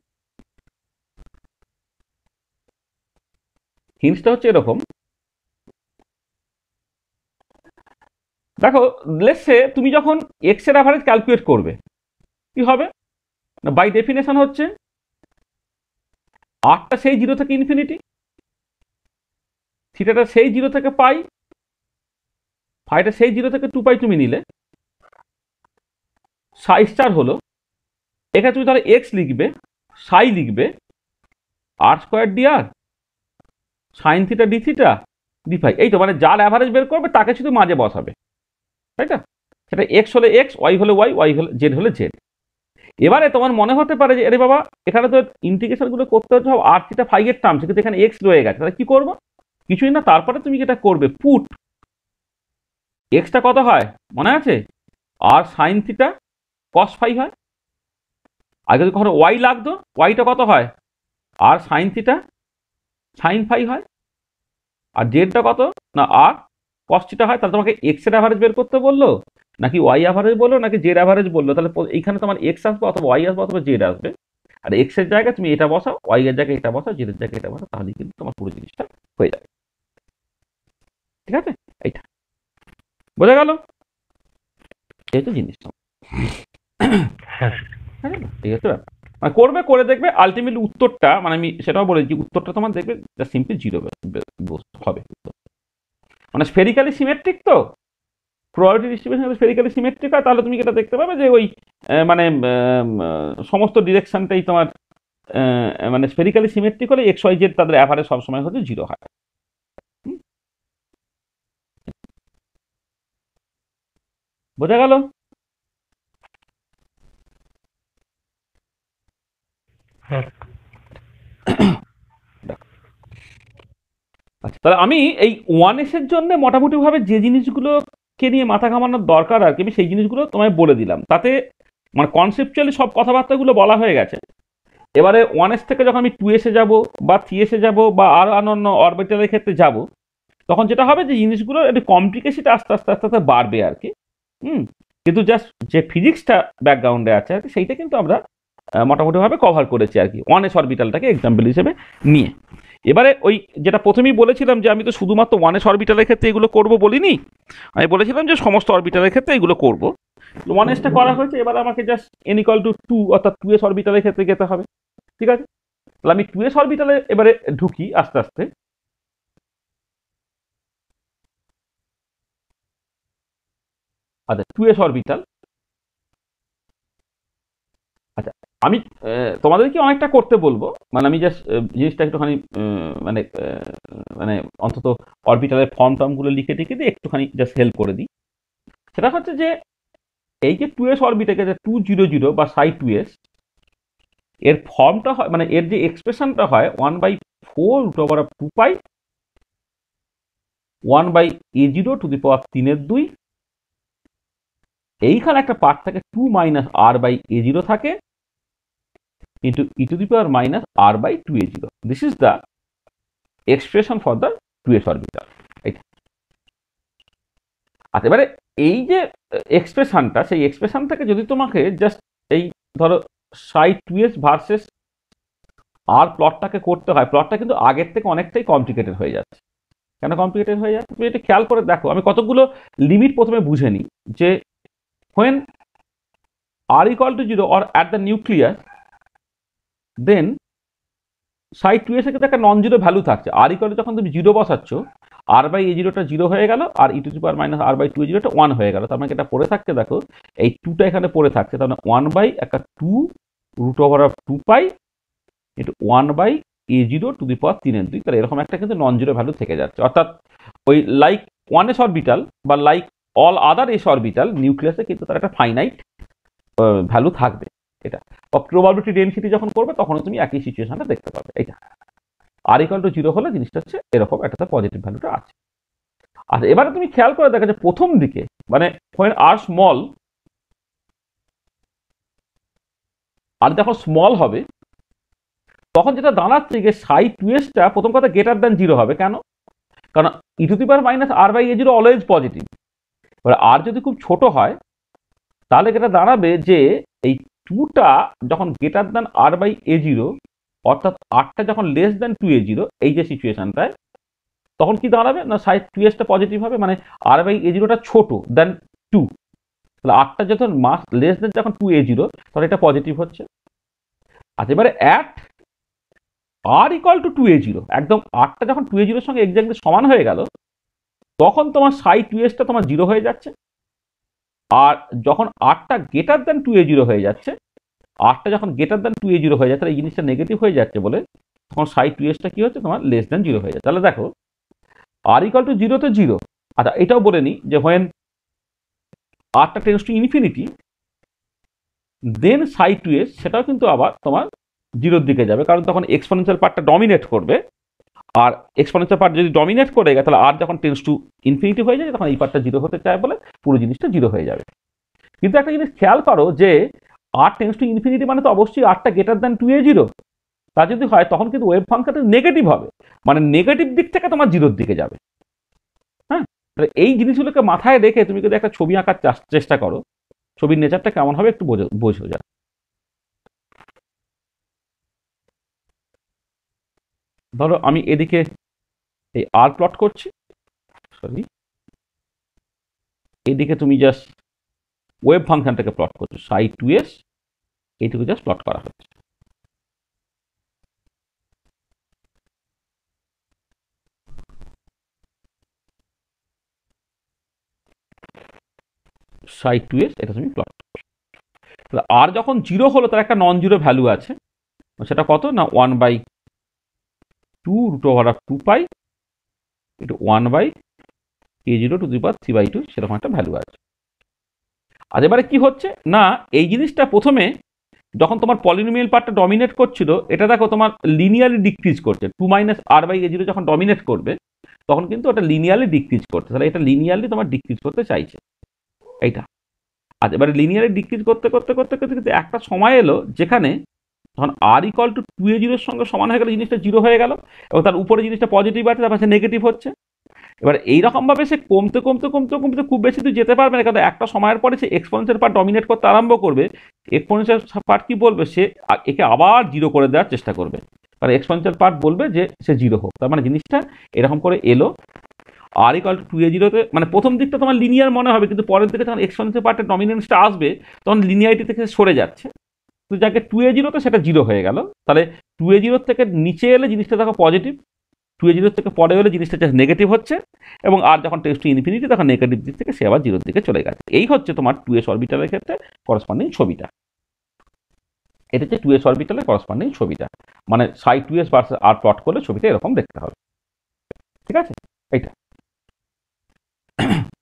হিন্টসটা হচ্ছে এরকম, দেখো লেটস সে তুমি যখন এক্স এর অ্যাভারেজ ক্যালকুলেট করবে কি হবে না, বাই ডেফিনেশন হচ্ছে আরটা সেই 0 থেকে ইনফিনিটি, থিটাটা সেই 0 থেকে পাই, ফাইটা সেই 0 থেকে 2π তুমি নিলে, সাই স্টার হলো, এখানে তুমি তাহলে এক্স লিখবে, সাই লিখবে r square d r sine theta D theta D phi, এই তো মানে যার অ্যাভারেজ বের করবে তাকে শুধু মাঝে বসাবে, তাই না? সেটা এক্স হলে এক্স, ওয়াই হলে ওয়াই, ওয়াই হলে জেড হলে জেড। এবারে তোমার মনে হতে পারে যে আরে বাবা এখানে তো ইন্টিগ্রেশন গুলো করতে হচ্ছে আর থিটা ফাই এর টার্মস, কিন্তু এখানে এক্স রয়ে গেছে, তাহলে কি করবো? কিছুই না, তারপরে তুমি যেটা করবে পুট এক্সটা কত হয় মনে আছে, আর সাইন থিটা কস ফাই হয়। আগে যদি কখনো ওয়াই লাগতো, ওয়াইটা কত হয়, আর সাইন থিটা সাইন ফাই হয়। আর জেডটা কত না আর কস থিটা হয়। তাহলে তোমাকে এক্স এর অ্যাভারেজ বের করতে বললো, নাকি ওয়াই অ্যাভারেজ বললো, নাকি জেড অ্যাভারেজ বললো? তাহলে এইখানে তোমার এক্স আসবে অথবা ওয়াই আসবে অথবা জেড আসবে। আর এক্স এর জায়গায় তুমি এটা বসাও, ওয়াই এর জায়গায় এটা বসাও, জেড এর জায়গায় এটা বসাও, তাহলে কিন্তু তোমার পুরো জিনিসটা হয়ে যাবে। ঠিক আছে, এইটা বোঝা গেল? এই তো জিনিসটা। হ্যাঁ হ্যাঁ, ঠিক আছে, মানে করবে, করে দেখবে আলটিমেটলি উত্তরটা, মানে আমি সেটাও বলেছি উত্তরটা তোমার দেখবে সিম্পলি জিরো হবে। মানে স্ফেরিক্যালি সিমেট্রিক তো, প্রবাবিলিটি ডিস্ট্রিবিউশন স্ফেরিক্যালি সিমেট্রিক হয়, তাহলে তুমি এটা দেখতে পাবে যে ওই মানে সমস্ত ডিরেকশনটাই তোমার মানে স্ফেরিক্যালি সিমেট্রিক হলে এক্স ওয়াই জেড তাদের অ্যাভারেজ সবসময় হচ্ছে জিরো হয়। বোঝা গেল? হ্যাঁ আচ্ছা, তাহলে আমি এই ওয়ান এস এর জন্য মোটামুটিভাবে যে জিনিসগুলোকে নিয়ে মাথা ঘামানোর দরকার আর কি, আমি সেই জিনিসগুলো তোমায় বলে দিলাম। তাতে মানে কনসেপচুয়ালি সব কথাবার্তাগুলো বলা হয়ে গেছে। এবারে ওয়ান এস থেকে যখন আমি টু এসে যাবো বা থ্রি এসে যাবো বা আর অন্যান্য অরবিটালের ক্ষেত্রে যাব, তখন যেটা হবে যে জিনিসগুলো একটু কমপ্লিকেশনটা আস্তে আস্তে আস্তে আস্তে বাড়বে আর কি। কিন্তু জাস্ট যে ফিজিক্সটা ব্যাকগ্রাউন্ডে আছে আর কি, সেইটা কিন্তু আমরা মোটামুটিভাবে কভার করেছি আর কি, ওয়ান এস অরবিটালটাকে এক্সাম্পল হিসেবে নিয়ে। এবারে ওই যেটা প্রথমেই বলেছিলাম যে আমি তো শুধুমাত্র ওয়ান এস অরবিটালের ক্ষেত্রে এগুলো করবো বলিনি, আমি বলেছিলাম যে সমস্ত অরবিটালের ক্ষেত্রে এগুলো করবো। ওয়ান এসটা করা হয়েছে, এবার আমাকে just n equal to two অর্থাৎ টু এস অরবিটালের ক্ষেত্রে যেতে হবে। ঠিক আছে, তাহলে আমি টু এস অরবিটালে এবারে ঢুকি আস্তে আস্তে। আচ্ছা, টু এস অরবিটাল, আচ্ছা আমি তোমাদেরকে অনেকটা করতে বলবো, মানে আমি জাস্ট জিনিসটা একটুখানি মানে মানে অন্তত অরবিটালের ফর্ম টর্মগুলো লিখে টিখে দিয়ে একটুখানি জাস্ট হেল্প করে দিই। সেটা হচ্ছে যে এই যে টু এস অরবিটাকে যে 200 বা সাই টু এস, এর ফর্মটা হয় মানে এর যে এক্সপ্রেশনটা হয় 1/4√2π 1/a0^3 এইখানে একটা পার্ট থাকে 2 - r/a0 থাকে into e⁻r/2a0. This is the expression for the 2s orbital. আচ্ছা, এবারে এই যে এক্সপ্রেশনটা, সেই এক্সপ্রেশন থেকে যদি তোমাকে জাস্ট এই ধরো সাই 2s ভার্সেস আর প্লটটাকে করতে হয়, প্লটটা কিন্তু আগের থেকে অনেকটাই কমপ্লিকেটেড হয়ে যাচ্ছে। কেন কমপ্লিকেটেড হয়ে যাচ্ছে তুমি এটা খেয়াল করে দেখো। আমি কতগুলো লিমিট প্রথমে বুঝে নিই যে when r equal to 0 or at the nucleus, then Sai 2s এর ক্ষেত্রে একটা নন জিরো ভ্যালু থাকছে। আর ইকুয়াল যখন তুমি জিরো বসাচ্ছ, r/a0টা জিরো হয়ে গেল আর e⁻r/2a0টা 1 হয়ে গেল। তার মানে এটা পড়ে থাকছে, দেখো এই 2টা এখানে পড়ে থাকছে, তার মানে 1/2√2π into 1/a0^3 তাহলে এরকম একটা কিন্তু নন জিরো ভ্যালু থেকে যাচ্ছে। অর্থাৎ ওই লাইক ওয়ান এস অরবিটাল বা like all other s orbital নিউক্লিয়াসে কিন্তু তার একটা ফাইনাইট ভ্যালু থাকবে। এটা প্রবাবিলিটি ডেনসিটি যখন করবে তখন তুমি একই সিচুয়েশনটা দেখতে পাবে। এইটা আর ইকুয়াল টু 0 হলে জিনিসটা হচ্ছে এরকম একটা পজিটিভ ভ্যালুটা আছে। আর এবারে তুমি খেয়াল করে দেখো যে প্রথম দিকে মানে when r স্মল, আর যখন স্মল হবে তখন যেটা দাঁড়াচ্ছে যে সাই 2sটা প্রথম কথা গ্রেটার দ্যান 0 হবে। কেন? কারণ e⁻r/a0 অলওয়েজ পজিটিভ। এবার আর যদি খুব ছোট হয় তাহলে যেটা দাঁড়াবে যে এই 2টা যখন গ্রেটার দ্যান r/a0 অর্থাৎ rটা যখন লেস দ্যান 2a0, এই যে সিচুয়েশনটায় তখন কি দাঁড়াবে না সাই 2sটা পজিটিভ হবে, মানে r/a0টা ছোট দ্যান 2, তাহলে rটা যখন মাস লেস দ্যান যখন 2a0 তখন এটা পজিটিভ হচ্ছে। আচ্ছা, এবারে at r equal to 2a0 একদম rটা যখন 2a0 এর সঙ্গে এক্স্যাক্টলি সমান হয়ে গেল তখন তোমার সাই 2sটা তোমার 0 হয়ে যাচ্ছে। আর যখন আরটা গ্রেটার দ্যান 2a0 হয়ে যাচ্ছে, আরটা যখন গ্রেটার দ্যান 2a0 হয়ে যাচ্ছে, তাহলে এই জিনিসটা নেগেটিভ হয়ে যাচ্ছে বলে তখন সাই 2s টা কি হচ্ছে তোমার লেস দ্যান 0 হয়ে যাচ্ছে। তাহলে দেখো আর ইকুয়াল টু 0 তে 0। আচ্ছা এটাও বলে নিই যে হোয়েন আরটা tends to infinity then Sai 2s সেটাও কিন্তু আবার তোমার 0-র দিকে যাবে, কারণ তখন এক্সপোনেনশিয়াল পার্টটা ডমিনেট করবে। আর এক্সপোনেনশিয়াল পার্ট যদি ডমিনেট করে গেছে তাহলে আর যখন টেন্ডস টু ইনফিনিটি হয়ে যায় তখন এই পার্টটা 0 হতে চায় বলে পুরো জিনিসটা 0 হয়ে যাবে। কিন্তু একটা জিনিস খেয়াল করো যে আর টেন্ডস টু ইনফিনিটি মানে তো অবশ্যই আরটা গ্রেটার দ্যান 2a0। তা যদি হয় তখন কিন্তু ওয়েভ ফাংশনটা নেগেটিভ হবে, মানে নেগেটিভ দিক থেকে তোমার 0-র দিকে যাবে। হ্যাঁ, তাহলে এই জিনিসগুলোকে মাথায় রেখে তুমি যদি একটা ছবি আঁকার চেষ্টা করো, ছবির নেচারটা কেমন হবে একটু বোঝো যা। ধরো আমি এদিকে এই আর প্লট করছি, সরি এদিকে তুমি জাস্ট ওয়েভ ফাংশনটাকে প্লট করছো, সাই 2s এইটুকু জাস্ট প্লট করা হচ্ছে। সাই 2s এটা তুমি প্লট করো। তাহলে আর যখন 0 হলো তার একটা নন জিরো ভ্যালু আছে, সেটা কত না 1/2√2 এটা 1/a0^3/2 সেরকম একটা ভ্যালু আছে। আর এবারে কি হচ্ছে না এই জিনিসটা প্রথমে যখন তোমার পলিনোমিয়াল পার্টটা ডমিনেট করছিল, এটা দেখো তোমার লিনিয়ারলি ডিক্রিজ করছে। 2 - r/a0 যখন ডমিনেট করবে তখন কিন্তু ওটা লিনিয়ারলি ডিক্রিজ করছে, তাহলে এটা লিনিয়ারলি তোমার ডিক্রিজ করতে চাইছে এইটা। আর এবারে লিনিয়ারলি ডিক্রিজ করতে করতে করতে করতে কিন্তু একটা সময় এলো যেখানে তখন আর ইকুয়াল টু 2a0 এর সঙ্গে সমান হয়ে গেল, জিনিসটা 0 হয়ে গেল এবং তার উপরে জিনিসটা পজিটিভ আছে, তারপর সে নেগেটিভ হচ্ছে। এবার এইরকমভাবে সে কমতে কমতে কমতে কমতে খুব বেশি তুই যেতে পারবে না, কারণ একটা সময়ের পরে সে এক্সপোনেনশিয়াল পার্ট ডমিনেট করতে আরম্ভ করবে। এক্সপোনেনশিয়াল পার্ট কি বলবে, সে একে আবার 0 করে দেওয়ার চেষ্টা করবে, কারণ এক্সপোনেনশিয়াল পার্ট বলবে যে সে 0 হোক। তার মানে জিনিসটা এরকম করে এলো আর ইকুয়াল টু 2a0-তে, মানে প্রথম দিকটা তোমার লিনিয়ার মনে হবে, কিন্তু পরের দিকে যখন এক্সপোনেনশিয়াল পার্টের ডমিনেন্সটা আসবে তখন লিনিয়ারিটি থেকে সরে যাচ্ছে। তো যাকে 2a0-তে সেটা 0 হয়ে গেল। তাহলে 2a0 থেকে নিচে এলে জিনিসটা দেখো পজিটিভ, 2a0 থেকে পরে এলে জিনিসটা জাস্ট নেগেটিভ হচ্ছে, এবং আর যখন টেন্ডস টু ইনফিনিটি তখন নেগেটিভ দিক থেকে সে আবার 0-র দিকে চলে গেছে। এই হচ্ছে তোমার 2s অরবিটালের ক্ষেত্রে করসপন্ডিং ছবিটা। এটা হচ্ছে 2s অরবিটালের করসপন্ডিং ছবিটা, মানে সাই 2s ভার্সেস আর প্লট করলে ছবিটা এরকম দেখতে হবে। ঠিক আছে, এইটা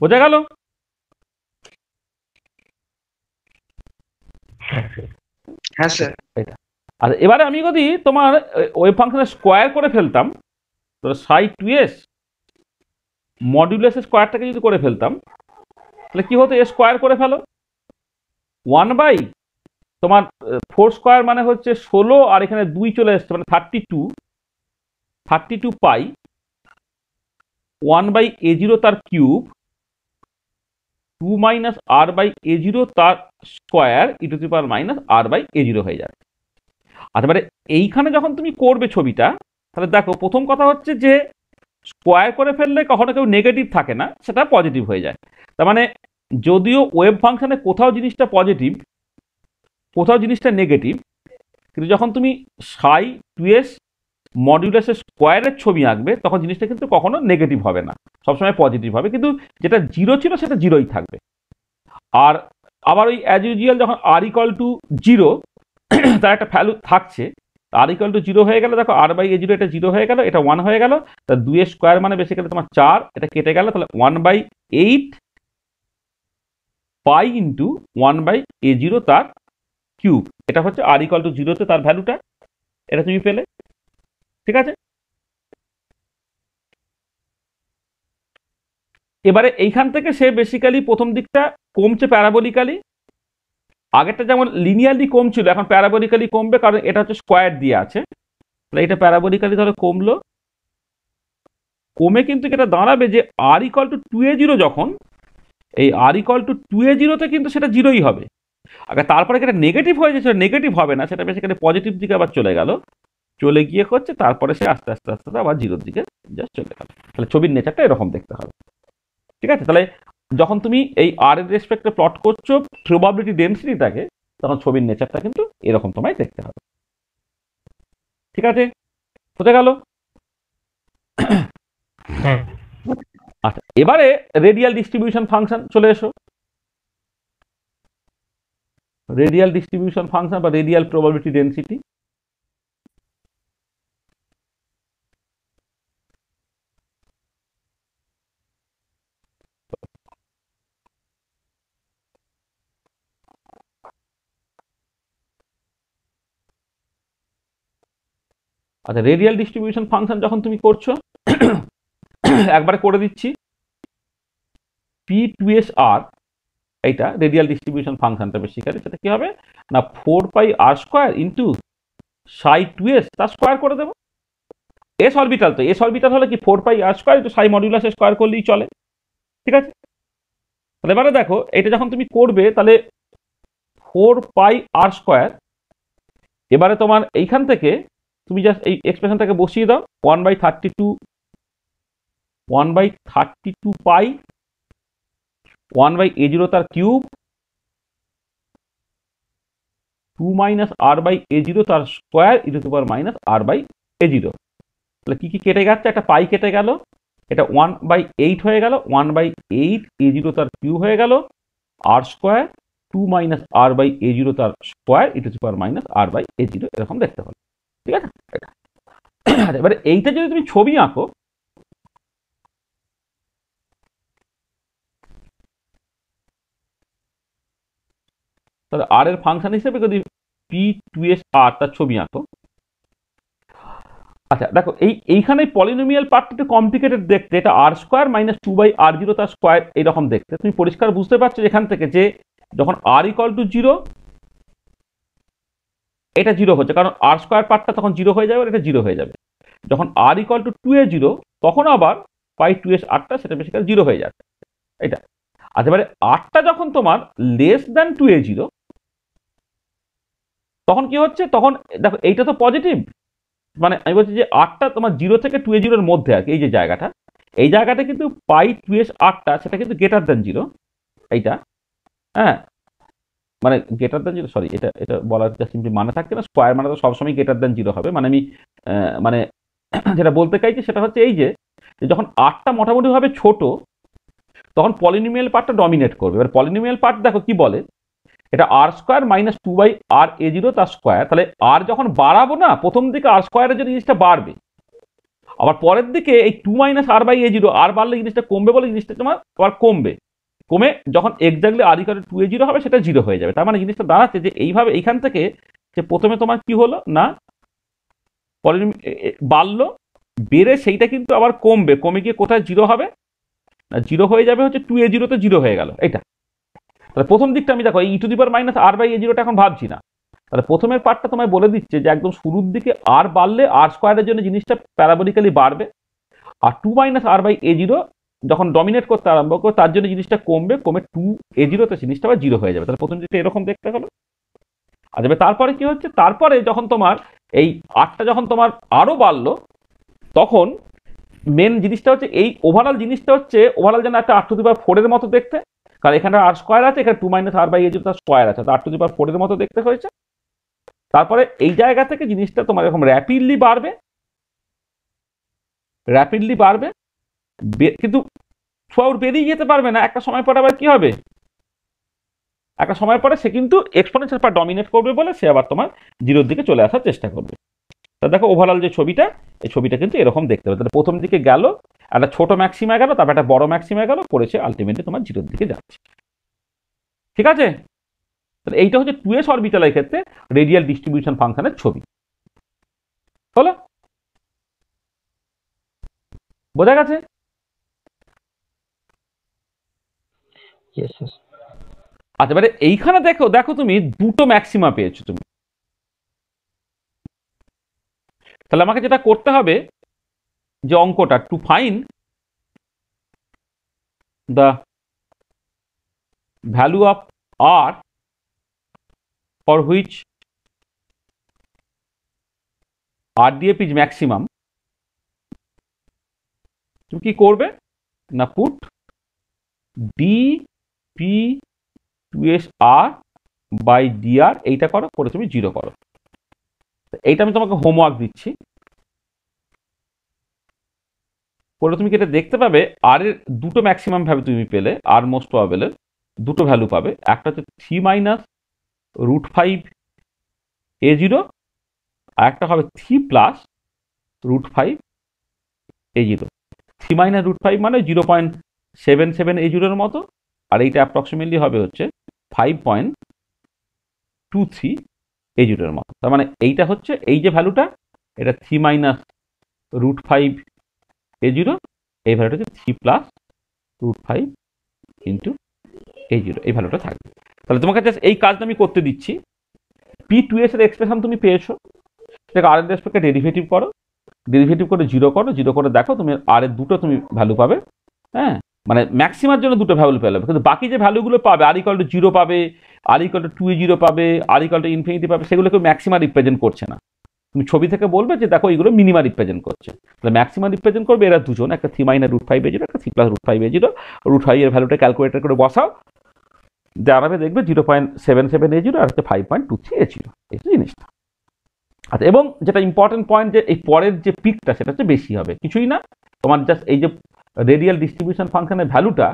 বোঝা গেল? হ্যাঁ স্যার। এটা আর এবারে আমি যদি তোমার ওয়েভ ফাংশনের স্কোয়ার করে ফেলতাম, তো সাই 2s মডুলাসের স্কোয়ারটাকে যদি করে ফেলতাম তাহলে কি হতো, এ স্কোয়ার করে ফেলো 1 তোমার 4 স্কোয়ার মানে হচ্ছে 16, আর এখানে 2 চলে এসছে মানে 32 পাই 1/a0 তার কিউব 2 - r/a0 তার স্কোয়ার e⁻r/a0 হয়ে যাবে। আর এবারে এইখানে যখন তুমি করবে ছবিটা, তাহলে দেখো প্রথম কথা হচ্ছে যে স্কোয়ার করে ফেললে কখনো কেউ নেগেটিভ থাকে না, সেটা পজিটিভ হয়ে যায়। তার মানে যদিও ওয়েভ ফাংশনে কোথাও জিনিসটা পজিটিভ কোথাও জিনিসটা নেগেটিভ, কিন্তু যখন তুমি সাই 2s মডুলাসের স্কোয়ারের ছবি আঁকবে তখন জিনিসটা কিন্তু কখনো নেগেটিভ হবে না, সবসময় পজিটিভ হবে, কিন্তু যেটা 0 ছিল সেটা 0-ই থাকবে। আর আবার ওই অ্যাজ ইউজুয়াল যখন আর ইকুয়াল টু 0 তার একটা ভ্যালু থাকছে, আর ইকুয়াল টু 0 হয়ে গেল, দেখো r/a0 এটা 0 হয়ে গেল, এটা 1 হয়ে গেল, তা 2 এর স্কোয়ার মানে বেসিক্যালি তোমার 4, এটা কেটে গেল, তাহলে 1/8 পাই ইন্টু 1/a0 তার কিউব, এটা হচ্ছে আর ইকুয়াল টু 0-তে তার ভ্যালুটা, এটা তুমি পেলে। ঠিক আছে, এবারে এইখান থেকে সে বেসিক্যালি প্রথম দিকটা কমছে প্যারাবোলিক্যালি, আগেরটা যেমন লিনিয়ারলি কমছিল এখন প্যারাবোলিক্যালি কমবে, কারণ এটা হচ্ছে স্কোয়ার দিয়ে আছে, তাহলে এটা প্যারাবোলিক্যালি ধরো কমলো, কমে কিন্তু এটা দাঁড়াবে যে আর ইকুয়াল টু 2a0 যখন এই আর ইকুয়াল টু 2a0-তে কিন্তু সেটা 0-ই হবে। আগে তারপরে এটা নেগেটিভ হয়ে যাচ্ছে, নেগেটিভ হবে না, সেটা বেসিক্যালি পজিটিভ দিকে আবার চলে গেল, চলে গিয়ে হচ্ছে তারপরে সে আস্তে আস্তে আস্তে আবার 0-র দিকে জাস্ট চলে গেল। তাহলে ছবির নেচারটা এরকম দেখতে হবে। ঠিক আছে, তাহলে যখন তুমি এই আর এর রেসপেক্টে প্লট করছো প্রবাবিলিটি ডেন্সিটিটাকে, তখন ছবির নেচারটা কিন্তু এরকম তোমায় দেখতে হবে। ঠিক আছে, বোঝা গেল? আচ্ছা, এবারে রেডিয়াল ডিস্ট্রিবিউশন ফাংশন চলে এসো। রেডিয়াল ডিস্ট্রিবিউশন ফাংশন বা রেডিয়াল প্রবাবিলিটি ডেন্সিটি। আচ্ছা, রেডিয়াল ডিস্ট্রিবিউশন ফাংশন যখন তুমি করছো, একবারে করে দিচ্ছি, P2SR, এইটা রেডিয়াল ডিস্ট্রিবিউশন ফাংশনটা বেসিক্যালি সেটা কি হবে না 4πr² ইন্টু সাই 2s তার স্কোয়ার করে দেবো। এস অরবিটাল, তো এস অরবিটাল হলে কি 4πr² ইন্টু সাই মডিউলাস স্কোয়ার করলেই চলে, ঠিক আছে। তাহলে এবারে দেখো এটা যখন তুমি করবে তাহলে 4πr², এবারে তোমার এইখান থেকে তুমি জাস্ট এই এক্সপ্রেশনটাকে বসিয়ে দাও, 1/32 পাই 1/a0 তার কিউব 2 - r/a0 তার স্কোয়ার e⁻r/a0। তাহলে কি কি কেটে যাচ্ছে, একটা পাই কেটে গেল, এটা 1/8 হয়ে গেল, 1/8 a0 তার কিউব হয়ে গেল, r স্কোয়ার 2 - r/a0 তার স্কোয়ার e⁻r/a0 এরকম দেখতে হবে, ঠিক আছে। এবারে এইটা যদি তুমি ছবি আঁকো, তাহলে আর এর ফাংশন হিসেবে যদি P2SR তার ছবি আঁকো, আচ্ছা দেখো এইখানে পলিনোমিয়াল পার্টটা একটু কমপ্লিকেটেড দেখতে, এটা r² - 2/r0 তার স্কোয়ার এইরকম দেখতে। তুমি পরিষ্কার বুঝতে পারছো এখান থেকে যে যখন r = 0 এটা 0 হচ্ছে, কারণ r² পার্টটা তখন 0 হয়ে যাবে, এটা 0 হয়ে যাবে। যখন r = 2a0 তখন আবার P2SRটা সেটা বেসিক্যালি 0 হয়ে যাবে, এটা। আচ্ছা, এবারে rটা যখন তোমার << 2a0 তখন কি হচ্ছে, তখন দেখো এইটা তো পজিটিভ, মানে আমি বলছি যে rটা তোমার 0 থেকে 2a0 এর মধ্যে আর কি, এই যে জায়গাটা, এই জায়গাটা কিন্তু P2SRটা সেটা কিন্তু >0 এইটা, হ্যাঁ, মানে >0, সরি এটা এটা বলার সিম্পলি মানে থাকছে না, স্কোয়ার মানে তো সবসময় >0 হবে, মানে আমি মানে যেটা বলতে চাইছি সেটা হচ্ছে এই যে যখন rটা মোটামুটি ভাবে ছোট তখন পলিনোমিয়াল পার্টটা ডমিনেট করবে। এবার পলিনোমিয়াল পার্ট দেখো কি বলে, এটা r² - 2/r/a0 তার স্কোয়ার, তাহলে r যখন বাড়াবো না প্রথম দিকে r² এর জন্য জিনিসটা বাড়বে, আবার পরের দিকে এই 2 - r/a0 আর বাড়লে জিনিসটা কমবে, বলে জিনিসটা তোমার আবার কমবে, কমে যখন এক্স্যাক্টলি r = 2a0 হবে সেটা 0 হয়ে যাবে। তার মানে জিনিসটা দাঁড়াচ্ছে যে এইভাবে এইখান থেকে যে প্রথমে তোমার কি হলো না বাড়লো, বেড়ে সেইটা কিন্তু আবার কমবে, কমে গিয়ে কোথায় 0 হবে না 0 হয়ে যাবে হচ্ছে 2a0 তে 0 হয়ে গেল, এটা। তাহলে প্রথম দিকটা আমি দেখো এই e⁻r/a0টা এখন ভাবছি না, তাহলে প্রথমের পার্টটা তোমায় বলে দিচ্ছে যে একদম শুরুর দিকে r বাড়লে r² এর জন্য জিনিসটা প্যারাবোলিক্যালি বাড়বে, আর 2 - r/a0 যখন ডমিনেট করতে আরম্ভ করবে তার জন্য জিনিসটা কমবে, কমে 2a0 তে জিনিসটা আবার 0 হয়ে যাবে। তাহলে প্রথম দিকটা এরকম দেখতে হলো। আর যাবে তারপরে কি হচ্ছে, তারপরে যখন তোমার এই rটা যখন তোমার আরো বাড়লো তখন মেন জিনিসটা হচ্ছে এই ওভারঅল জিনিসটা হচ্ছে ওভারঅল যেন একটা r⁴ এর মতো দেখতে, কারণ এখানে r² আছে, এখানে 2 - r/a0 তার স্কোয়ার আছে, তো r⁴ এর মতো দেখতে হয়েছে। তারপরে এই জায়গা থেকে জিনিসটা তোমার এরকম র্যাপিডলি বাড়বে, কিন্তু থ্রু আউট বেরিয়ে যেতে পারবে না, একটা সময় পরে আবার কি হবে, একটা সময় পরে সে কিন্তু এক্সপোনেনশিয়াল পার্ট ডমিনেট করবে বলে সে আবার তোমার 0-র দিকে চলে আসার চেষ্টা করবে। তা দেখো ওভারঅল যে ছবিটা, এই ছবিটা কিন্তু এরকম দেখতে হবে। তাহলে প্রথম দিকে গেল, একটা ছোট ম্যাক্সিমা গেল, তারপর একটা বড় ম্যাক্সিমা গেল, করেছে আলটিমেটলি তোমার 0-র দিকে যাচ্ছে, ঠিক আছে। তাহলে এইটা হচ্ছে 2s অরবিটালের ক্ষেত্রে রেডিয়াল ডিস্ট্রিবিউশন ফাংশনের ছবি হলো, বোঝা গেছে? আচ্ছা, এবারে এইখানে দেখো তুমি দুটো ম্যাক্সিমা পেয়েছো তুমি, তাহলে আমাকে যেটা করতে হবে যে অঙ্কটা to find the value of r for which RDF is maximum, তুমি কি করবে না পুট dP2SR/dr এইটা করো, করে তুমি 0 করো। এইটা আমি তোমাকে হোমওয়ার্ক দিচ্ছি, করে তুমি এটা দেখতে পাবে আর এর দুটো ম্যাক্সিমাম ভ্যালু তুমি পেলে, আর মোস্ট প্রবাবল দুটো ভ্যালু পাবে, একটা হচ্ছে 3 √5a0, আর একটা হবে 3 প্লাস √5a0। 3 মাইনাস √5 মানে 0.77a0 এর মতো, আর এইটা অ্যাপ্রক্সিমেটলি হবে হচ্ছে 5.23a0 এর মতো। তার মানে এইটা হচ্ছে এই যে ভ্যালুটা, এটা 3 মাইনাস √5a0, এই ভ্যালুটা হচ্ছে 3 প্লাস √5 ইন্টু a0, এই ভ্যালুটা থাকবে। তাহলে তোমাকে জাস্ট এই কাজটা আমি করতে দিচ্ছি। P2s এর এক্সপ্রেশন তুমি পেয়েছো, সেটাকে আর এর রেসপেক্টে ডেরিভেটিভ করো, ডেরিভেটিভ করে 0 করো, 0 করে দেখো তুমি আর এর দুটো তুমি ভ্যালু পাবে। হ্যাঁ, মানে ম্যাক্সিমার জন্য দুটো ভ্যালু পেলে, কিন্তু বাকি যে ভ্যালুগুলো পাবে, r=0 পাবে, r=2a0 পাবে, r=∞ পাবে, সেগুলোকে ম্যাক্সিমা রিপ্রেজেন্ট করছে না। তুমি ছবি থেকে বলবে যে দেখো এইগুলো মিনিমা রিপ্রেজেন্ট করছে, তাহলে ম্যাক্সিমা রিপ্রেজেন্ট করবে এরা দুজন, একটা 3 মাইনাস √5a0, একটা 3 প্লাস √5a0। √5 এর ভ্যালুটা ক্যালকুলেটর করে বসাও, দাঁড়াবে দেখবে 0.77a0 আর হচ্ছে 5.23a0, এই জিনিসটা। আচ্ছা, এবং যেটা ইম্পর্টেন্ট পয়েন্ট, যে এই পরের যে পিকটা সেটা হচ্ছে বেশি হবে, কিছুই না, তোমার জাস্ট এই যে রেডিয়াল ডিস্ট্রিবিউশন ফাংশনের ভ্যালুটা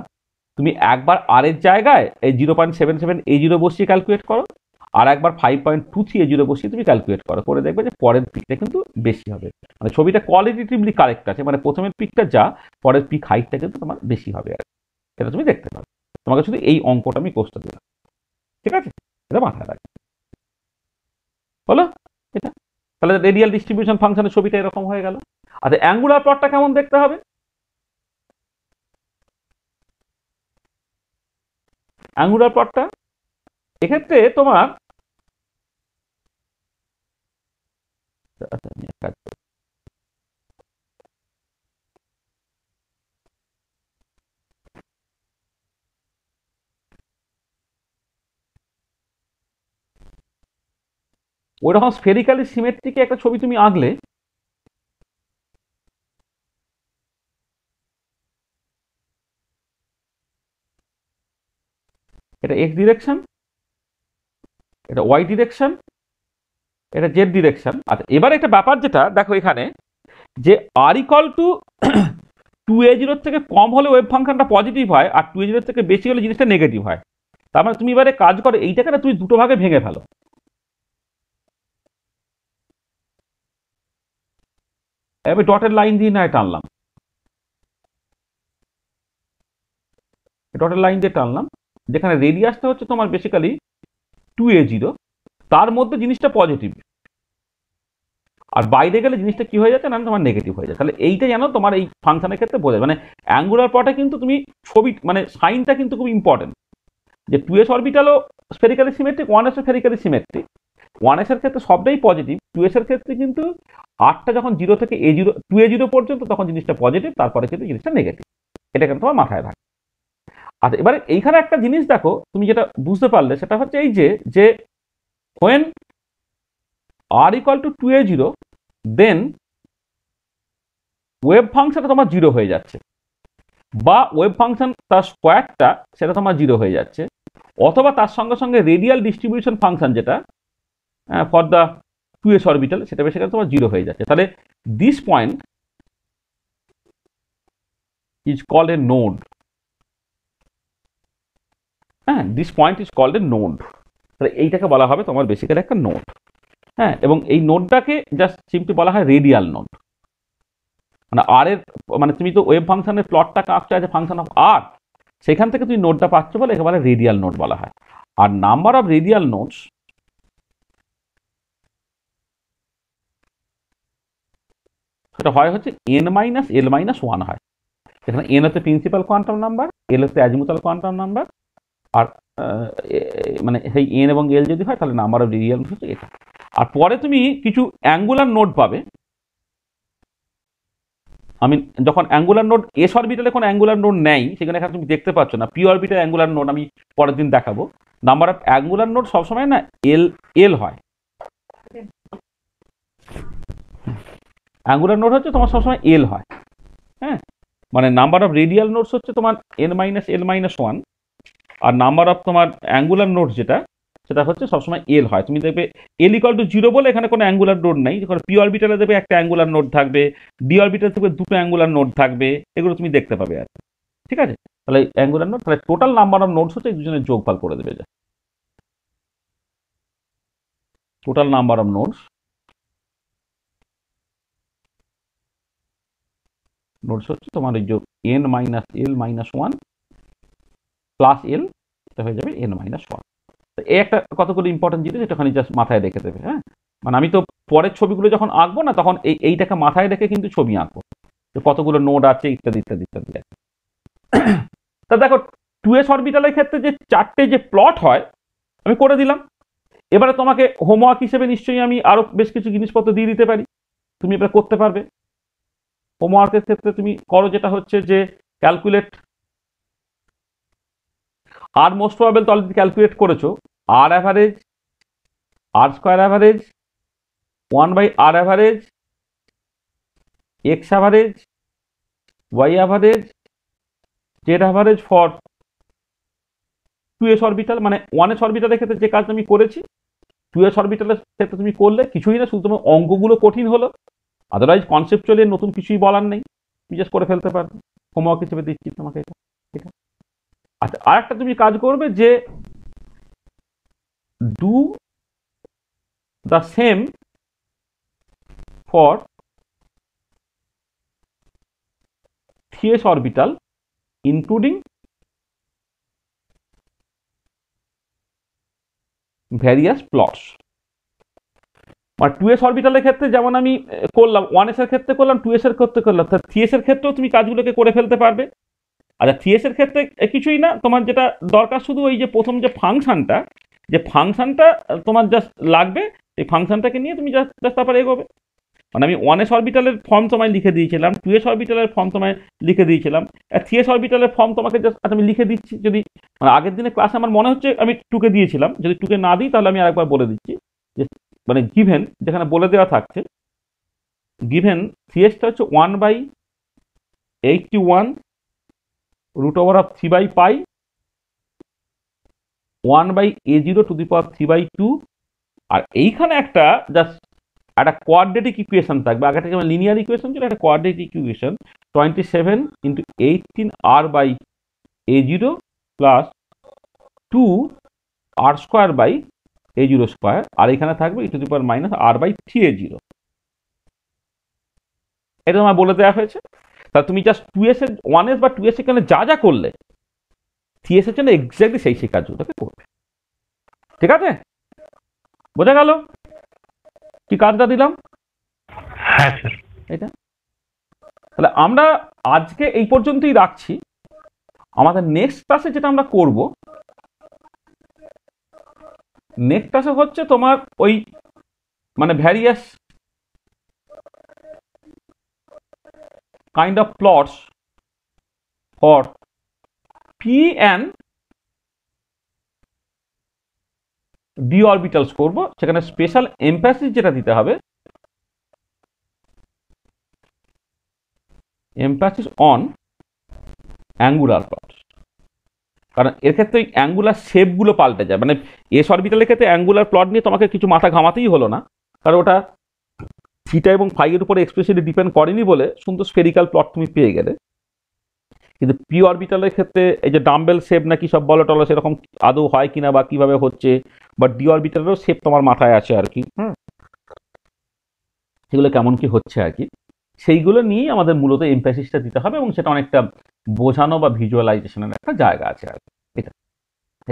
তুমি একবার আর এর জায়গায় এই 0.77a0 বসিয়ে ক্যালকুলেট করো, আর একবার 5.23a0 বসিয়ে তুমি ক্যালকুলেট করো, করে দেখবে যে পরের পিকটা কিন্তু বেশি হবে। মানে ছবিটা কোয়ালিটেটিভলি কারেক্ট আছে, মানে প্রথমের পিকটা যা, পরের পিক হাইটটা কিন্তু তোমার বেশি হবে, আর সেটা তুমি দেখতে পাবে। তোমাকে শুধু এই অঙ্কটা আমি কোর্সটা দিলাম, ঠিক আছে? এটা মাথায় রাখবে, বলো এটা। তাহলে রেডিয়াল ডিস্ট্রিবিউশন ফাংশনের ছবিটা এরকম হয়ে গেল। আচ্ছা, অ্যাঙ্গুলার প্লটটা কেমন দেখতে হবে? অ্যাঙ্গুলার প্লটটা এক্ষেত্রে তোমার ওইরকম স্ফেরিক্যালি সিমেট্রিক একটা ছবি তুমি আঁকলে, এটা এক্স ডিরেকশন, এটা ওয়াই ডিরেকশন, এটা জেড ডিরেকশন। আচ্ছা, এবার একটা ব্যাপার যেটা দেখো এখানে, যে r=2a0 থেকে কম হলে ওয়েভ ফাংশনটা পজিটিভ হয়, আর 2a0 থেকে বেশি হলে জিনিসটা নেগেটিভ হয়। তার মানে তুমি এবারে কাজ করো, এইটাকে না তুমি দুটো ভাগে ভেঙে ফেলো। আমি ডটের লাইন দিয়ে না টানলাম, ডটের লাইন দিয়ে টানলাম, যেখানে রেডিয়াসটা হচ্ছে তোমার বেসিক্যালি 2a0, তার মধ্যে জিনিসটা পজিটিভ, আর বাইরে গেলে জিনিসটা কি হয়ে যাচ্ছে না তোমার নেগেটিভ হয়ে যায়। তাহলে এইটা জানো তোমার এই ফাংশনের ক্ষেত্রে বোঝা, মানে অ্যাঙ্গুলার প্লটে কিন্তু তুমি ছবি মানে সাইনটা কিন্তু খুব ইম্পর্টেন্ট, যে 2s অরবিটালও স্ফেরিক্যালি symmetric, 1s স্ফেরিক্যালি symmetric, 1s এর ক্ষেত্রে সবটাই পজিটিভ, 2s এর ক্ষেত্রে কিন্তু আরটা যখন 0 থেকে a0 2a0 পর্যন্ত তখন জিনিসটা পজিটিভ, তারপরে কিন্তু জিনিসটা নেগেটিভ। এটা কিন্তু তোমার মাথায় রাখবে। আচ্ছা, এবারে এইখানে একটা জিনিস দেখো তুমি যেটা বুঝতে পারলে, সেটা হচ্ছে এই যে when r=2a0 দেন ওয়েভ ফাংশনটা তোমার 0 হয়ে যাচ্ছে, বা ওয়েভ ফাংশন তার স্কোয়ারটা সেটা তোমার 0 হয়ে যাচ্ছে, অথবা তার সঙ্গে সঙ্গে রেডিয়াল ডিস্ট্রিবিউশন ফাংশন যেটা ফর দ্য 2s অরবিটাল, সেটা বেশি তোমার 0 হয়ে যাচ্ছে। তাহলে this point is called a node. হ্যাঁ, this point is called a node. তাহলে এইটাকে বলা হবে তোমার বেসিক্যালি একটা নোড। হ্যাঁ, এবং এই নোডটাকে জাস্ট সিম্পলি বলা হয় রেডিয়াল নোড। মানে আর এর মানে তুমি তো ওয়েভ ফাংশনের প্লটটাকে আঁকছো আছে ফাংশন অফ আর, সেখান থেকে তুমি নোডটা পাচ্ছ বলে একেবারে রেডিয়াল নোড বলা হয়। আর নাম্বার অফ রেডিয়াল নোডস সেটা হয় হচ্ছে n-l-1 হয়। এখানে n হচ্ছে প্রিন্সিপাল কোয়ান্টাম নাম্বার, l হচ্ছে অ্যাজিমুথাল কোয়ান্টাম নাম্বার, আর মানে সেই n এবং l যদি হয় তাহলে নাম্বার অফ রেডিয়াল নোডস হচ্ছে এটা। আর পরে তুমি কিছু অ্যাঙ্গুলার নোড পাবে। আমি যখন অ্যাঙ্গুলার নোড এস অরবিটালে কোনো অ্যাঙ্গুলার নোড নেই, সেখানে এখানে তুমি দেখতে পাচ্ছ না, পি অরবিটাল অ্যাঙ্গুলার নোড আমি পরের দিন দেখাবো। নাম্বার অফ অ্যাঙ্গুলার নোড সবসময় না এল হয়। অ্যাঙ্গুলার নোড হচ্ছে তোমার সবসময় এল হয়। হ্যাঁ, মানে নাম্বার অফ রেডিয়াল নোডস হচ্ছে তোমার n-l-1, আর নাম্বার অফ তোমার অ্যাঙ্গুলার নোড যেটা সেটা হচ্ছে সবসময় এল হয়। তুমি দেখবে l=0 বলে এখানে কোনো অ্যাঙ্গুলার নোড নেই, যখন পি অরবিটালে দেবে একটা অ্যাঙ্গুলার নোড থাকবে, ডি অরবিটালে থাকবে দুটো অ্যাঙ্গুলার নোড থাকবে, এগুলো তুমি দেখতে পাবে আর ঠিক আছে। তাহলে অ্যাঙ্গুলার নোড, তাহলে টোটাল নাম্বার অফ নোডস হচ্ছে এই দুজনের যোগফল করে দেবে। টোটাল নাম্বার অফ নোডস হচ্ছে তোমার ওই যে n minus L minus one plus L, এটা হয়ে যাবে n মাইনাস ওয়ান। এই একটা কতগুলো ইম্পর্টেন্ট জিনিস এটাখানে জাস্ট মাথায় রেখে দেবে। হ্যাঁ, মানে আমি তো পরের ছবিগুলো যখন আঁকবো না তখন এইটাকে মাথায় রেখে কিন্তু ছবি আঁকবো, তো কতগুলো নোড আছে ইত্যাদি ইত্যাদি ইত্যাদি। তা দেখো 2s অরবিটালের ক্ষেত্রে যে চারটে যে প্লট হয় আমি করে দিলাম। এবারে তোমাকে হোমওয়ার্ক হিসেবে নিশ্চয়ই আমি আরো বেশ কিছু জিনিসপত্র দিয়ে দিতে পারি, তুমি এবার করতে পারবে। হোমওয়ার্কের ক্ষেত্রে তুমি করো যেটা হচ্ছে যে ক্যালকুলেট আর মোস্ট প্রবাবল তো অলরেডি ক্যালকুলেট করেছো, r average, r square average, 1/r average, x average, y average, z average for 2s orbital. মানে 1s অরবিটালের ক্ষেত্রে যে কাজ আমি করেছি 2s অরবিটালের ক্ষেত্রে তুমি করলে কিছুই না, শুধু তোমার অঙ্কগুলো কঠিন হলো, আদারওয়াইজ কনসেপচুয়ালি নতুন কিছুই বলার নেই, তুমি জাস্ট করে ফেলতে পারবে। হোমওয়ার্ক হিসেবে দিচ্ছি তোমাকে এটা, ঠিক আছে? আচ্ছা, আর একটা তুমি কাজ করবে যে do the same for 3s orbital including various plots. আর 2s অরবিটালের ক্ষেত্রে যেমন আমি করলাম, 1s এর ক্ষেত্রে করলাম, 2s এর ক্ষেত্রে করলাম, 3s এর ক্ষেত্রেও তুমি কাজগুলোকে করে ফেলতে পারবে। আচ্ছা, 3s এর ক্ষেত্রে কিছুই না, তোমার যেটা দরকার শুধু ওই যে প্রথম যে ফাংশনটা তোমার জাস্ট লাগবে, এই ফাংশনটাকে নিয়ে তুমি জাস্ট তারপরে এগোবে। মানে আমি 1s অরবিটালের ফর্ম তোমায় লিখে দিয়েছিলাম, 2s অরবিটালের ফর্ম তোমায় লিখে দিয়েছিলাম, 3s অরবিটালের ফর্ম তোমাকে জাস্ট আমি লিখে দিচ্ছি। যদি মানে আগের দিনে ক্লাসে আমার মনে হচ্ছে আমি টুকে দিয়েছিলাম, যদি টুকে না দিই তাহলে আমি আরেকবার বলে দিচ্ছি যে মানে গিভেন যেখানে বলে দেওয়া থাকছে, গিভেন 3sটা হচ্ছে 1/81 root over of 3/pi 1/a0 to the power 3/2। আর এইখানে একটা জাস্ট একটা কোয়াড্রেটিক ইকুয়েশন থাকবে, আগে থেকে লিনিয়ার ইকুয়েশন ছিল, একটা quadratic equation 27 into 18r/a0 plus 2r square by a0 square, আর এখানে থাকবে e to the power minus r/3a0। এটা তোমার বলে দেওয়া হয়েছে। তা তুমি জাস্ট 2s এর 1s বা 2s এখানে যা যা করলে 3s এর জন্য এক্স্যাক্টলি সেই কাজগুলোকে করবে। ঠিক আছে, বোঝা গেল কি কাজটা দিলাম? হ্যাঁ স্যার। এটা তাহলে আমরা আজকে এই পর্যন্তই রাখছি। আমাদের নেক্সট ক্লাসে যেটা আমরা করব, নেক্সট ক্লাসে হচ্ছে তোমার ওই মানে various kind of plots for p and d orbitals করব। সেখানে স্পেশাল এমফ্যাসিস যেটা দিতে হবে, এমফ্যাসিস অন অ্যাঙ্গুলার প্লটস, কারণ এর ক্ষেত্রে ওই অ্যাঙ্গুলার শেপগুলো পাল্টে যায়। মানে এস অরবিটালের ক্ষেত্রে অ্যাঙ্গুলার প্লট নিয়ে তোমাকে কিছু মাথা ঘামাতেই হলো না, কারণ ওটা থিটা এবং ফাইয়ের উপরে এক্সপ্রেসলি ডিপেন্ড করেনি বলে সুন্দর স্ফেরিক্যাল প্লট তুমি পেয়ে গেলে। কিন্তু পি অরবিটালের ক্ষেত্রে এই যে ডাম্বেল শেপ নাকি সব বলো টলো সেরকম আদৌ হয় কিনা বা কিভাবে হচ্ছে, বা ডি অরবিটালেরও শেপ তোমার মাথায় আছে আর কি, সেগুলো কেমন কি হচ্ছে আর কি, সেইগুলো নিয়েই আমাদের মূলত এমফ্যাসিসটা দিতে হবে, এবং সেটা অনেকটা বোঝানো বা ভিজুয়ালাইজেশনের একটা জায়গা আছে আর কি।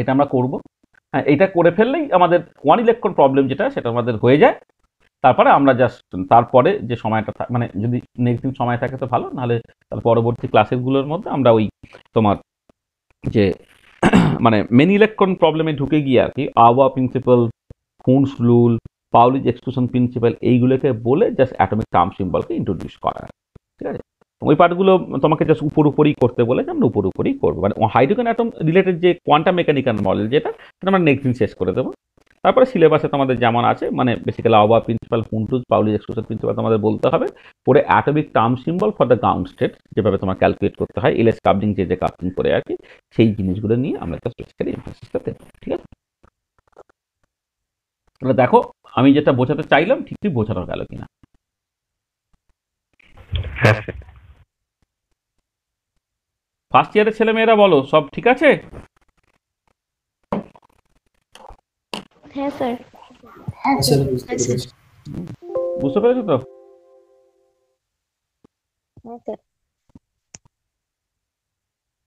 এটা আমরা করব। হ্যাঁ, এটা করে ফেললেই আমাদের ওয়ান ইলেকট্রন প্রবলেম যেটা সেটা আমাদের হয়ে যায়। তারপরে আমরা জাস্ট তারপরে যে সময়টা মানে যদি নেগেটিভ সময় থাকে তো ভালো, নাহলে তার পরবর্তী ক্লাসেসগুলোর মধ্যে আমরা ওই তোমার যে মানে মেনি ইলেকট্রন প্রবলেমে ঢুকে গিয়ে আর কি আওয়া প্রিন্সিপাল, হুন্স রুল, পাউলিজ এক্সক্লুশন প্রিন্সিপাল এইগুলোকে বলে জাস্ট অ্যাটমিক টার্ম সিম্বলকে ইন্ট্রোডিউস করা, ঠিক আছে? ওই পার্টগুলো তোমাকে জাস্ট উপরই করতে বলে যে আমরা উপরই করবো। মানে হাইড্রোজেন অ্যাটম রিলেটেড যে কোয়ান্টাম মেকানিক্যাল মডেল যেটা সেটা আমরা নেক্সট দিন শেষ করে দেবো। তারপরে সিলেবাসে তোমাদের যেমন আছে মানে বেসিক্যালি আওয়া প্রিন্সিপাল, হুন্স, পাউলিজ এক্সক্লুশন প্রিন্সিপাল তোমাদের বলতে হবে, পরে atomic term symbol for the ground state যেভাবে তোমার ক্যালকুলেট করতে হয়, এলএস কাপলিং যে কাপলিং করে আর কি, সেই জিনিসগুলো নিয়ে আমরা একটা বেসিক্যালি এমফাসিসটা দেবো, ঠিক আছে? তাহলে দেখো আমি যেটা বোঝাতে চাইলাম ঠিকই বোঝানো গেল কিনা। ফার্স্ট ইয়ারের ছেলেমেয়েরা বলো সব ঠিক আছে? হ্যাঁ স্যার। হ্যাঁ স্যার স্যার বুঝতে হ্যাঁ স্যার পেরেছি। বুঝতে পেরেছো তো? হ্যাঁ স্যার